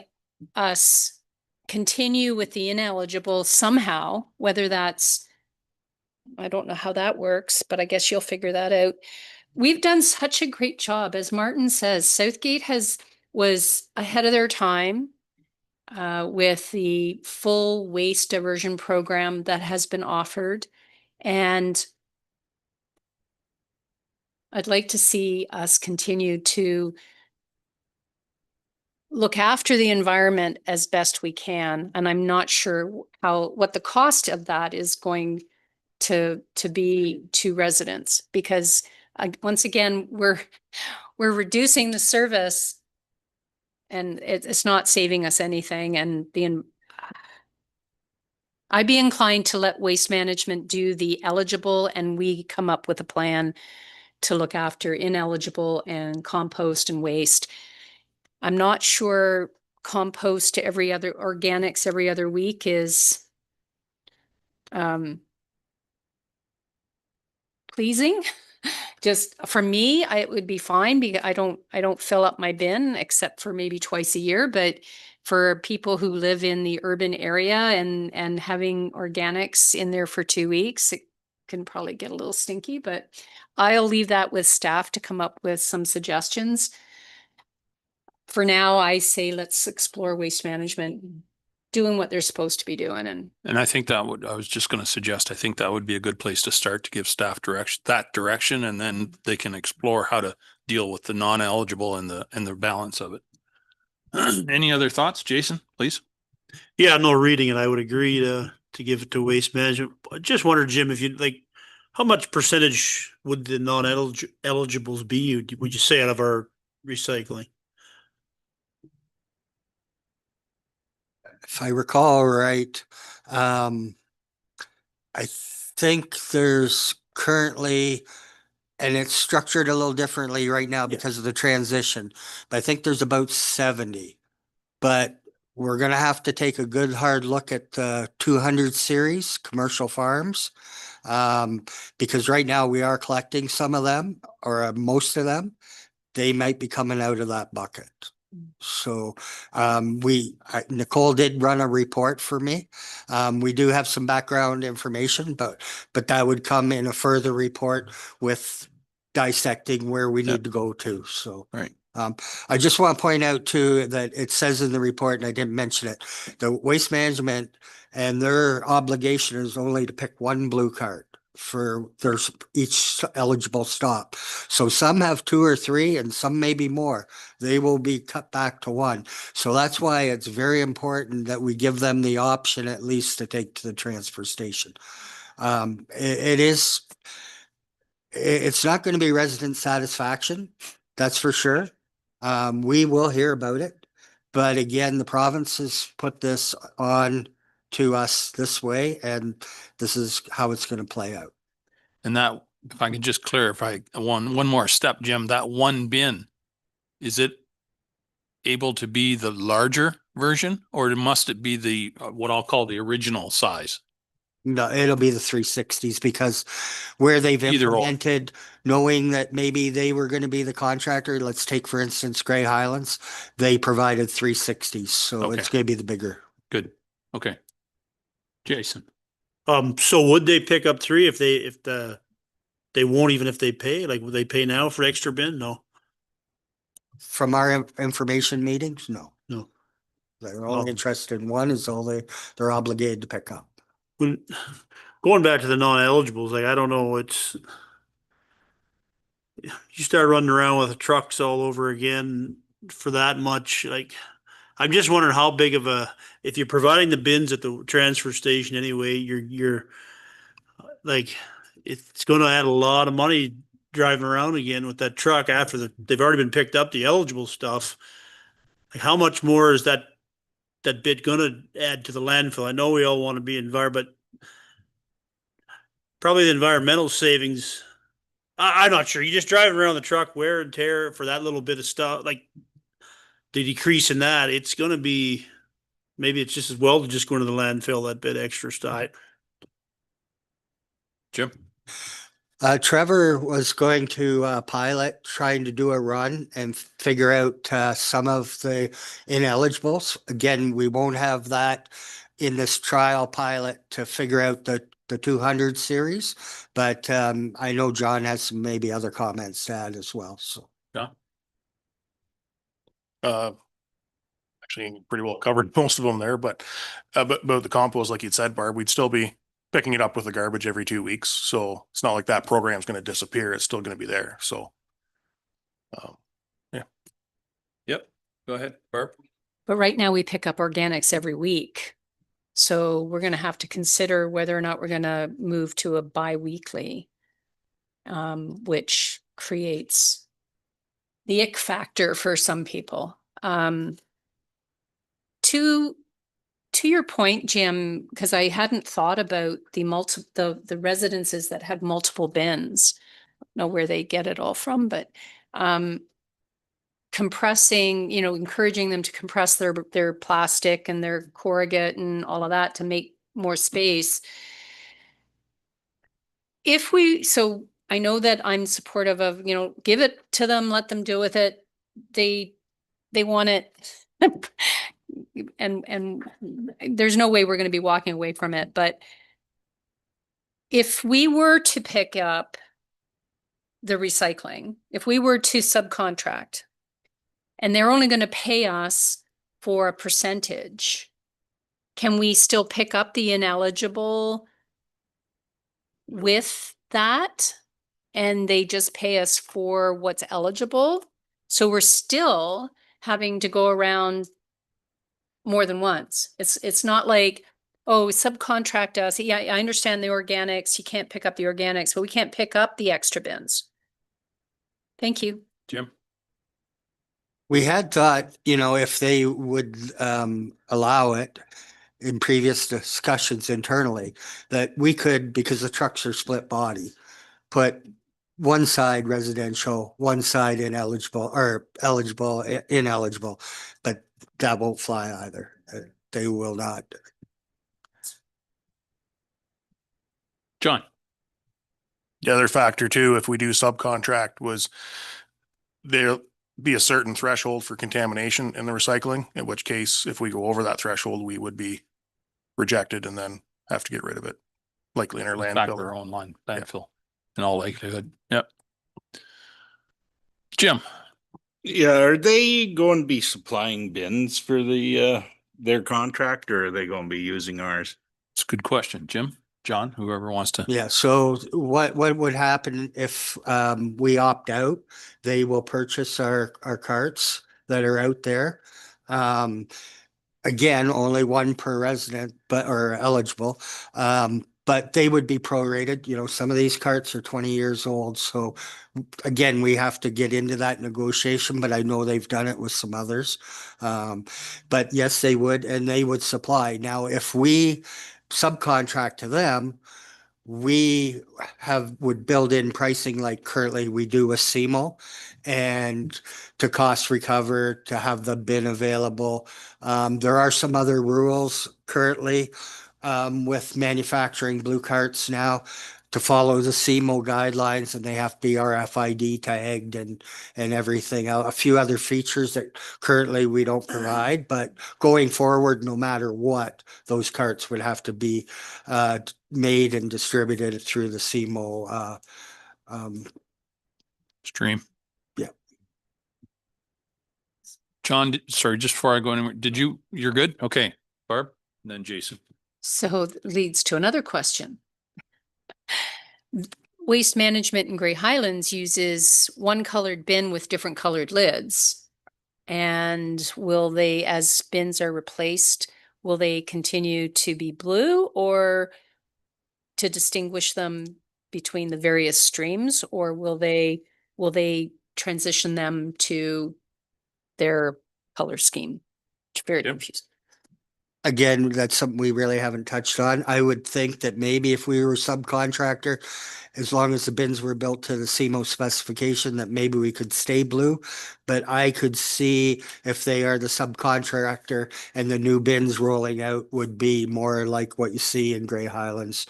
us continue with the ineligible somehow, whether that's, I don't know how that works, but I guess you'll figure that out. We've done such a great job. As Martin says, Southgate was ahead of their time with the full waste diversion program that has been offered. And I'd like to see us continue to look after the environment as best we can. And I'm not sure what the cost of that is going to be to residents, because once again, we're reducing the service and it's not saving us anything. And I'd be inclined to let Waste Management do the eligible, and we come up with a plan to look after ineligible and compost and waste. I'm not sure compost to organics every other week is pleasing. Just for me, it would be fine because I don't fill up my bin except for maybe twice a year. But for people who live in the urban area and having organics in there for 2 weeks, it can probably get a little stinky. But I'll leave that with staff to come up with some suggestions. For now, I say let's explore Waste Management doing what they're supposed to be doing. And I think I was just going to suggest, I think that would be a good place to start, to give staff direction, and then they can explore how to deal with the non-eligible and the balance of it. Any other thoughts, Jason, please? Yeah, no, reading it, I would agree to give it to Waste Management. I just wondered, Jim, if you how much percentage would the non-eligibles be, would you say, out of our recycling? If I recall right, I think there's currently, and it's structured a little differently right now because of the transition, but I think there's about 70. But we're going to have to take a good hard look at the 200 series commercial farms, because right now we are collecting some of them, or most of them. They might be coming out of that bucket. So Nicole did run a report for me. We do have some background information, but that would come in a further report with dissecting where we need to go to. So right. I just want to point out too that it says in the report, and I didn't mention it, the Waste Management and their obligation is only to pick one blue card for each eligible stop. So some have 2 or 3 and some maybe more. They will be cut back to 1. So that's why it's very important that we give them the option at least to take to the transfer station. It's not going to be resident satisfaction. That's for sure. We will hear about it. But again, the province has put this on to us this way, and this is how it's going to play out. And that, if I can just clarify one more step, Jim, that one bin, is it able to be the larger version, or must it be the, what I'll call the original size? No, it'll be the 360s, because where they've Either or. implemented, knowing that maybe they were going to be the contractor, let's take, for instance, Grey Highlands, they provided 360s. So Okay. it's going to be the bigger. Good. Okay. Jason. So would they pick up 3 if they won't, even if they pay? Like, would they pay now for extra bin? No. From our information meetings, no. No. They're only interested in one, is all they're obligated to pick up. When going back to the non-eligibles, like, I don't know, it's you start running around with trucks all over again for that much. Like, I'm just wondering how big of a, if you're providing the bins at the transfer station anyway, you're like, it's going to add a lot of money driving around again with that truck after they've already been picked up, the eligible stuff. Like, how much more is that bit going to add to the landfill? I know we all want to be but probably the environmental savings, I'm not sure. You just driving around the truck, wear and tear for that little bit of stuff, like the decrease in that, it's going to be, maybe it's just as well to just go into the landfill, that bit extra stuff. Jim. Trevor was going to pilot, trying to do a run and figure out some of the ineligibles. Again, we won't have that in this trial pilot to figure out the 200 series, but I know John has some maybe other comments to add as well. So, Yeah. Actually pretty well covered most of them there, but the compost, like you'd said, Barb, we'd still be picking it up with the garbage every 2 weeks. So it's not like that program's going to disappear. It's still going to be there. So, yeah. Yep. Go ahead, Barb. But right now we pick up organics every week. So we're going to have to consider whether or not we're going to move to a bi-weekly, which creates the ick factor for some people. To your point, Jim, because I hadn't thought about the residences that had multiple bins. I don't know where they get it all from, but compressing, encouraging them to compress their plastic and their corrugate and all of that to make more space. So I know that I'm supportive of, give it to them, let them deal with it. They want it. And there's no way we're going to be walking away from it. But if we were to pick up the recycling, if we were to subcontract, and they're only going to pay us for a percentage, can we still pick up the ineligible with that? And they just pay us for what's eligible? So we're still having to go around more than once. It's not like, oh, subcontract us. Yeah, I understand the organics. You can't pick up the organics, but we can't pick up the extra bins. Thank you. Jim. we had thought, if they would allow it in previous discussions internally, that we could, because the trucks are split body, put one side residential, one side ineligible, or eligible, ineligible, but that won't fly either. They will not. John. The other factor too, if we do subcontract, was there'll be a certain threshold for contamination in the recycling, in which case, if we go over that threshold, we would be rejected and then have to get rid of it, likely in our Back to landfill. our own landfill in all likelihood. Yep. Jim. Yeah, are they going to be supplying bins for their contract, or are they going to be using ours? It's a good question, Jim. John, whoever wants to. Yeah, so what would happen if we opt out? They will purchase our carts that are out there. Again, only one per resident, or eligible. but they would be prorated. You know, some of these carts are 20 years old. So again, we have to get into that negotiation, but I know they've done it with some others. But yes, they would, and they would supply. Now, if we subcontract to them, we would build in pricing like currently we do with SEMO, and to cost recover, to have the bin available. There are some other rules currently with manufacturing blue carts now to follow the SEMO guidelines, and they have to be RFID tagged and everything. A few other features that currently we don't provide, but going forward, no matter what, those carts would have to be made and distributed through the SEMO Stream. Yeah. John, sorry, just before I go anywhere, you're good? Okay. Barb, and then Jason. So leads to another question. Waste Management in Grey Highlands uses one colored bin with different colored lids. And will they, as bins are replaced, will they continue to be blue, or to distinguish them between the various streams, or will they transition them to their color scheme? It's very confusing. Again, that's something we really haven't touched on. I would think that maybe if we were a subcontractor, as long as the bins were built to the SEMO specification, that maybe we could stay blue. But I could see if they are the subcontractor and the new bins rolling out would be more like what you see in Grey Highlands,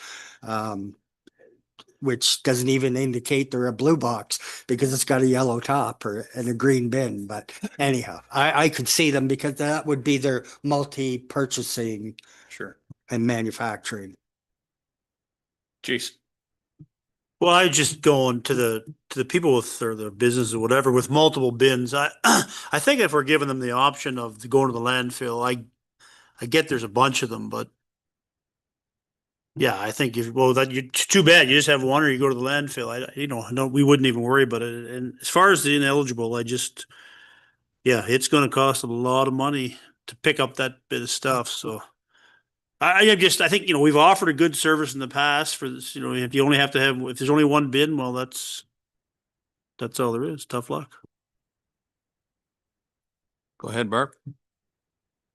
which doesn't even indicate they're a blue box because it's got a yellow top and a green bin. But anyhow, I could see them because that would be their multi-purchasing. Sure. And manufacturing. Jason. Well, I just going to the people with, or the business or whatever, with multiple bins. I think if we're giving them the option of going to the landfill, I get there's a bunch of them, but yeah, I think it's too bad. You just have one, or you go to the landfill. No, we wouldn't even worry about it. And as far as the ineligible, it's going to cost a lot of money to pick up that bit of stuff. So I think, we've offered a good service in the past for this. If you only have to if there's only one bin, well, that's all there is. Tough luck. Go ahead, Barb.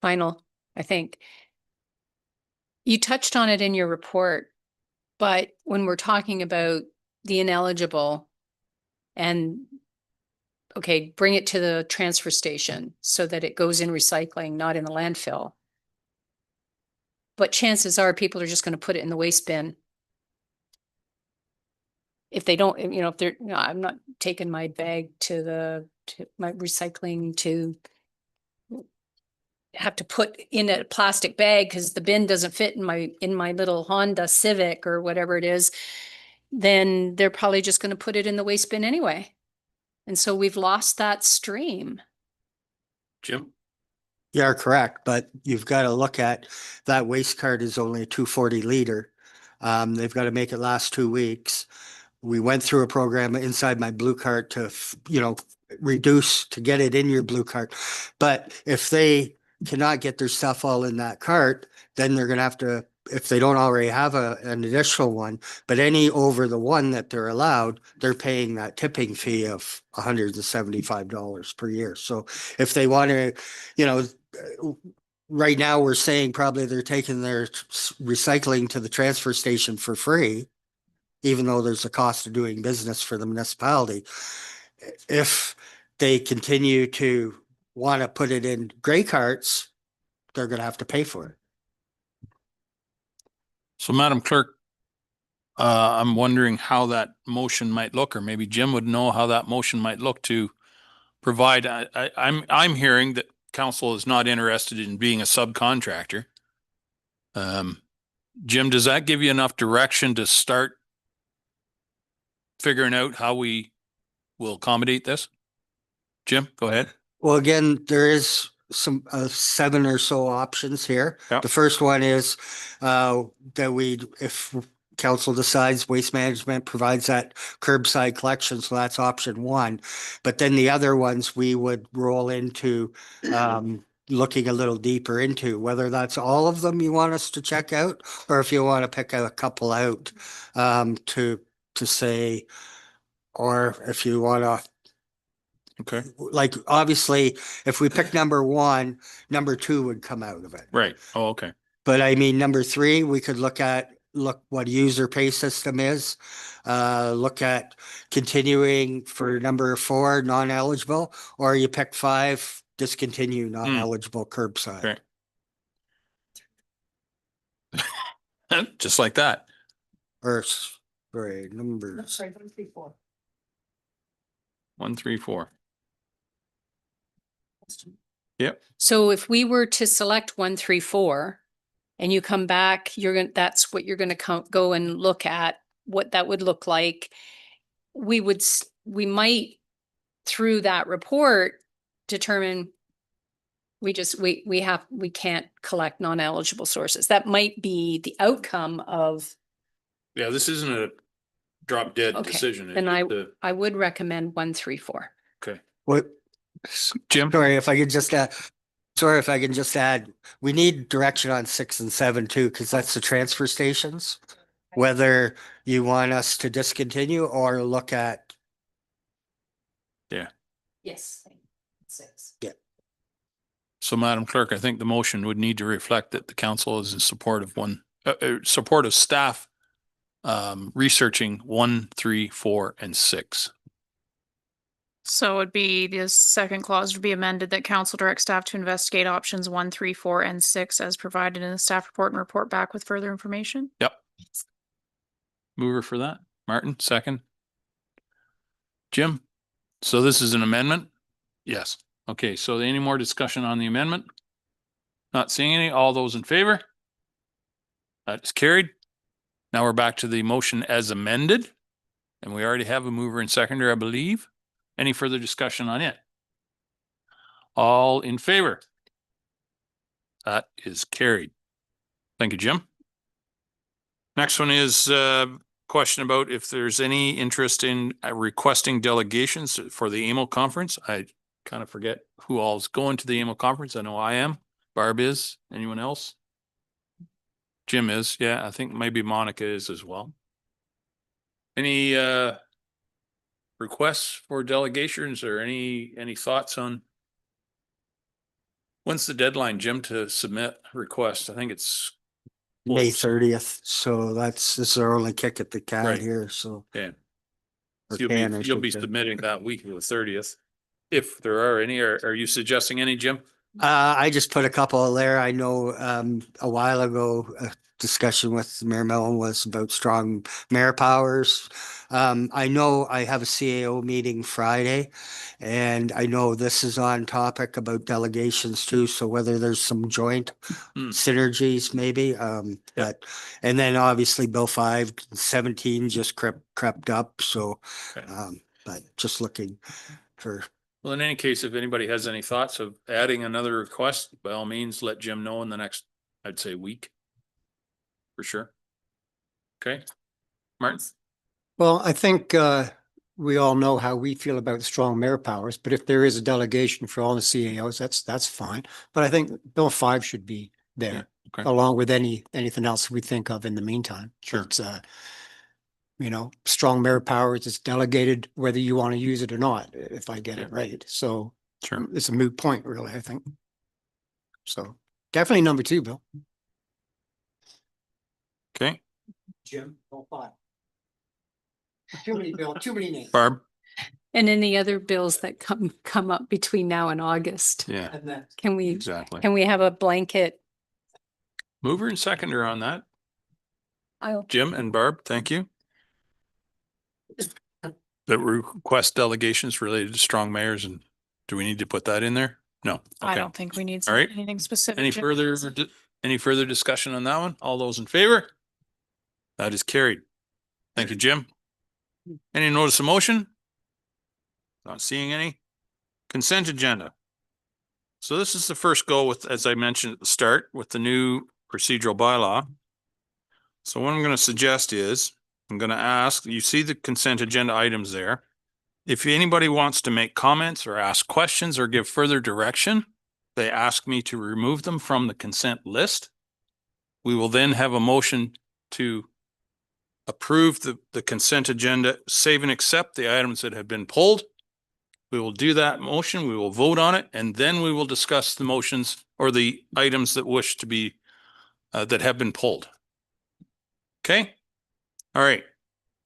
Final, I think. You touched on it in your report, but when we're talking about the ineligible and, okay, bring it to the transfer station so that it goes in recycling, not in the landfill. But chances are people are just going to put it in the waste bin. If they don't, if they're, I'm not taking my bag to my recycling to have to put in a plastic bag because the bin doesn't fit in my little Honda Civic or whatever it is, then they're probably just going to put it in the waste bin anyway. And so we've lost that stream. Jim? You're correct, but you've got to look at that waste cart is only a 240 liter. They've got to make it last 2 weeks. We went through a program inside my blue cart to, reduce to get it in your blue cart. But if they cannot get their stuff all in that cart, then they're going to have to, if they don't already have an additional one, but any over the one that they're allowed, they're paying that tipping fee of $175 per year. So if they want to, right now we're saying probably they're taking their recycling to the transfer station for free, even though there's a cost of doing business for the municipality. If they continue to want to put it in gray carts, they're going to have to pay for it. So, Madam Clerk, I'm wondering how that motion might look, or maybe Jim would know how that motion might look to provide. I'm hearing that council is not interested in being a subcontractor. Jim, does that give you enough direction to start figuring out how we will accommodate this? Jim, go ahead. Well, again, there is some 7 or so options here. Yep. The first one is that if council decides Waste Management provides that curbside collection, so that's option 1. But then the other ones we would roll into looking a little deeper into, whether that's all of them you want us to check out, or if you want to pick a couple out to say, or if you want to, Okay. like, obviously, if we pick number one, number two would come out of it. Right. Oh, okay. But I mean, number three, we could look what user pay system is. Look at continuing for number four, non-eligible, or you pick five, discontinue non-eligible curbside. Okay. Just like that. Or, sorry, number. Sorry, 134. 1, 3, 4. Yep. So if we were to select 1, 3, 4, and you come back, that's what you're gonna go and look at, what that would look like. We might, through that report, determine we can't collect non-eligible sources. That might be the outcome of. Yeah, this isn't a drop dead Okay, decision. then It's just I would recommend 1, 3, 4. okay. What? Jim? Sorry, if I can just add, we need direction on 6 and 7 too, because that's the transfer stations. Whether you want us to discontinue or look at. Yeah. Yes. 6. Yeah. So Madam Clerk, I think the motion would need to reflect that the council is in support of support of staff researching 1, 3, 4, and 6. So it'd be, the second clause would be amended that council directs staff to investigate options 1, 3, 4, and 6 as provided in the staff report and report back with further information. Yep. Mover for that. Martin, second. Jim? So this is an amendment? Yes. Okay, so any more discussion on the amendment? Not seeing any. All those in favor? That is carried. Now we're back to the motion as amended. And we already have a mover and seconder, I believe. Any further discussion on it? All in favor? That is carried. Thank you, Jim. Next one is question about if there's any interest in requesting delegations for the AMO conference. I kind of forget who all is going to the AMO conference. I know I am. Barb is. Anyone else? Jim is. Yeah, I think maybe Monica is as well. Any requests for delegations or any thoughts on when's the deadline, Jim, to submit requests? I think it's May 30th, so this is our only kick at the can Right. here, so. yeah. or So can, I you'll be should say. submitting that week of the 30th. If there are any, are you suggesting any, Jim? I just put a couple there. I know a while ago, a discussion with Mayor Mellon was about strong mayor powers. I know I have a CAO meeting Friday, and I know this is on topic about delegations too. So whether there's some joint synergies, maybe. But and then obviously Bill 517 just crept up. So, Okay. but just looking for. Well, in any case, if anybody has any thoughts of adding another request, by all means, let Jim know in the next, I'd say, week. For sure. Okay. Martin? Well, I think we all know how we feel about strong mayor powers, but if there is a delegation for all the CAOs, that's fine. But I think Bill 5 should be there, okay. along with anything else we think of in the meantime. Sure. It's, strong mayor powers is delegated whether you want to use it or not, if I get it right. So Sure. it's a moot point, really, I think. So definitely number 2, Bill. Okay. Jim, Bill 5. Too many, Bill, too many names. Barb? And any other bills that come up between now and August? Yeah, And then Can we exactly. have a blanket? Mover and seconder on that. I'll Jim and Barb, thank you. That request delegations related to strong mayors, and do we need to put that in there? No. I Okay. don't think we need All right. anything specific. Any Jim. further discussion on that one? All those in favor? That is carried. Thank you, Jim. Any notice of motion? Not seeing any. Consent agenda. So this is the first go with, as I mentioned at the start, with the new procedural bylaw. So what I'm going to suggest is, I'm going to ask, you see the consent agenda items there. If anybody wants to make comments or ask questions or give further direction, They ask me to remove them from the consent list. We will then have a motion to approve the consent agenda, save and accept the items that have been pulled. We will do that motion, we will vote on it, and then we will discuss the motions or the items that wish to be, that have been pulled. Okay? All right.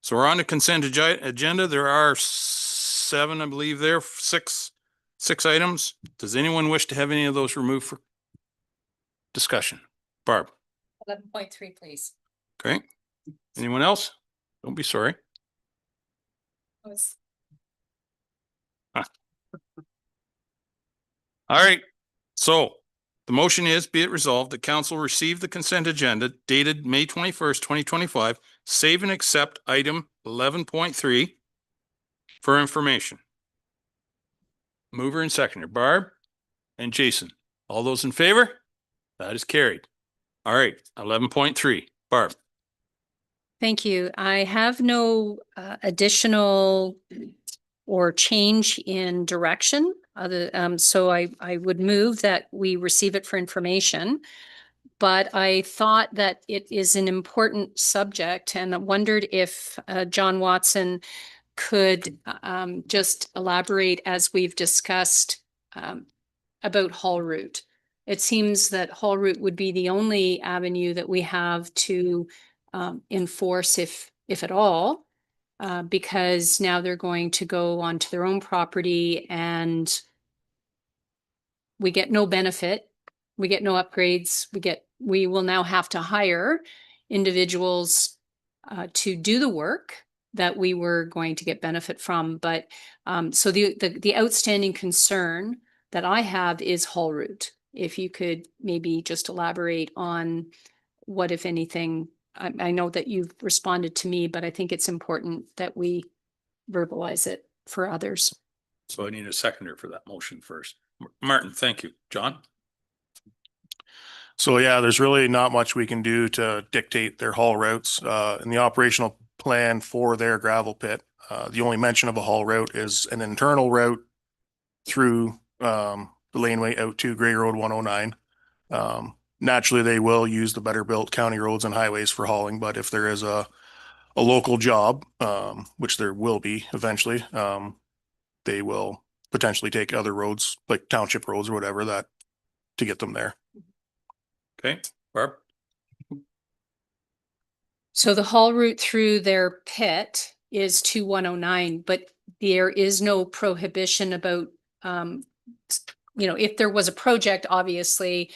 So we're on the consent agenda. There are 7, I believe there, 6 items. Does anyone wish to have any of those removed for discussion? Barb? 11.3, please. Okay. Anyone else? Don't be sorry. All right, so the motion is, be it resolved, the council receive the consent agenda dated May 21st, 2025, save and accept item 11.3 for information. Mover and seconder, Barb and Jason. All those in favor? That is carried. All right, 11.3, Barb. Thank you. I have no additional or change in direction so I would move that we receive it for information. But I thought that it is an important subject and I wondered if John Watson could just elaborate as we've discussed about haul route. It seems that haul route would be the only avenue that we have to enforce if at all. Because now they're going to go onto their own property and we get no benefit. We get no upgrades. We will now have to hire individuals to do the work that we were going to get benefit from. But so the outstanding concern that I have is haul route. If you could maybe just elaborate on what, if anything, I know that you've responded to me, but I think it's important that we verbalize it for others. So I need a seconder for that motion first. Martin, thank you. John? So yeah, there's really not much we can do to dictate their haul routes. In the operational plan for their gravel pit, the only mention of a haul route is an internal route through the laneway out to Gray Road 109. Naturally, they will use the better built county roads and highways for hauling, but if there is a local job, which there will be eventually, they will potentially take other roads, like township roads or whatever, that to get them there. Okay, Barb? So the haul route through their pit is to 109, but there is no prohibition about, if there was a project, obviously,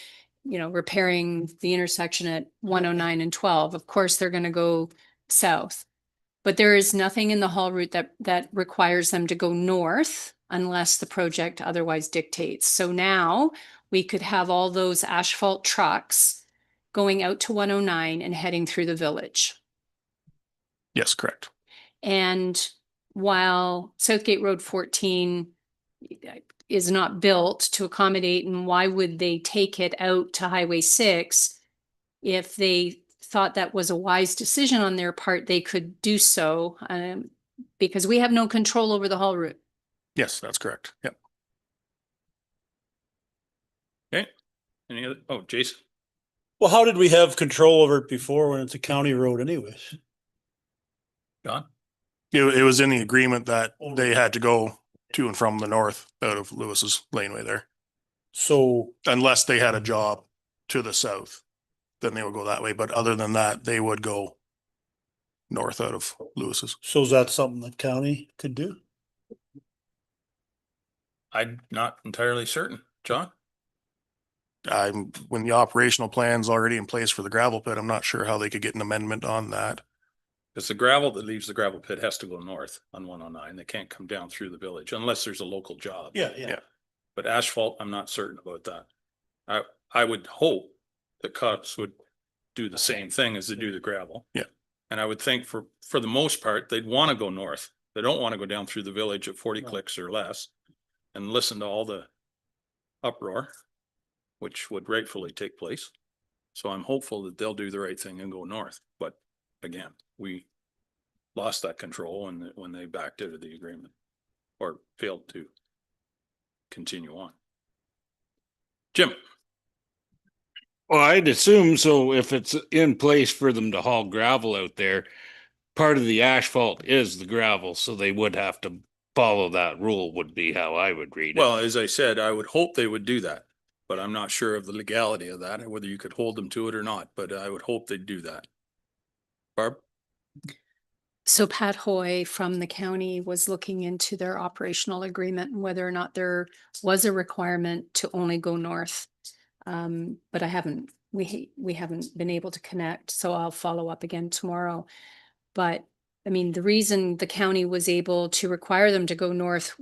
repairing the intersection at 109 and 12, of course, they're going to go south. But there is nothing in the haul route that requires them to go north unless the project otherwise dictates. So now we could have all those asphalt trucks going out to 109 and heading through the village. Yes, correct. And while Southgate Road 14 is not built to accommodate, and why would they take it out to Highway 6? If they thought that was a wise decision on their part, they could do so, because we have no control over the haul route. Yes, that's correct. Yep. Okay. Any other? Oh, Jason? Well, how did we have control over it before when it's a county road anyways? John? It was in the agreement that they had to go to and from the north out of Lewis's laneway there. So unless they had a job to the south, then they would go that way. But other than that, they would go north out of Lewis's. So is that something that county could do? I'm not entirely certain. John? When the operational plan's already in place for the gravel pit, I'm not sure how they could get an amendment on that. Because the gravel that leaves the gravel pit has to go north on 109. They can't come down through the village unless there's a local job. Yeah. But asphalt, I'm not certain about that. I would hope that cops would do the same thing as they do the gravel. Yeah. And I would think for the most part, they'd want to go north. They don't want to go down through the village at 40 clicks or less and listen to all the uproar, which would rightfully take place. So I'm hopeful that they'll do the right thing and go north. But again, we lost that control when they backed out of the agreement or failed to continue on. Jim? Well, I'd assume so if it's in place for them to haul gravel out there, part of the asphalt is the gravel, so they would have to follow that rule would be how I would read it. Well, as I said, I would hope they would do that, but I'm not sure of the legality of that, and whether you could hold them to it or not, but I would hope they'd do that. Barb? So Pat Hoy from the county was looking into their operational agreement and whether or not there was a requirement to only go north. But we haven't been able to connect, so I'll follow up again tomorrow. But I mean, the reason the county was able to require them to go north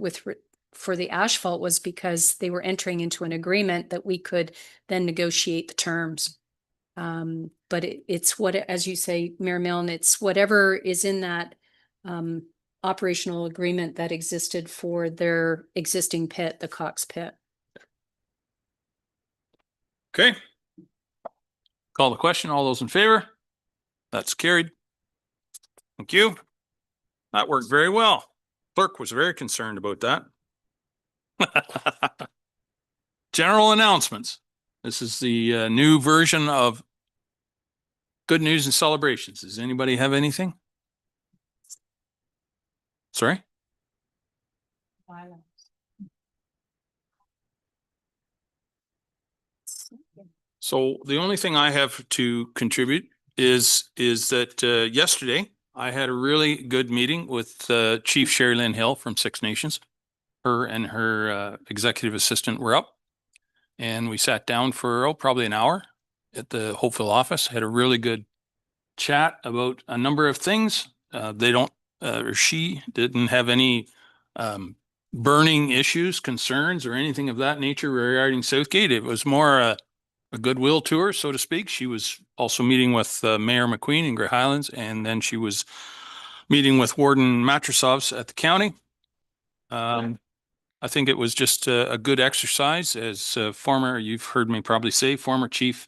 for the asphalt was because they were entering into an agreement that we could then negotiate the terms. But it's what, as you say, Mayor Milne, it's whatever is in that operational agreement that existed for their existing pit, the Cox pit. Okay. Call the question. All those in favor? That's carried. Thank you. That worked very well. Clerk was very concerned about that. General announcements. This is the new version of Good News and Celebrations. Does anybody have anything? Sorry? So the only thing I have to contribute is that yesterday I had a really good meeting with Chief Sherry Lynn Hill from Six Nations. Her and her executive assistant were up, and we sat down for probably an hour at the Hopeville office. Had a really good chat about a number of things. She didn't have any burning issues, concerns, or anything of that nature regarding Southgate. It was more a goodwill tour, so to speak. She was also meeting with Mayor McQueen in Grey Highlands, and then she was meeting with Warden Matrosovs at the county. I think it was just a good exercise. As you've heard me probably say, former Chief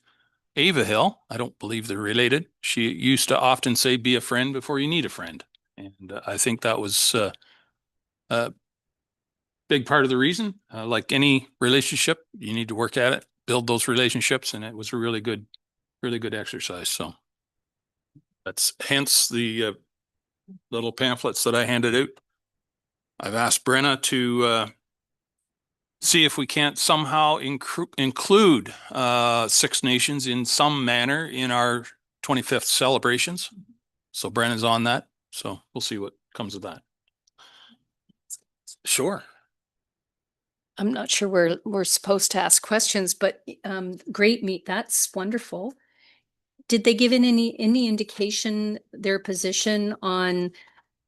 Ava Hill, I don't believe they're related. She used to often say, be a friend before you need a friend. And I think that was a big part of the reason. Like any relationship, you need to work at it, build those relationships, and it was a really good exercise. So that's hence the little pamphlets that I handed out. I've asked Brenna to see if we can't somehow include Six Nations in some manner in our 25th celebrations. So Brenna's on that. So we'll see what comes of that. Sure. I'm not sure we're supposed to ask questions, but great meet. That's wonderful. Did they give any indication their position on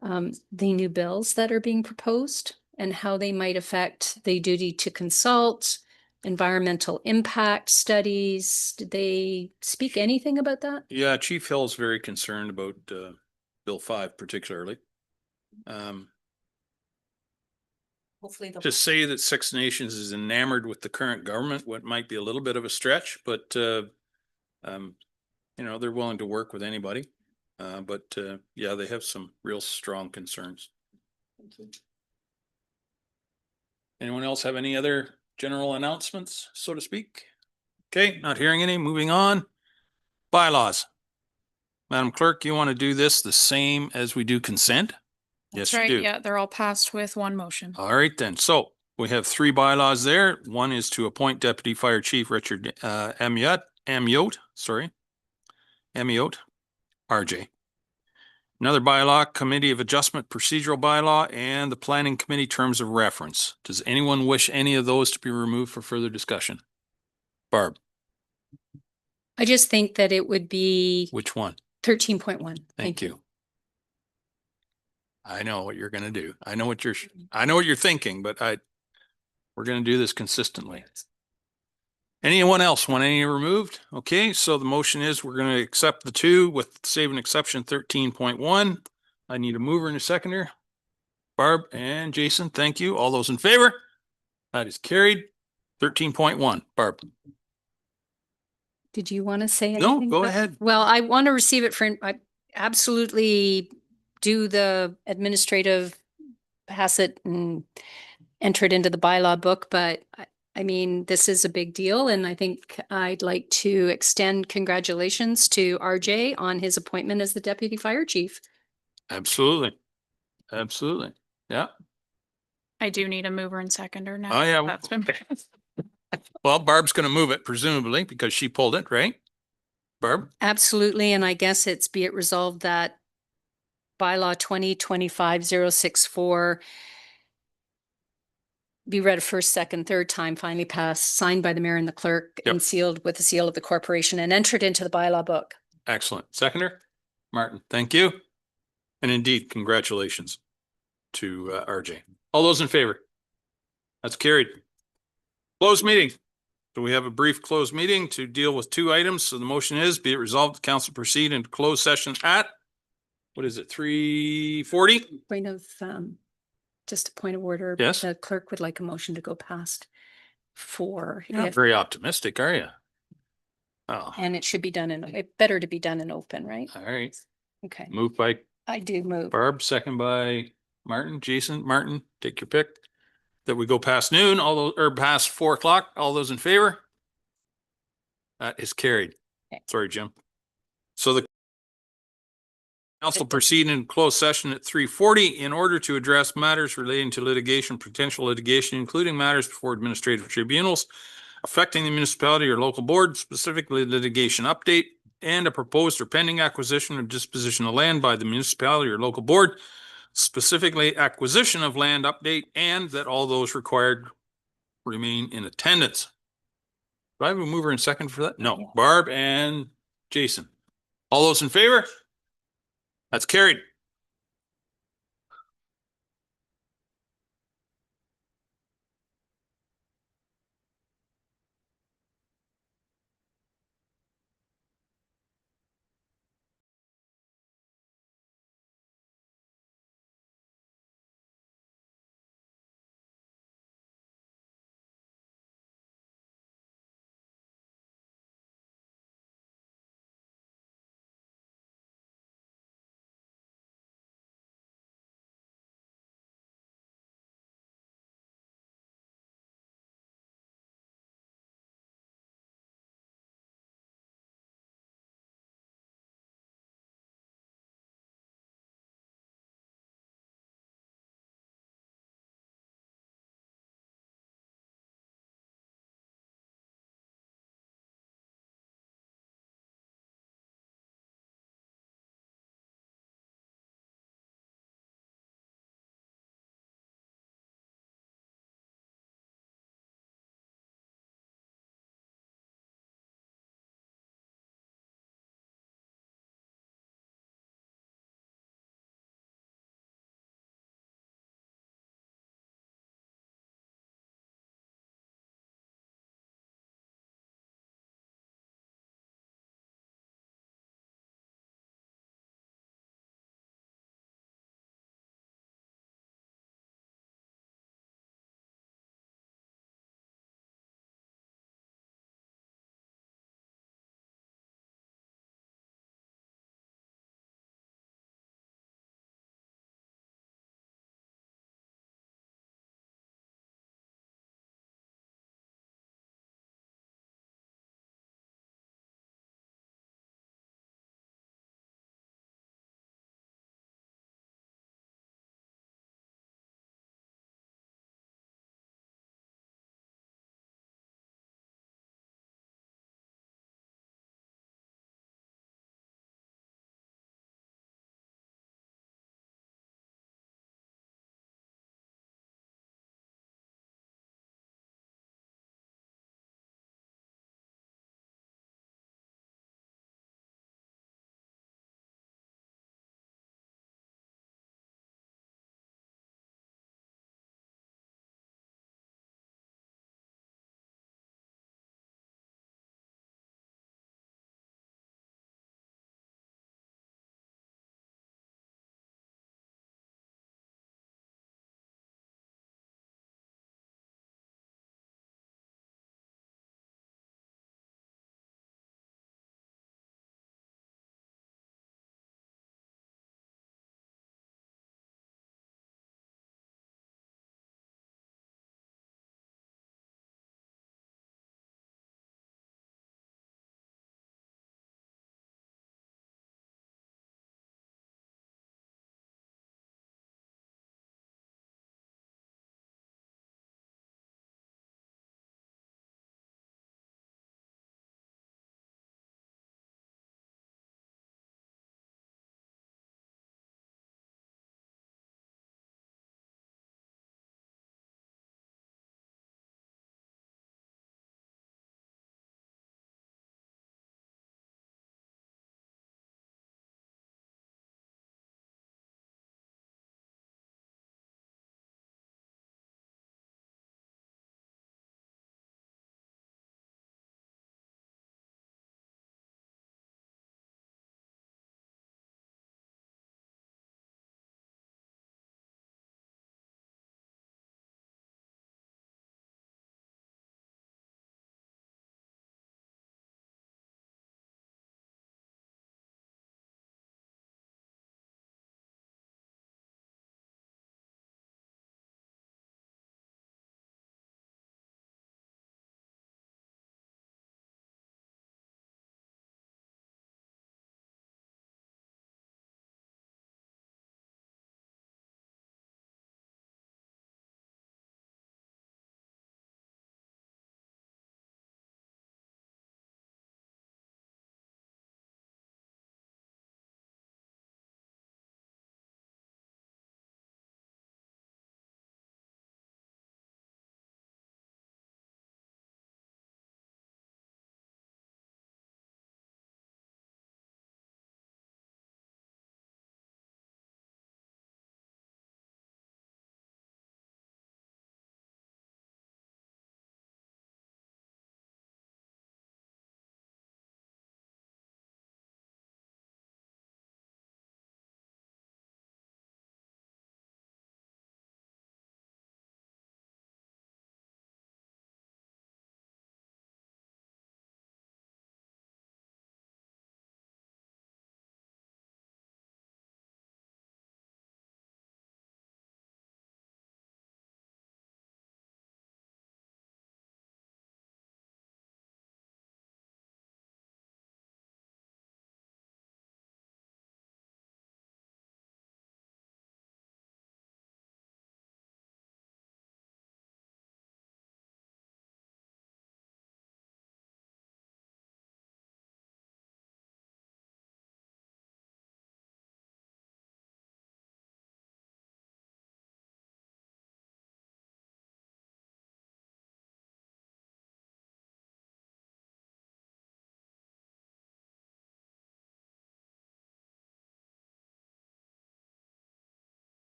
the new bills that are being proposed and how they might affect the duty to consult, environmental impact studies? Did they speak anything about that? Yeah, Chief Hill's very concerned about Bill 5 particularly. Hopefully To say that Six Nations is enamored with the current government, what might be a little bit of a stretch, but they're willing to work with anybody. Yeah, they have some real strong concerns. Anyone else have any other general announcements, so to speak? Okay, not hearing any. Moving on. Bylaws. Madam Clerk, you want to do this the same as we do consent? That's Yes, you right. do. Yeah, they're all passed with one motion. All right, then. So we have 3 bylaws there. One is to appoint Deputy Fire Chief Richard Amiotte, RJ. Another bylaw, Committee of Adjustment Procedural Bylaw, and the Planning Committee Terms of Reference. Does anyone wish any of those to be removed for further discussion? Barb? I just think that it would be Which one? 13.1. Thank you. I know what you're going to do. I know what you're thinking, but we're going to do this consistently. Anyone else want any removed? Okay, so the motion is we're going to accept the 2 with save and exception 13.1. I need a mover and a seconder. Barb and Jason, thank you. All those in favor? That is carried. 13.1. Barb. Did you want to say No, anything? go ahead. Well, I want to receive it I absolutely do the administrative, pass it and enter it into the bylaw book, but I mean, this is a big deal, and I think I'd like to extend congratulations to RJ on his appointment as the deputy fire chief. Absolutely. Absolutely. Yeah. I do need a mover and seconder now. Oh, yeah. That's been passed. Well, Barb's going to move it presumably because she pulled it, right? Barb? Absolutely, and I guess it's be it resolved that bylaw 2025-064 be read a first, second, third time, finally passed, signed by the mayor and the clerk, Yep. and sealed with the seal of the corporation and entered into the bylaw book. Excellent. Seconder? Martin, thank you. And indeed, congratulations to RJ. All those in favor? That's carried. Closed meeting. So we have a brief closed meeting to deal with two items. So the motion is, be it resolved, the council proceed into closed session at, what is it, 3:40? Point of, just a point of order. Yes. The clerk would like a motion to go past 4. You're not if- very optimistic, are you? Oh, And it should be done better to be done in open, right? all right. Okay, Moved by I do move. Barb, second by Martin. Jason, Martin, take your pick. That we go past noon, all those, or past 4 o'clock. All those in favor? That is carried. Okay. Sorry, Jim. So the council proceed in closed session at 3:40 in order to address matters relating to litigation, potential litigation, including matters before administrative tribunals affecting the municipality or local board, specifically litigation update and a proposed or pending acquisition or disposition of land by the municipality or local board, specifically acquisition of land update, and that all those required remain in attendance. Do I have a mover and second for that? No, Barb and Jason. All those in favor? That's carried.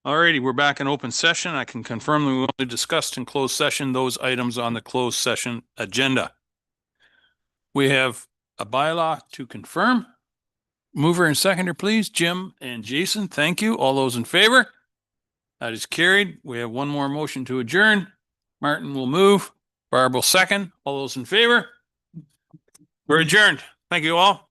Alrighty, we're back in open session. I can confirm that we only discussed in closed session those items on the closed session agenda. We have a bylaw to confirm. Mover and seconder, please. Jim and Jason, thank you. All those in favor? That is carried. We have one more motion to adjourn. Martin will move. Barb will second. All those in favor? We're adjourned. Thank you all.